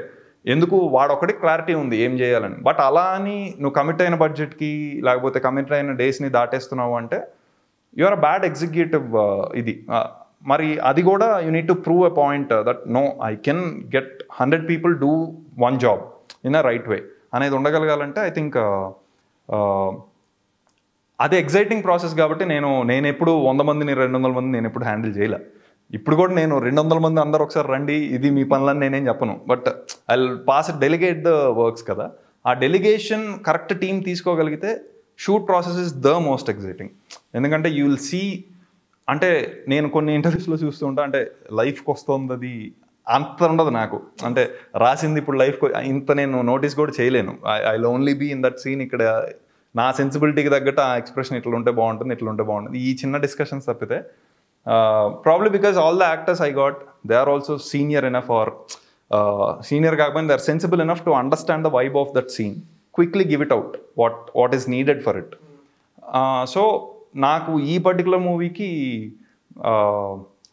ఎందుకు వాడొకటి క్లారిటీ ఉంది ఏం చేయాలని. బట్ అలా అని నువ్వు కమిట్ అయిన బడ్జెట్కి లేకపోతే కమిట్ అయిన డేస్ని దాటేస్తున్నావు అంటే you are a bad executive. ఇది మరి అది కూడా you need to prove a point that no I can get 100 people do one job in a right way అనేది ఉండగలగాలంటే ఐ థింక్ అది ఎగ్జైటింగ్ ప్రాసెస్. కాబట్టి నేను ఎప్పుడు 100 మందిని 200 మందిని నేను ఎప్పుడు హ్యాండిల్ చేయలే. ఇప్పుడు కూడా నేను 200 మంది అందరు ఒకసారి రండి ఇది మీ పనులని నేనేం చెప్పను. But I pass delegate the works కదా. ఆ డెలిగేషన్ కరెక్ట్ టీమ్ తీసుకోగలిగితే shoot process is the most exciting. ఎందుకంటే యూ విల్ సీ, అంటే నేను కొన్ని ఇంటర్వ్యూస్లో చూస్తూ ఉంటా, అంటే లైఫ్కి వస్తుంది అది అంత ఉండదు నాకు. అంటే రాసింది ఇప్పుడు లైఫ్కి ఇంత నేను నోటీస్ కూడా చేయలేను. I will only be in that scene. ఇక్కడ నా సెన్సిబిలిటీకి తగ్గట్టు ఆ ఎక్స్ప్రెషన్ ఇట్లా ఉంటే బాగుంటుంది, ఇట్లా ఉంటే బాగుంటుంది, ఈ చిన్న డిస్కషన్స్ తప్పితే probably because all the actors I got, they are also senior enough, or senior kaapani they are sensible enough to understand the vibe of that scene, quickly give it out what is needed for it. So naaku ee particular movie ki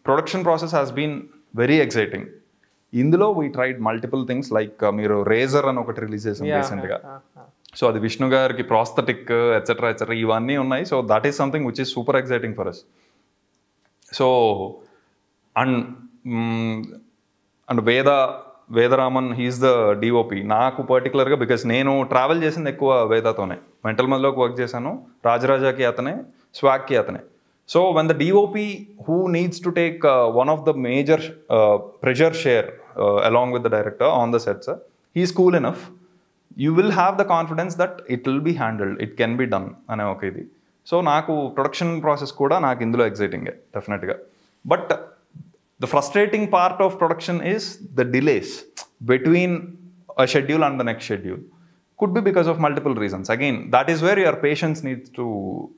production process has been very exciting. Indulo we tried multiple things like meeru Razor అని ఒకటి రిలీజ్ చేసాం recent గా. సో అది విష్ణు గారికి ప్రాస్థెటిక్ ఎట్సెట్రా ఇవన్నీ ఉన్నాయి. So that is something which is super exciting for us. So and Vedaraman he's the DOP. నాకు పర్టికులర్గా బికాస్ నేను ట్రావెల్ చేసింది ఎక్కువ వేదాతోనే. మెంటల్ మధ్యలోకి వర్క్ చేశాను, రాజరాజాకి అతనే, స్వాగ్కి అతనే. So when the DOP who needs to take one of the major pressure share along with the director on the sets, he's cool enough, you will have the confidence that it will be handled, it can be done అనే ఒక ఇది. సో నాకు ప్రొడక్షన్ ప్రాసెస్ కూడా నాకు ఇందులో ఎగ్జైటింగే డెఫినెట్గా. But the frustrating part of production is the delays between a schedule and the next schedule. Could be because of multiple reasons. Again that is where your patience needs to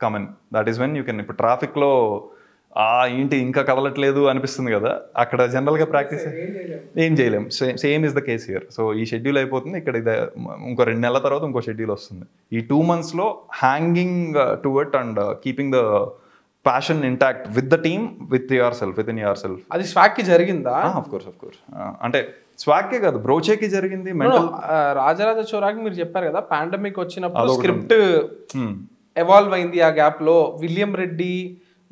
come in. That is when you can. ఇప్పుడు ట్రాఫిక్లో ఏంటి ఇంకా కదలట్లేదు అనిపిస్తుంది కదా, అక్కడ జనరల్గా ప్రాక్టీస్ ఏం చేయలేం. Same is the case here. So ఈ షెడ్యూల్ అయిపోతుంది, ఇక్కడ ఇంకో 2 నెలల తర్వాత ఇంకో షెడ్యూల్ వస్తుంది. ఈ 2 monthsలో hanging to it and keeping the passion intact with the team, with yourself, within yourself. అది స్వాగ్కి జరిగిందా? ఆఫ్ కోర్స్ అంటే స్వాగ్కే కాదు, బ్రోచేకి జరిగింది. రాజరాజ చోరాకి మీరు చెప్పారు కదా, పాండమిక్ వచ్చినప్పుడు స్క్రిప్ట్ ఎవాల్వ్ అయింది. ఆ గ్యాప్ లో విలియం రెడ్డి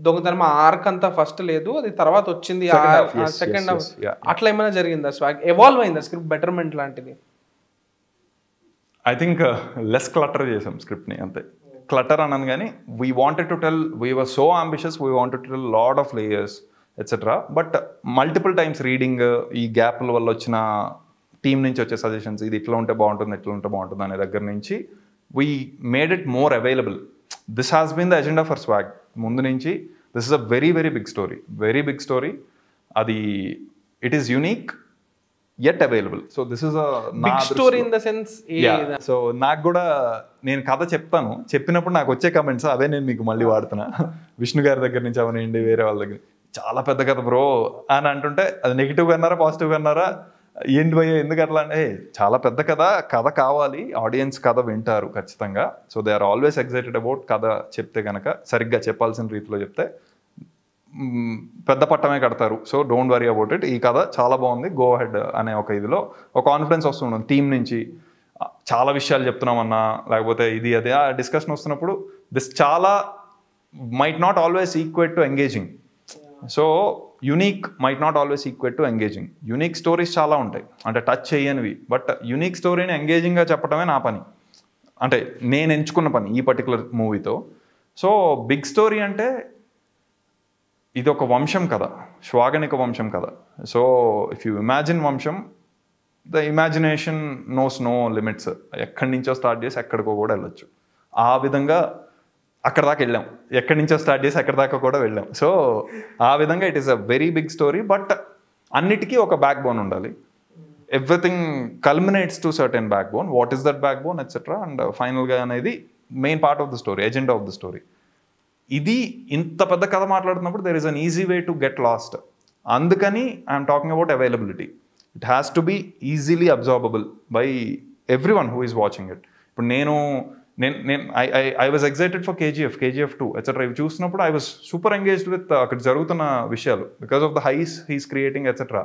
దొంగతనం ఆర్క్ అంతా ఫస్ట్ లేదు, అది తర్వాత వచ్చింది సెకండ్ హాఫ్. అట్లా ఏమైనా జరిగిందా? స్వాగ్ ఎవాల్వ్ అయిందా స్క్రిప్ట్ బెటర్మెంట్ లాంటిది? ఐ థింక్ లెస్ క్లటర్ చేసాం స్క్రిప్ట్ని, అంతే. క్లటర్ అన్నాను కానీ we wanted to tell, we were so ambitious, we wanted to tell lot of layers etcetera. But multiple times reading, ఈ గ్యాప్ల వల్ల వచ్చిన టీం నుంచి వచ్చే సజెషన్స్, ఇది ఇట్లా ఉంటే బాగుంటుంది, ఇట్లా ఉంటే బాగుంటుంది అనే దగ్గర నుంచి we made it more available. This has been the agenda for Swag ముందు నుంచి. This is a very very big story. అది it is unique yet available. So this is a big story in the sense. Yeah. So నాకు కూడా నేను కథ చెప్తాను, చెప్పినప్పుడు నాకు వచ్చే కమెంట్స్ అవే నేను మీకు మళ్ళీ వాడుతున్నా. విష్ణు గారి దగ్గర నుంచి అవనండి, వేరే వాళ్ళ దగ్గర చాలా పెద్ద కథ బ్రో అని అంటుంటే అది నెగిటివ్గా అన్నారా పాజిటివ్గా అన్నారా, ఏంటి భయ్య ఎందుకు అట్లా అంటే చాలా పెద్ద కథ కావాలి, ఆడియన్స్ కథ వింటారు ఖచ్చితంగా. So they are always excited about కథ చెప్తే కనుక, సరిగ్గా చెప్పాల్సిన రీతిలో చెప్తే పెద్ద పట్టమే కడతారు. So don't worry about it, ఈ కథ చాలా బాగుంది, గో హెడ్ అనే ఒక ఇదిలో ఒక కాన్ఫిడెన్స్ వస్తుంటుంది టీం నుంచి. చాలా విషయాలు చెప్తున్నామన్నా లేకపోతే ఇది అదే ఆ డిస్కషన్ వస్తున్నప్పుడు దిస్ చాలా might not always equate to engaging. So unique might not always equal to engaging. Unique stories చాలా ఉంటాయి, అంటే టచ్ చేయనివి. బట్ యునిక్ స్టోరీని ఎంగేజింగ్గా చెప్పడమే నా పని, అంటే నేను ఎంచుకున్న పని ఈ పర్టికులర్ మూవీతో. సో బిగ్ స్టోరీ అంటే ఇది ఒక వంశం కదా, శ్వాగనిక వంశం కదా. సో ఇఫ్ యూ ఇమాజిన్ వంశం, the imagination knows no limits. ఎక్కడి నుంచో స్టార్ట్ చేసి ఎక్కడికో కూడా వెళ్ళొచ్చు. ఆ విధంగా అక్కడ దాకా వెళ్ళాం, ఎక్కడి నుంచో స్టార్ట్ చేసి ఎక్కడి దాకా కూడా వెళ్ళాం. సో ఆ విధంగా it is a very big story. But అన్నిటికీ ఒక బ్యాక్ బోన్ ఉండాలి. Everything culminates to certain backbone. What is that backbone etcetera, and ఫైనల్గా అనేది main part of the story, agenda of the story. ఇది ఇంత పెద్ద కథ మాట్లాడుతున్నప్పుడు there is an easy way to get lost. అందుకని I'm talking about availability. It has to be easily absorbable by every one who is watching it. ఇప్పుడు నేను I was excited for KGF 2 etcetera. ఇవి చూసినప్పుడు I was super engaged with అక్కడ జరుగుతున్న విషయాలు because of the highs he's creating etcetera.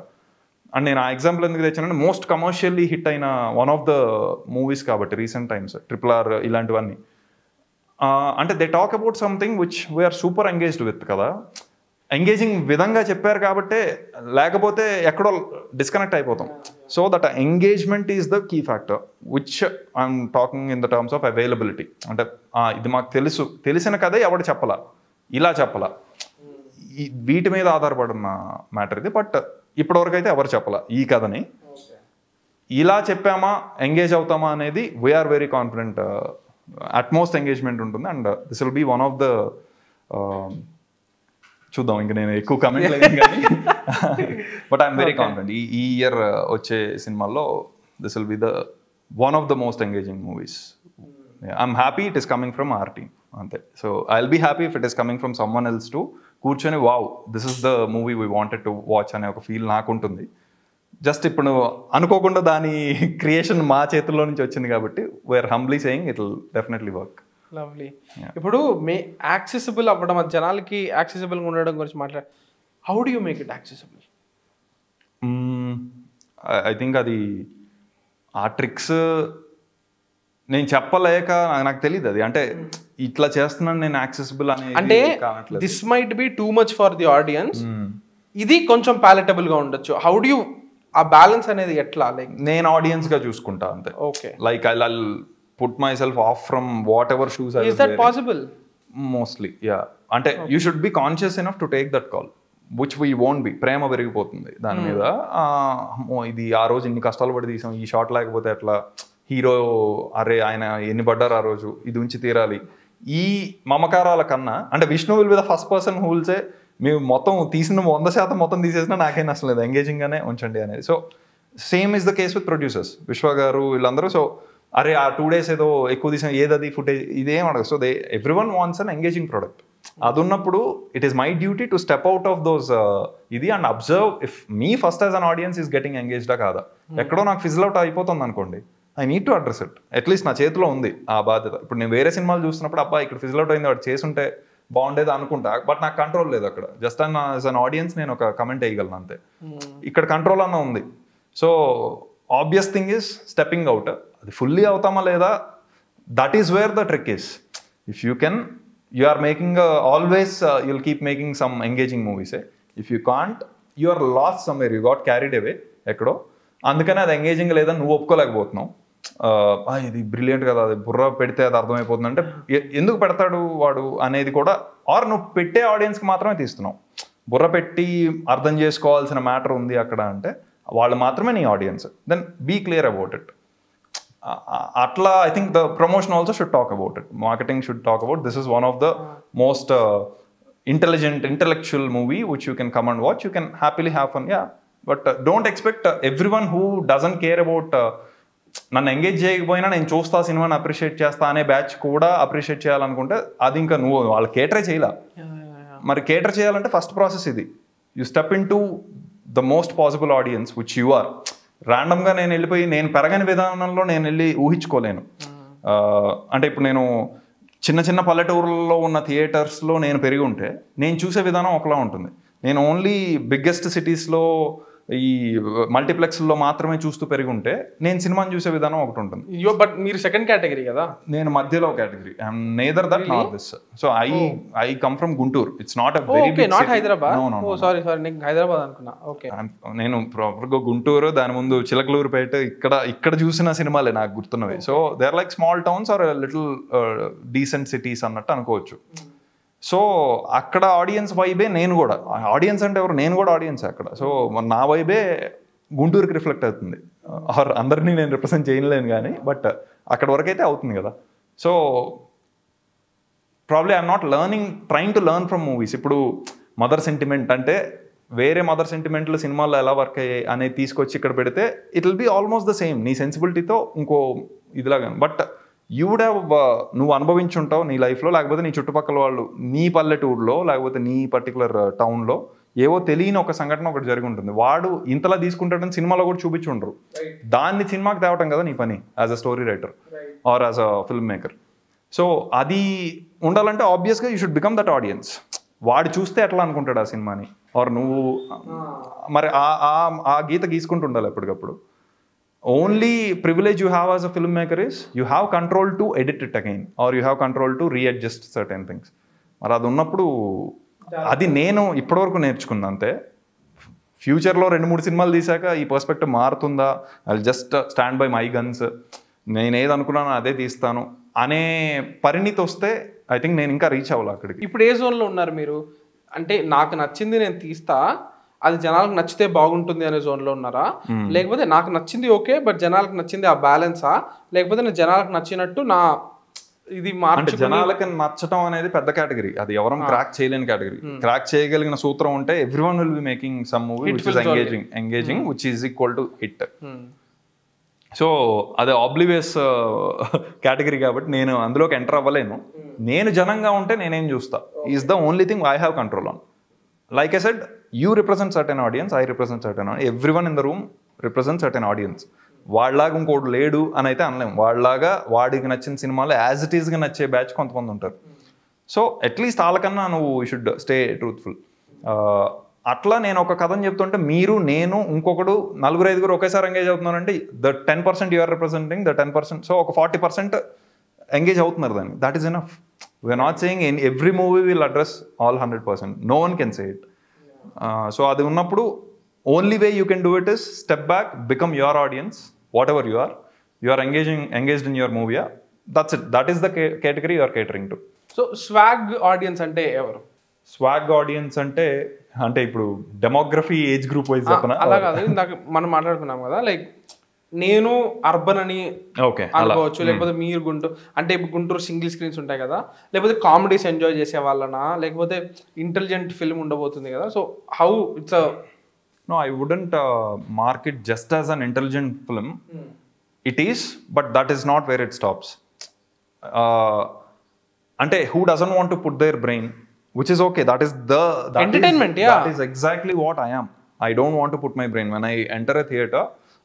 And నేను ఆ ఎగ్జాంపుల్ ఎందుకు తెచ్చానంటే మోస్ట్ కమర్షియల్లీ హిట్ అయిన వన్ ఆఫ్ ద మూవీస్ కాబట్టి రీసెంట్ టైమ్స్, RRR ఇలాంటివన్నీ. అంటే they talk about something which we're super engaged with కదా. ఎంగేజింగ్ విధంగా చెప్పారు కాబట్టే, లేకపోతే ఎక్కడో డిస్కనెక్ట్ అయిపోతాం. So that engagement is the key factor which I'm talking in the terms of availability. అంటే ఇది మాకు తెలిసిన కథే ఎవడు చెప్పలా, ఇలా చెప్పలా, వీటి మీద ఆధారపడిన మ్యాటర్ ఇది. బట్ ఇప్పటివరకు అయితే ఎవరు చెప్పలా ఈ కథని. ఇలా చెప్పామా ఎంగేజ్ అవుతామా అనేది we're very confident. Utmost engagement ఉంటుంది. And this will be one of the, చూద్దాం, ఇంకా నేను ఎక్కువ కమెంట్ లేదు కానీ, బట్ ఐఎమ్ వెరీ కాన్ఫిడెంట్ ఈ ఇయర్ వచ్చే సినిమాల్లో this will be the one of the most engaging movies. I'm happy it is coming from our team అంతే. So I will be happy if it is coming from someone else to కూర్చొని wow this is the movie we wanted to watch అనే ఒక ఫీల్ నాకుంటుంది. జస్ట్ ఇప్పుడు అనుకోకుండా దాని క్రియేషన్ మా చేతుల్లో నుంచి వచ్చింది కాబట్టి we're humbly saying it will definitely work. Lovely. ఇప్పుడు యాక్సెసిబుల్ అవ్వడం, జనాలకి యాక్సెసిబుల్గా ఉండడం గురించి మాట్లాడు. How do you make it accessible? I think అది ఆ ట్రిక్స్ నేను చెప్పలేక నాకు తెలియదు. అది అంటే ఇట్లా చేస్తున్నాను నేను యాక్సెసిబుల్ అంటే this might be too much for the audience, ఇది కొంచెం పాలటబుల్ గా ఉండొచ్చు. హౌ డు యూ ఆ బ్యాలెన్స్ అనేది ఎట్లా? లైక్ నేను ఆడియన్స్ గా చూసుకుంటా అంతే. Okay, like I will put myself off from whatever shoes I was wearing. Is that possible? Mostly, yeah. అంటే you should be conscious enough to take that call, which we won't be. ప్రేమ పెరిగిపోతుంది దాని మీద. ఇది ఆ రోజు ఇన్ని కష్టాలు పడి తీసాం, ఈ షాట్ లేకపోతే అట్లా, హీరో అరే ఆయన ఎన్ని పడ్డారు ఆ రోజు, ఇది ఉంచి తీరాలి, ఈ మమకారాల కన్నా. అంటే Vishnu will be the first person who will say మేము మొత్తం తీసిన 100% మొత్తం తీసేసినా నాకేం నష్టం లేదు, ఎంగేజింగ్ గానే ఉంచండి అనేది. So same is the case with producers, విశ్వ గారు వీళ్ళందరూ. సో అరే ఆ 2 days ఏదో ఎక్కువ తీసాం, ఏదది ఫుటేజ్, ఇదేం అడగదు. So every one wants an engaging product. అది ఉన్నప్పుడు it is my duty to step out of those ఇది and observe if me first as an audience is getting ఎంగేజ్డా కాదా. ఎక్కడో నాకు ఫిజిల్ అవుట్ అయిపోతుంది అనుకోండి, I need to address it. At least నా చేతిలో ఉంది ఆ బాధ్యత. ఇప్పుడు నేను వేరే సినిమాలు చూస్తున్నప్పుడు అబ్బా ఇక్కడ ఫిజిల్ అవుట్ అయింది, వాడు చేసుంటే బాగుండేది అనుకుంటా, బట్ నాకు కంట్రోల్ లేదు అక్కడ. జస్ట్ యాజ్ అన్ ఆడియన్స్ నేను ఒక కమెంట్ వేయగలను అంతే. ఇక్కడ కంట్రోల్ అన్న ఉంది. So obvious thing is stepping out. అది ఫుల్లీ అవుతామా లేదా, that is where the trick is. If you can, you are making always, you'll keep making some engaging మూవీసే. If you can't, you are lost somewhere, you got carried away ఎక్కడో. అందుకని అది ఎంగేజింగ్ లేదని నువ్వు ఒప్పుకోలేకపోతున్నావు. ఇది బ్రిలియంట్ కదా, అది బుర్ర పెడితే అది అర్థమైపోతుంది అంటే ఎందుకు పెడతాడు వాడు అనేది కూడా. ఆర్ నువ్వు పెట్టే ఆడియన్స్కి మాత్రమే తీస్తున్నావు, బుర్ర పెట్టి అర్థం చేసుకోవాల్సిన మ్యాటర్ ఉంది అక్కడ అంటే వాళ్ళు మాత్రమే నీ audience. Then be clear about it. అట్లా I think the promotion also should talk about it, marketing should talk about this is one of the most intellectual movie which you can come and watch. You can happily have fun, yeah, but don't expect everyone who doesn't care about నన్ను ఎంగేజ్ చేయకపోయినా నేను చూస్తా సినిమాని అప్రిషియేట్ చేస్తా అనే బ్యాచ్ కూడా అప్రిషియేట్ చేయాలనుకుంటే అది ఇంకా నువ్వు వాళ్ళు కేటరే చేయలే. మరి కేటర్ చేయాలంటే ఫస్ట్ ప్రాసెస్ ఇది. You step into the most possible audience which you are. ర్యాండమ్గా నేను వెళ్ళిపోయి నేను పెరగని విధానంలో నేను వెళ్ళి ఊహించుకోలేను. అంటే ఇప్పుడు నేను చిన్న చిన్న పల్లెటూరుల్లో ఉన్న థియేటర్స్లో నేను పెరిగి ఉంటే నేను చూసే విధానం ఒకలా ఉంటుంది. నేను ఓన్లీ బిగ్గెస్ట్ సిటీస్లో ఈ మల్టీప్లెక్స్లో మాత్రమే చూస్తూ పెరిగి ఉంటే నేను సినిమాని చూసే విధానం ఒకటి ఉంటుంది. బట్ మీరు సెకండ్ కేటగిరీ కదా, నేను మధ్యలో category. I'm neither that not this. So I come from Guntur. It's not a very big not Hyderabad. Sorry నేను హైదరాబాద్ అనుకున్నా. ఓకే, నేను ప్రాపర్గా గుంటూరు, దాని ముందు చిలకలూరుపేట, ఇక్కడ చూసిన సినిమాలే నాకు గుర్తున్నవి. So they are like small towns are little decent cities అన్నట్టు అనుకోవచ్చు. సో అక్కడ ఆడియన్స్ వైబే నేను కూడా, ఆడియన్స్ అంటే ఎవరు, నేను కూడా ఆడియన్స్ అక్కడ. సో నా వైబే గుంటూరుకి రిఫ్లెక్ట్ అవుతుంది. ఆర్ అందరినీ నేను రిప్రజెంట్ చేయలేను కానీ, బట్ అక్కడ వరకు అయితే అవుతుంది కదా. So probably I'm not trying to learn from movies. ఇప్పుడు మదర్ సెంటిమెంట్ అంటే వేరే మదర్ సెంటిమెంట్లు సినిమాల్లో ఎలా వర్క్ అయ్యాయి అనేది తీసుకొచ్చి ఇక్కడ పెడితే it will B almost the same, నీ సెన్సిబిలిటీతో ఇంకో ఇదిలాగా. బట్ యూ వుడ్ హ్యావ్, నువ్వు అనుభవించుంటావు నీ లైఫ్లో, లేకపోతే నీ చుట్టుపక్కల వాళ్ళు నీ పల్లెటూరులో లేకపోతే నీ పర్టికులర్ టౌన్లో ఏవో తెలియని ఒక సంఘటన ఒకటి జరిగి ఉంటుంది. వాడు ఇంతలా తీసుకుంటాడని సినిమాలో కూడా చూపించి ఉండరు. దాన్ని సినిమాకి తేవటం కదా నీ పని as a story writer or as a film maker. So అది ఉండాలంటే ఆబ్వియస్గా you should become that audience. వాడు చూస్తే ఎట్లా అనుకుంటాడు ఆ సినిమాని, ఆర్ నువ్వు మరి ఆ గీత గీసుకుంటూ ఉండాలి ఎప్పటికప్పుడు. Only privilege you have as a filmmaker is you have control to edit it again, or you have control to readjust certain things. మరి అది ఉన్నప్పుడు అది నేను ఇప్పటివరకు నేర్చుకున్నా అంతే. ఫ్యూచర్లో 2-3 సినిమాలు తీసాక ఈ పర్స్పెక్టివ్ మారుతుందా, I just stand by my guns, నేను ఏది అనుకున్నానో అదే తీస్తాను అనే పరిణితి వస్తే ఐ థింక్ నేను ఇంకా రీచ్ అవ్వాలి అక్కడికి. ఇప్పుడు ఏ జోన్లో ఉన్నారు మీరు? అంటే నాకు నచ్చింది నేను తీస్తా, అది జనాలకు నచ్చితే బాగుంటుంది అనే జోన్లో ఉన్నారా, లేకపోతే నాకు నచ్చింది ఓకే బట్ జనాలకు నచ్చింది ఆ బ్యాలెన్సా, లేకపోతే నేను జనాలకు నచ్చినట్టు నా ఇది అంటే జనాలకి నచ్చటం అనేది పెద్ద కేటగిరీ, అది ఎవరం క్రాక్ చేయలేని కేటగిరీ. క్రాక్ చేయగలిగిన సూత్రం ఉంటే everyone will be making some movie which is engaging which is equal to hit. So అదే ఆబ్లివియస్ కేటగిరీ కాబట్టి నేను అందులోకి ఎంటర్ అవ్వలేను. నేను జనంగా ఉంటే నేనేం చూస్తా is the only thing I have control on. Like I said, you represent certain audience, I represent certain audience. Everyone in the room represents certain audience. వాళ్ళలాగా ఇంకోటి లేడు అని అయితే అనలేము. వాళ్ళలాగా వాడికి నచ్చిన సినిమాలు యాజ్ ఇట్ ఈస్గా నచ్చే బ్యాచ్ కొంతమంది ఉంటారు. సో అట్లీస్ట్ వాళ్ళకన్నా నువ్వు యూ షుడ్ స్టే ట్రూత్ఫుల్. అట్లా నేను ఒక కథను చెప్తుంటే మీరు, నేను, ఇంకొకడు, 4-5 ఒకేసారి ఎంగేజ్ అవుతున్నారంటే the 10% you're representing the 10%. So ఒక 40% ఎంగేజ్ అవుతున్నారు దాన్ని. That is enough. We're not saying in every movie will address all 100%. No one can say it. So adi unnappudu only way you can do it is step back, become your audience, whatever you are engaged in your movie. Yeah? That's it. That is the category you are catering to. So swag audience ante evaru? Swag audience ante ఇప్పుడు డెమోగ్రఫీ ఏజ్ గ్రూప్ వైజ్ చెప్పనా? అలా కాదు, ఇందాక మనం మాట్లాడుకున్నాం కదా, లైక్ నేను అర్బన్ అని అనుకోవచ్చు, లేకపోతే మీరు గుంటూరు అంటే ఇప్పుడు గుంటూరు సింగిల్ స్క్రీన్స్ ఉంటాయి కదా, లేకపోతే కామెడీస్ ఎంజాయ్ చేసే వాళ్ళనా, లేకపోతే ఇంటెలిజెంట్ ఫిల్మ్ ఉండబోతుంది కదా. So how it's no I wouldn't mark it just as an intelligent film. It is, but that is not where it stops. అంటే who doesn't want to put their brain, which is okay, that is the entertainment. That is exactly what I am. I don't want to put my brain. When I enter a theater,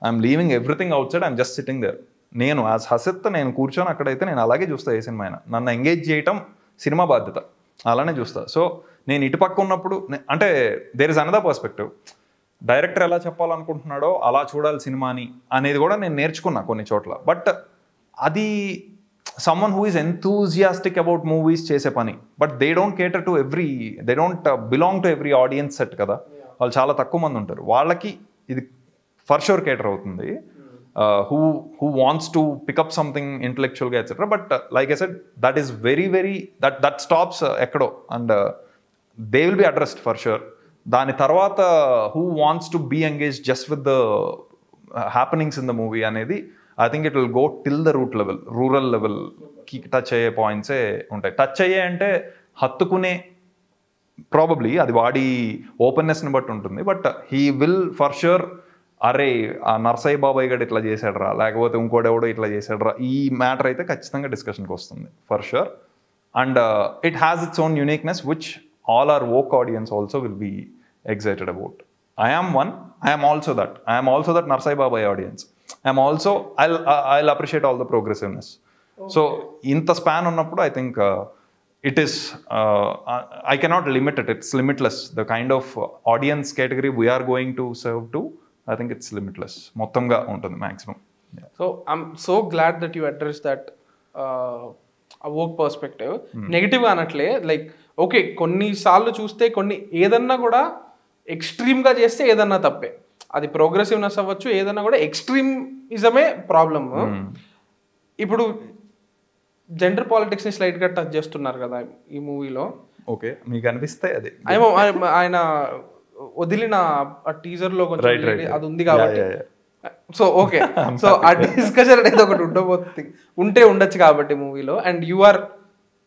I'm leaving everything outside. I'm just sitting there. నేను యాజ్ హసిత్ నేను కూర్చొని అక్కడైతే నేను అలాగే చూస్తా. ఏ సినిమా అయినా నన్ను ఎంగేజ్ చేయటం సినిమా బాధ్యత, అలానే చూస్తా. సో నేను ఇటుపక్క ఉన్నప్పుడు అంటే there is another perspective. Director ఎలా చెప్పాలనుకుంటున్నాడో అలా చూడాలి సినిమాని అనేది కూడా నేను నేర్చుకున్నా కొన్ని చోట్ల. బట్ అది someone who is enthusiastic about movies చేసే పని. But they don't కేటర్ to they don't belong to every audience set కదా. వాళ్ళు చాలా తక్కువ మంది ఉంటారు. వాళ్ళకి ఇది ఫర్ షూర్ కేటర్ అవుతుంది. who wants to pick up something intellectual ga etc. But like I said, that is very that stops ekado, and they will be addressed for sure. Dani tarvata who wants to be engaged just with the happenings in the movie anedi, I think it will go till the root level, rural level ki touch aye points e untai. Touch aye ante hattukune probably adi vaadi openness ni batti untundi. But he will for sure అరే ఆ నర్సయ్య బాబాయ్ గడు ఇట్లా చేశాడు రా, లేకపోతే ఇంకోడెవడో ఇట్లా చేశాడు రా, ఈ మ్యాటర్ అయితే ఖచ్చితంగా డిస్కషన్కి వస్తుంది for sure. And it has its own uniqueness which all are woke audience also will be excited about. I am also that Narsaiah బాబాయ్ audience. I'm also I'll appreciate all the progressiveness. So ఇంత స్పాన్ ఉన్నప్పుడు I think it is, I cannot limit it. It's limitless. The kind of audience category we are going to serve to, I think it's limitless. మొత్తంగా ఉంటుంది maximum. So I'm so glad that you address that work perspective. నెగిటివ్గా అనట్లే, లైక్ ఓకే కొన్నిసార్లు చూస్తే ఏదన్నా కూడా ఎక్స్ట్రీమ్గా చేస్తే ఏదన్నా తప్పే, అది ప్రోగ్రెసివ్నెస్ అవ్వచ్చు, ఏదన్నా కూడా ఎక్స్ట్రీమిజమే ప్రాబ్లమ్. ఇప్పుడు జెండర్ పాలిటిక్స్ని స్లైట్గా టచ్ చేస్తున్నారు కదా ఈ మూవీలో. ఓకే, మీకు అనిపిస్తే అది ఆయన వదిలిన టీజర్లో కొంచెం అది ఉంది కాబట్టి, సో ఓకే, సో ఆ డిస్కషన్ అనేది ఒకటి ఉండొచ్చు కాబట్టి మూవీలో. అండ్ యు ఆర్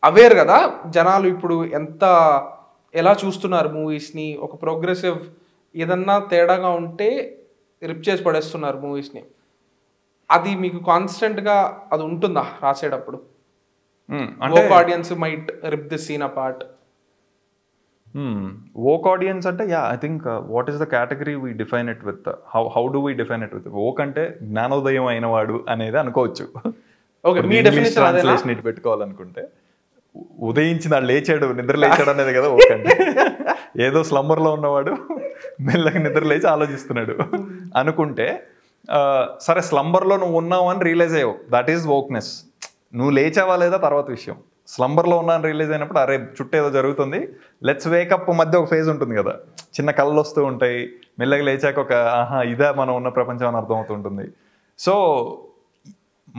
అవేర్ కదా జనాలు ఇప్పుడు ఎలా చూస్తున్నారు మూవీస్ని, ఒక ప్రోగ్రెసివ్ ఏదన్నా తేడాగా ఉంటే రిప్ చేసి పడేస్తున్నారు మూవీస్ని. అది మీకు కాన్స్టెంట్గా అది ఉంటుందా రాసేటప్పుడు? Woke audience might rip this scene apart. Woke audience అంటే I think what is the category we define it with, how do we define it with? Woke అంటే జ్ఞానోదయం అయిన వాడు అనేది అనుకోవచ్చు. ఓకే, మీ డెఫినిషన్ ట్రాన్స్లేషన్ ఇటు పెట్టుకోవాలనుకుంటే ఉదయించిన లేచాడు, నిద్ర లేచాడు అనేది కదా వోక్ అంటే. ఏదో స్లంబర్లో ఉన్నవాడు మెల్లగా నిద్ర లేచి ఆలోచిస్తున్నాడు అనుకుంటే, సరే స్లంబర్లో నువ్వు ఉన్నావు అని రియలైజ్ అయ్యావు, దట్ ఈస్ వోక్నెస్. నువ్వు లేచావా లేదా తర్వాత విషయం. స్లంబర్లో ఉన్నా అని రియలైజ్ అయినప్పుడు అరే చుట్టూ ఏదో జరుగుతుంది, లెట్స్ వేకప్ మధ్య ఒక ఫేజ్ ఉంటుంది కదా, చిన్న కళ్ళు వస్తూ ఉంటాయి, మెల్లగా లేచాక ఒక ఇదే మనం ఉన్న ప్రపంచం అని అర్థమవుతుంటుంది. సో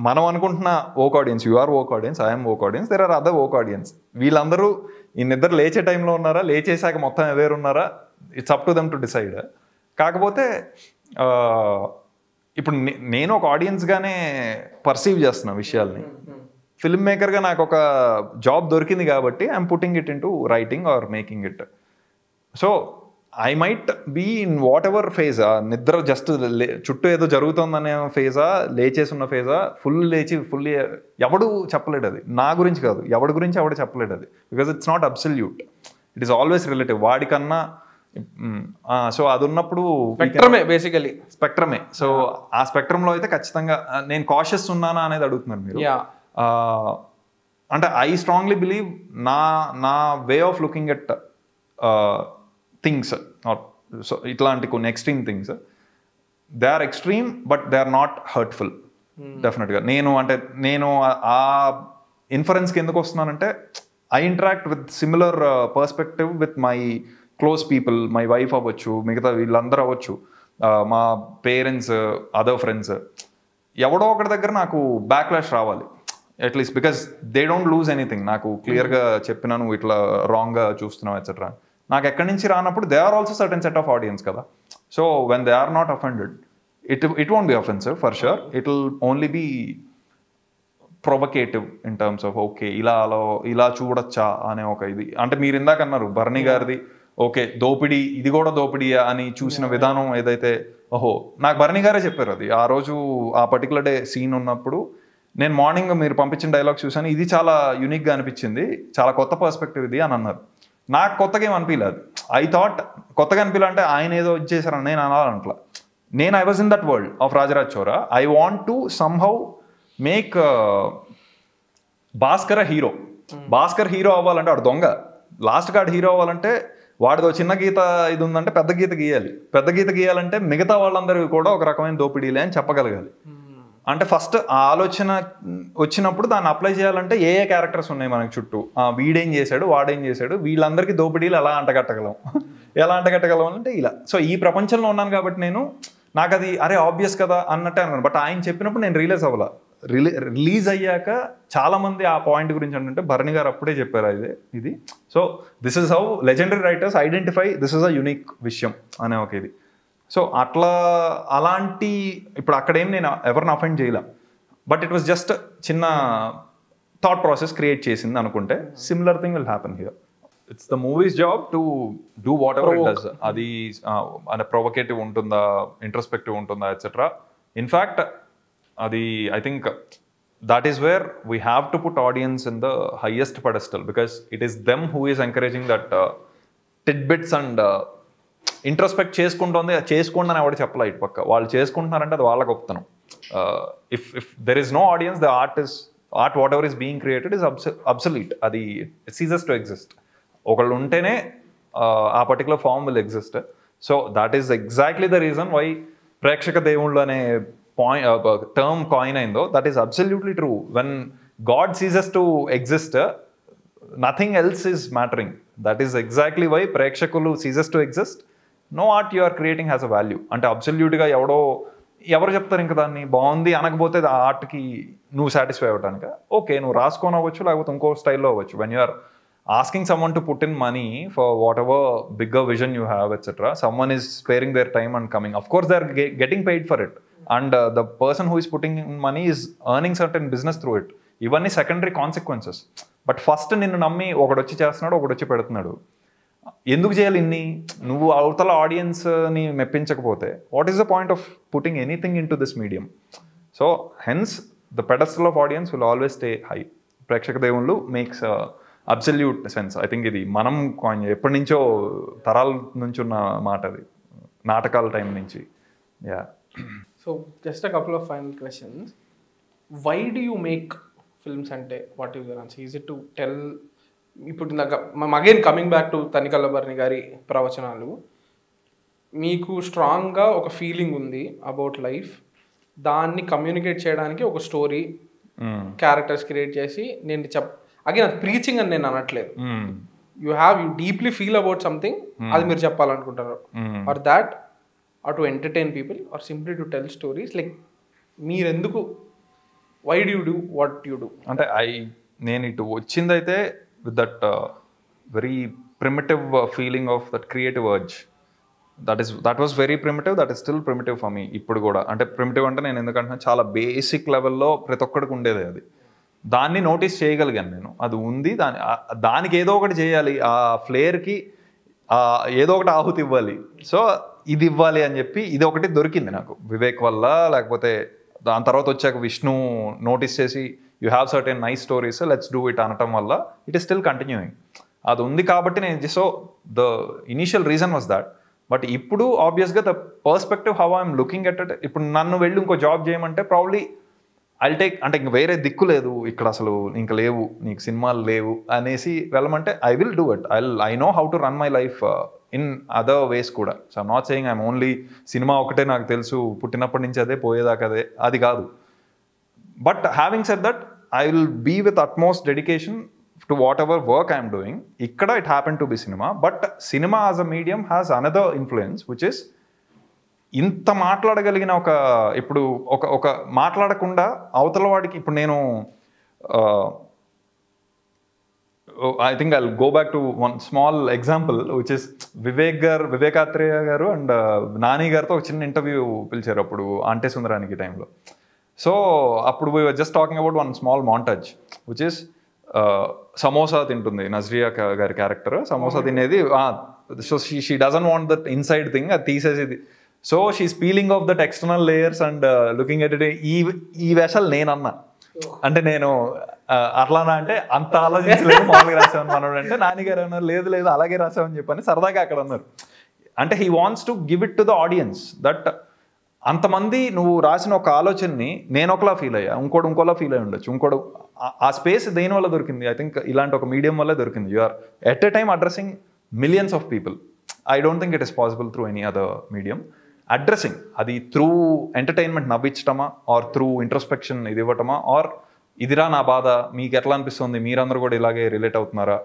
మనం అనుకుంటున్న woke audience, you are woke audience, I'm woke audience, there are other woke audience. వీళ్ళందరూ ఈ నిద్ర లేచే టైంలో ఉన్నారా, లేచేసాక మొత్తం అవేర్ ఉన్నారా, it's up to them to decide. కాకపోతే ఇప్పుడు నేను ఒక ఆడియన్స్గానే పర్సీవ్ చేస్తున్నా విషయాల్ని. ఫిల్మ్ మేకర్గా నాకు ఒక జాబ్ దొరికింది కాబట్టి I'm putting it into writing or making it. So I might be in whatever ఫేజా, నిద్ర జస్ట్ చుట్టూ ఏదో జరుగుతుందనే ఫేజా, లేచేసి ఉన్న ఫేజా, ఫుల్ ఎవడు చెప్పలేడు. అది నా గురించి కాదు, ఎవడి గురించి ఎవడు చెప్పలేడు అది, because it's not absolute, it is always relative. వాడికన్నా సో అది ఉన్నప్పుడు బేసికలీ స్పెక్ట్రమే. సో ఆ స్పెక్ట్రంలో అయితే ఖచ్చితంగా నేను కాషియస్ ఉన్నానా అనేది అడుగుతున్నారు మీరు. అంటే ఐ స్ట్రాంగ్లీ బిలీవ్ నా way of looking at things, so ఇట్లాంటి కొన్ని extreme things, they are extreme but they are not hurtful డెఫినెట్గా. నేను ఆ ఇన్ఫరెన్స్కి ఎందుకు వస్తున్నానంటే I interact with similar perspective with my close people, my wife అవ్వచ్చు, మిగతా వీళ్ళందరూ అవ్వచ్చు, మా పేరెంట్స్, అదర్ ఫ్రెండ్స్. ఎవడో ఒకటి దగ్గర నాకు బ్యాక్లాష్ రావాలి at least, because they don't lose anything. నాకు క్లియర్గా చెప్పినా నువ్వు ఇట్లా రాంగ్గా చూస్తున్నావు ఎట్సెట్రా, నాకు ఎక్కడి నుంచి రానప్పుడు they are also certain set of audience కదా. So when they are not offended, it won't be offensive for sure, it will only be provocative in terms of okay ఇలా చూడొచ్చా అనే ఒక ఇది. అంటే మీరు ఇందాక అన్నారు బర్నీ గారిది, ఓకే దోపిడీ, ఇది కూడా దోపిడీయా అని చూసిన విధానం ఏదైతే, ఓహో నాకు బర్నీ గారే చెప్పారు అది. ఆ రోజు ఆ పర్టికులర్ డే సీన్ ఉన్నప్పుడు నేను మార్నింగ్ మీరు పంపించిన డైలాగ్ చూసాను, ఇది చాలా యూనిక్గా అనిపించింది, చాలా కొత్త పర్స్పెక్టివ్ ఇది అని అన్నారు. నాకు కొత్తగా ఏం అనిపించలేదు. ఐ థాట్ కొత్తగా అనిపించాలంటే ఆయన ఏదో ఇచ్చేసారని నేను అనాలంట్లా. నేను I was in that world of Rajaraj Chora. I want to somehow make Bhaskar hero. Bhaskar hero అవ్వాలంటే వాడు దొంగ, లాస్ట్ గాడు హీరో అవ్వాలంటే వాడితో చిన్న గీత ఇది ఉందంటే పెద్ద గీత గీయాలి, పెద్ద గీత గీయాలంటే మిగతా వాళ్ళందరికీ కూడా ఒక రకమైన దోపిడీలే అని చెప్పగలగాలి. అంటే ఫస్ట్ ఆ ఆలోచన వచ్చినప్పుడు దాన్ని అప్లై చేయాలంటే ఏ క్యారెక్టర్స్ ఉన్నాయి మనకి చుట్టూ, వీడేం చేశాడు వాడేం చేశాడు, వీళ్ళందరికీ దోపిడీలు ఎలా అంటగట్టగలం అంటే ఇలా. సో ఈ ప్రపంచంలో ఉన్నాను కాబట్టి నాకు అది అరే ఆబ్వియస్ కదా అన్నట్టే అనుకున్నాను. బట్ ఆయన చెప్పినప్పుడు నేను రియలైజ్ అవ్వాల. రిలీజ్ అయ్యాక చాలా మంది ఆ పాయింట్ గురించి అంటే బర్నీ గారు అప్పుడే చెప్పారు ఇది. So this is how legendary writers identify this is a unique విషయం అనే ఒక ఇది. సో అలాంటి ఇప్పుడు అక్కడేం నేను ఎవరిని అఫెండ్ చేయలే, బట్ ఇట్ వాస్ జస్ట్ చిన్న థాట్ ప్రాసెస్ క్రియేట్ చేసింది అనుకుంటే similar thing will happen here. It's the movies job to do what ever it does. అది ప్రొవకేటివ్ ఉంటుందా, ఇంట్రోస్పెక్టివ్ ఉంటుందా ఎట్సెట్రా. ఇన్ఫ్యాక్ట్ అది I think that is where we have to put audience in the highest pedestal, because it is them who is encouraging that tidbits and introspect చేసుకోండి అని ఎవరు చెప్పలే. ఇటు పక్క వాళ్ళు చేసుకుంటున్నారంటే అది వాళ్ళ గొప్పతనం. If there is no audience, the art is art whatever is being created is absolute. అది సీజెస్ టు ఎగ్జిస్ట్. ఒకళ్ళు ఉంటేనే ఆ particular form will exist. So that is exactly the reason why ప్రేక్షక దేవుళ్ళు అనే టర్మ్ కాయిన్ అయిందో. That is absolutely true. When god ceases to exist, nothing else is mattering. That is exactly why ప్రేక్షకులు ceases to exist. No art you are creating has a value. అంటే అబ్సల్యూట్గా ఎవరు చెప్తారు ఇంకా దాన్ని బాగుంది అనకపోతే ఆ ఆర్ట్కి నువ్వు సాటిస్ఫై అవ్వటానికి? ఓకే, నువ్వు రాసుకొని అవ్వచ్చు, లేకపోతే ఇంకో స్టైల్లో అవ్వచ్చు. When you are asking someone to put in money for whatever bigger vision you have, etc., someone is sparing their time and coming. Of course they are getting paid for it, and the person who is putting in money is earning certain business through it. Ivanni secondary consequences. But first నిన్ను నమ్మి ఒకడొచ్చి చేస్తున్నాడు, ఒకడొచ్చి పెడుతున్నాడు. ఎందుకు చేయాలి ఇన్ని? నువ్వు అవతల ఆడియన్స్ని మెప్పించకపోతే what is the point of putting anything into this medium? So hence the pedestal of audience will always stay high. ప్రేక్షక దేవుళ్ళు makes absolute sense. I think ఇది మనం ఎప్పటి నుంచో తరాల నుంచి ఉన్న మాట, అది నాటకాల టైం నుంచి. Yeah. So just a couple of final questions. Why do you make films అంటే what is your answer? Is it to tell? ఇప్పుడు మనం again coming back to Tanikella Bharani గారి ప్రవచనాలు, మీకు స్ట్రాంగ్గా ఒక ఫీలింగ్ ఉంది అబౌట్ లైఫ్, దాన్ని కమ్యూనికేట్ చేయడానికి ఒక స్టోరీ, క్యారెక్టర్స్ క్రియేట్ చేసి నేను అగైన్ అది ప్రీచింగ్ అని నేను అనట్లేదు. You deeply feel about something, అది మీరు చెప్పాలనుకుంటారు. Or that are to entertain people or simply to tell stories? Like మీరెందుకు, why do you do what you do? అంటే నేను ఇటు వచ్చిందైతే with that very primitive feeling of that creative urge. That was very primitive. That is still primitive for me ఇప్పుడు కూడా. అంటే ప్రిమిటివ్ అంటే నేను ఎందుకంటే చాలా బేసిక్ లెవెల్లో ప్రతి ఒక్కడికి ఉండేది అది. దాన్ని నోటీస్ చేయగలిగాను నేను. అది ఉంది, దానికి ఏదో ఒకటి చేయాలి, ఆ ఫ్లేర్కి ఏదో ఒకటి ఆహుతి ఇవ్వాలి. సో ఇది ఇవ్వాలి అని చెప్పి ఇది ఒకటి దొరికింది నాకు వివేక్ వల్ల. లేకపోతే దాని తర్వాత వచ్చాక విష్ణు నోటీస్ చేసి you have certain nice stories, let's do it అనటం వల్ల ఇట్ ఈస్ స్టిల్ కంటిన్యూయింగ్. అది ఉంది కాబట్టి నేను so the initial reason was that. But ఇప్పుడు ఆబ్వియస్గా the perspective how I'm looking at it, ఇప్పుడు నన్ను వెళ్ళి ఇంకో జాబ్ చేయమంటే ప్రాబ్లీ ఐల్ టేక్, అంటే ఇంక వేరే దిక్కు లేదు ఇక్కడ, అసలు ఇంక లేవు నీకు సినిమాలు లేవు అనేసి వెళ్ళమంటే I will do it. I know how to run my life in other ways కూడా. So I'm not saying I'm only cinema ఒకటే నాకు తెలుసు, పుట్టినప్పటి నుంచి అదే పోయేదాకా అదే, అది కాదు. But having said that I will be with utmost dedication to whatever work I am doing. Ikkada it happened to be cinema, but cinema as a medium has another influence, which is ఇంత మాట్లాడగలిగిన ఇప్పుడు ఒక మాట్లాడకుండా అవతల వాడికి, ఇప్పుడు నేను I think I'll go back to one small example which is Vivekatreya గారు అండ్ నాని గారితో ఒక చిన్న ఇంటర్వ్యూ పిలిచారు అప్పుడు అంటే సుందరానికి టైంలో. సో అప్పుడు we were just talking about one small montage which is samosa తింటుంది నజ్రియా గారి క్యారెక్టర్. సమోసా తినేది, so she doesn't want that inside thing, అది తీసేసేది. So she's peeling off that external layers and looking at it. ఈ వేషాలు నేనన్నా అంటే నేను అట్లానా అంటే అంత ఆలోచించలేదు, మామూలుగా రాసామని మనోడు అంటే నాన్నగారు అన్నారు లేదు అలాగే రాసామని చెప్పని సరదాగా అక్కడ అన్నారు. అంటే he wants to give it to the audience that అంతమంది నువ్వు రాసిన ఒక ఆలోచనని నేను ఒకలా ఫీల్ అయ్యా, ఇంకోలా ఫీల్ అయ్యి ఉండొచ్చు, ఇంకోటి ఆ స్పేస్ దేని వల్ల దొరికింది? ఐ థింక్ ఇలాంటి ఒక మీడియం వల్ల దొరికింది. You are at a time addressing millions of people. I don't think it is possible through any other medium. Addressing అది త్రూ ఎంటర్టైన్మెంట్ నవ్వించటమా, ఆర్ త్రూ ఇంట్రోస్పెక్షన్ ఇది ఇవ్వటమా, ఆర్ ఇదిరా నా బాధ మీకు ఎట్లా అనిపిస్తుంది, మీరందరూ కూడా ఇలాగే రిలేట్ అవుతున్నారా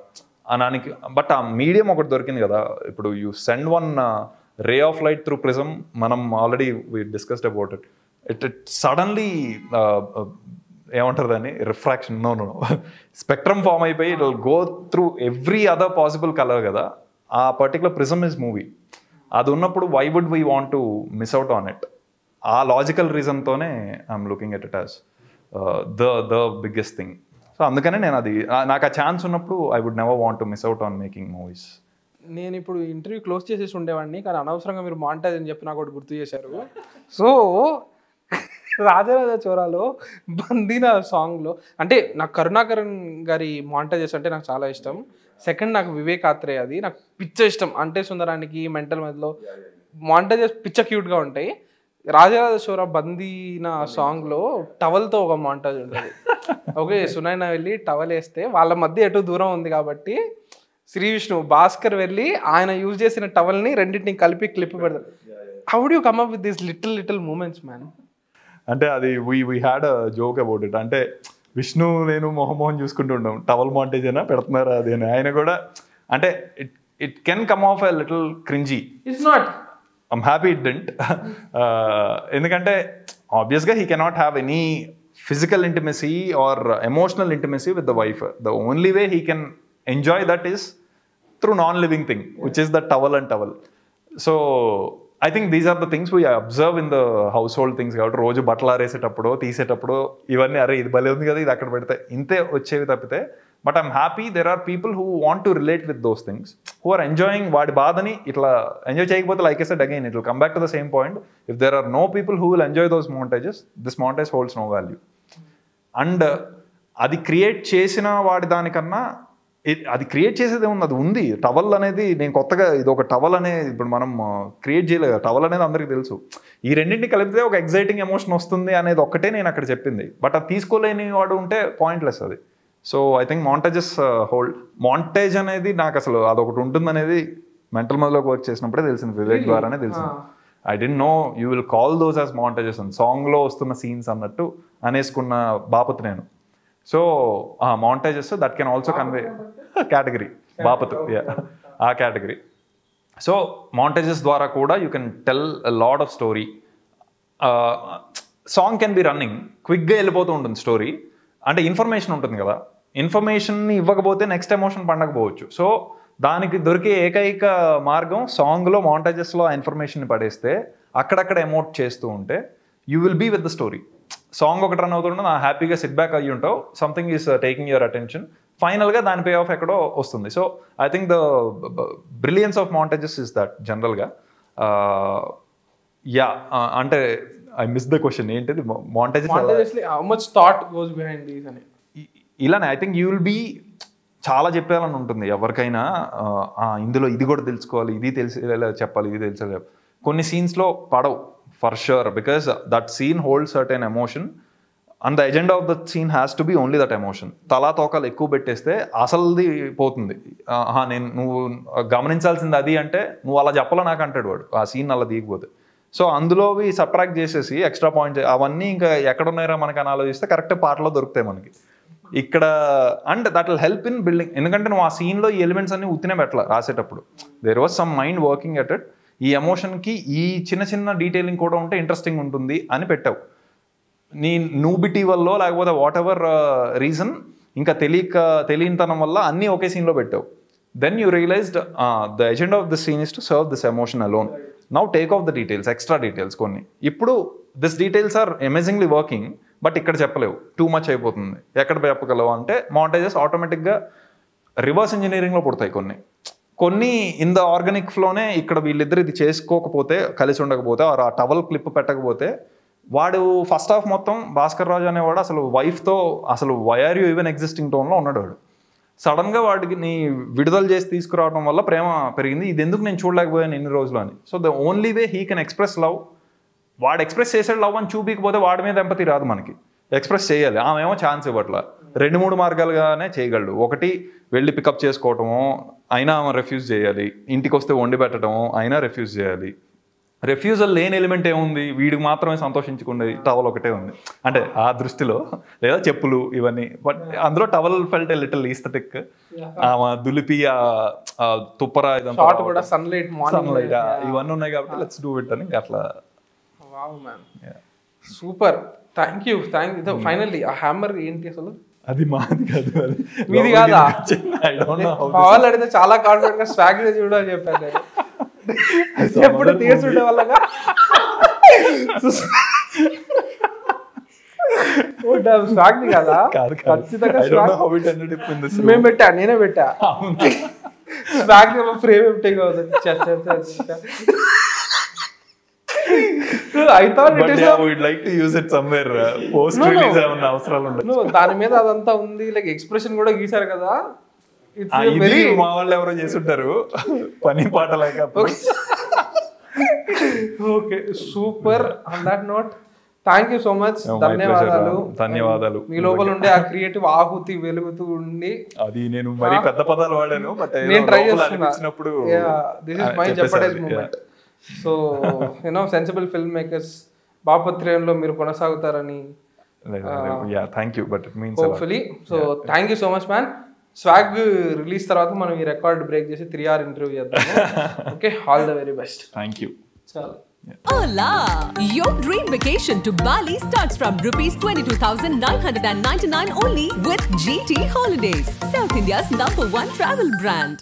అనానికి. బట్ ఆ మీడియం ఒకటి దొరికింది కదా. ఇప్పుడు you send one ray of light through prism, మనం already we discussed about it. It suddenly ఏమంటారు దాన్ని, రిఫ్రాక్షన్ నో స్పెక్ట్రమ్ ఫామ్ అయిపోయి it will go through every other possible colour కదా. ఆ పర్టికులర్ ప్రిజమ్ ఇస్ మూవీ. అది ఉన్నప్పుడు why would we want to miss out on it? ఆ లాజికల్ రీజన్తోనే I'm looking at it as the biggest thing. So అందుకనే నేను అది నాకు ఆ ఛాన్స్ ఉన్నప్పుడు I would never want to miss out on making movies. నేను ఇప్పుడు ఇంటర్వ్యూ క్లోజ్ చేసేసి ఉండేవాడిని, కానీ అనవసరంగా మీరు మాంటేజ్ అని చెప్పి నాకు ఒకటి గుర్తు చేశారు. సో రాజరాజ చోరాలో బందీనా సాంగ్లో అంటే నాకు కరుణాకరన్ గారి మాంటేజెస్ అంటే నాకు చాలా ఇష్టం. సెకండ్ నాకు వివేక్ ఆత్రేయ, అది నాకు పిచ్చ ఇష్టం. అంటే సుందరానికి మెంటల్ మధ్యలో మాంటేజెస్ పిచ్చ క్యూట్గా ఉంటాయి. రాజరాజ చోరా బందీనా సాంగ్లో టవల్తో ఒక మాంటేజ్ ఉంటుంది. ఓకే సునైనా వెళ్ళి టవల్ వేస్తే వాళ్ళ మధ్య ఎటు దూరం ఉంది కాబట్టి శ్రీ విష్ణు భాస్కర్ వెళ్ళి ఆయన యూజ్ చేసిన టవల్ని రెండింటిని కలిపి క్లిప్ పెడతారు. How do you come up with this little moments man? అంటే అది we had a joke about it. అంటే విష్ణు నేను మొహం చూసుకుంటూ ఉంటాం, టవల్ మాంటేజ్ అయినా పెడుతున్నారా అది అని. ఆయన కూడా అంటే it can come of a little cringey. It's not. I'm happy it didn't. ఎందుకంటే ఆబ్వియస్గా he cannot have any physical intimacy or emotional intimacy with the wife. The only way he can enjoy that is through non-living thing, which is the towel and towel. So I think these are the things we observe in the household things. కాబట్టి రోజు బట్టలు ఆరేసేటప్పుడు తీసేటప్పుడు ఇవన్నీ అరే ఇది భలే ఉంది కదా ఇది అక్కడ పెడితే ఇంతే వచ్చేవి తప్పితే. But I'm happy there are people who want to relate with those things, who are enjoying వాడి బాధని ఇట్లా ఎంజాయ్ చేయకపోతే like I said again it will come back to the same point. If there are no people who will enjoy those montages, this montage holds no value. And అది క్రియేట్ చేసిన వాడి దానికన్నా అది క్రియేట్ చేసేది ఏముంది, అది ఉంది. టవల్ అనేది నేను కొత్తగా ఇది ఒక టవల్ అనేది ఇప్పుడు మనం క్రియేట్ చేయలేదు. టవల్ అనేది అందరికీ తెలుసు. ఈ రెండింటిని కలిపితే ఒక ఎగ్జైటింగ్ ఎమోషన్ వస్తుంది అనేది ఒక్కటే నేను అక్కడ చెప్పింది. బట్ అది తీసుకోలేని వాడు ఉంటే పాయింట్లెస్ అది. So I think montages hold. Montage అనేది నాకు అసలు అదొకటి ఉంటుంది అనేది మెంటల్ మధ్యలోకి వర్క్ చేసినప్పుడే తెలిసింది, వివేక్ ద్వారానే తెలిసింది. I didn't know you will call those as montages అని. సాంగ్లో వస్తున్న సీన్స్ అన్నట్టు అనేసుకున్న బాపత్ నేను. So montages that can also convey category బాపత్, ఆ కేటగిరీ. సో మాంటేజెస్ ద్వారా కూడా you can tell a lot of story. Song can be running, క్విక్గా వెళ్ళిపోతూ ఉంటుంది స్టోరీ. అంటే ఇన్ఫర్మేషన్ ఉంటుంది కదా, ఇన్ఫర్మేషన్ని ఇవ్వకపోతే నెక్స్ట్ ఎమోషన్ పండకపోవచ్చు. సో దానికి దొరికే ఏకైక మార్గం సాంగ్లో మాంటేజెస్లో ఆ ఇన్ఫర్మేషన్ పడేస్తే అక్కడక్కడ ఎమోట్ చేస్తూ ఉంటే you will be with the story. Song ఒకటి రన్ అవుతుంటే నా హ్యాపీగా సిట్ బ్యాక్ అయ్యి ఉంటావు, something is taking your attention, ఫైనల్గా దాని పే ఆఫ్ ఎక్కడో వస్తుంది. So I think the brilliance of montages is that జనరల్గా. యా అంటే ఐ మిస్ ద క్వశ్చన్ ఏంటిది montages how much thought goes behind these అని. ఇలానే I think you will be చాలా చెప్పాలని ఉంటుంది ఎవరికైనా. ఇందులో ఇది కూడా తెలుసుకోవాలి, ఇది తెలిసి చెప్పాలి, ఇది తెలిసి. కొన్ని సీన్స్లో పడవు for sure, because that scene hold certain emotion and the agenda of that scene has to be only that emotion. తలా తోకలు ఎక్కువ పెట్టేస్తే అసలుది పోతుంది. నువ్వు గమనించాల్సింది అది అంటే నువ్వు అలా చెప్పాలా నాకు అంటాడు వాడు ఆ సీన్ అలా దిగిపోతే. సో అందులోవి సబ్ట్రాక్ట్ చేసేసి ఎక్స్ట్రా పాయింట్స్ అవన్నీ ఇంకా ఎక్కడున్నాయో మనకు అని ఆలోచిస్తే కరెక్ట్ పాటలో దొరుకుతాయి మనకి ఇక్కడ. And that will help in building. ఎందుకంటే నువ్వు ఆ సీన్లో ఈ ఎలిమెంట్స్ అన్ని ఉత్తినే పెట్టాల రాసేటప్పుడు. There was some mind working at it. ఈ ఎమోషన్కి ఈ చిన్న చిన్న డీటెయిలింగ్ కూడా ఉంటే ఇంట్రెస్టింగ్ ఉంటుంది అని పెట్టావు. నీ నూబిటీ వల్ల లేకపోతే వాట్ ఎవర్ రీజన్ ఇంకా తెలియనితనం వల్ల అన్నీ ఒకే సీన్లో పెట్టావు. Then you realized the agenda of this scene is to serve this emotion alone. Now take off the details, extra details కొన్ని. ఇప్పుడు this details are amazingly working, but ఇక్కడ చెప్పలేవు, టూ మచ్ అయిపోతుంది. ఎక్కడ చెప్పగలవు అంటే మాంటేజెస్ ఆటోమేటిక్గా రివర్స్ ఇంజనీరింగ్లో పుడతాయి కొన్ని ఇన్ ద ఆర్గానిక్ ఫ్లోనే. ఇక్కడ వీళ్ళిద్దరు ఇది చేసుకోకపోతే, కలిసి ఉండకపోతే, ఆ టవల్ క్లిప్ పెట్టకపోతే వాడు ఫస్ట్ హాఫ్ మొత్తం భాస్కర్ రాజు అనేవాడు అసలు వైఫ్తో అసలు why are you even existing టోన్లో ఉన్నాడు వాడు. సడన్గా వాడికి నీ విడుదల చేసి తీసుకురావడం వల్ల ప్రేమ పెరిగింది. ఇది ఎందుకు నేను చూడలేకపోయాను ఇన్ని రోజులు అని. So the only way he can express love, వాడు ఎక్స్ప్రెస్ చేసాడు లవ్ అని చూపించకపోతే వాడి మీద ఎంపతి రాదు మనకి. ఎక్స్ప్రెస్ చేయాలి, ఆమెమో ఛాన్స్ ఇవ్వట్లా. 2-3 మార్గాలుగానే చేయగలడు. ఒకటి వెళ్ళి పికప్ చేసుకోవటమో అయినా ఆమె రెఫ్యూజ్ చేయాలి, ఇంటికి వస్తే వండి పెట్టడమో అయినా రెఫ్యూజ్ చేయాలి. రెఫ్యూజల్ లేని ఎలిమెంట్ ఏముంది, వీడికి మాత్రమే సంతోషించుకునేది టవల్ ఒకటే ఉంది అంటే ఆ దృష్టిలో, లేదా చెప్పులు ఇవన్నీ. బట్ అందులో towel felt a little aesthetic. దులిపి తుప్పరా ఇదంతా సన్లైట్ ఇవన్నీ ఉన్నాయి కాబట్టి లెట్స్ డూ ఇట్ అని అట్లా. Super, thank you. ఫైనల్లీ ఆ హ్యామర్ ఏంటి అసలు? అది మాది కాదు, అది మీది కాదా? పవన్ అడిగితే చాలా కాన్ఫిడెంట్ గా స్వాగ్ చూడ అని చెప్పాను. ఎప్పుడు తీసుండే వాళ్ళగా స్వాగ్ కదా ఖచ్చితంగా మేము పెట్టా, నేనే పెట్టా స్వాగ్ ఫ్రేమ్ పెట్టే కాదు. దాని మీద అదంతా ఉంది, లైక్ ఎక్స్ప్రెషన్ కూడా గీసారు కదా. మా వాళ్ళు ఎవరో చేస్తుంటారు పని పాట లేక. Okay, super. On that note thank you so much. ధన్యవాదాలు. మీ లోపల ఉండే ఆ క్రియేటివ్ ఆహుతి వెలుగుతూ ఉండి, అది నేను మరీ పెద్ద పదాలు వాడాను, బట్ నేను ట్రై చేస్తున్నప్పుడు this is my jeopardize moment. So sensible film makers బాపత్రయంలో మీరు కొనసాగుతారని thank you. But it means hopefully. So thank you so much man. Swag release తర్వాత మనం ఈ రికార్డ్ బ్రేక్ చేసి 3 hour ఇంటర్వ్యూ చేద్దాం. Okay, all the very best. Thank you. చాలా. Hola! Your dream vacation to Bali starts from rupees 22,999 only with GT Holidays, South India's #1 travel brand.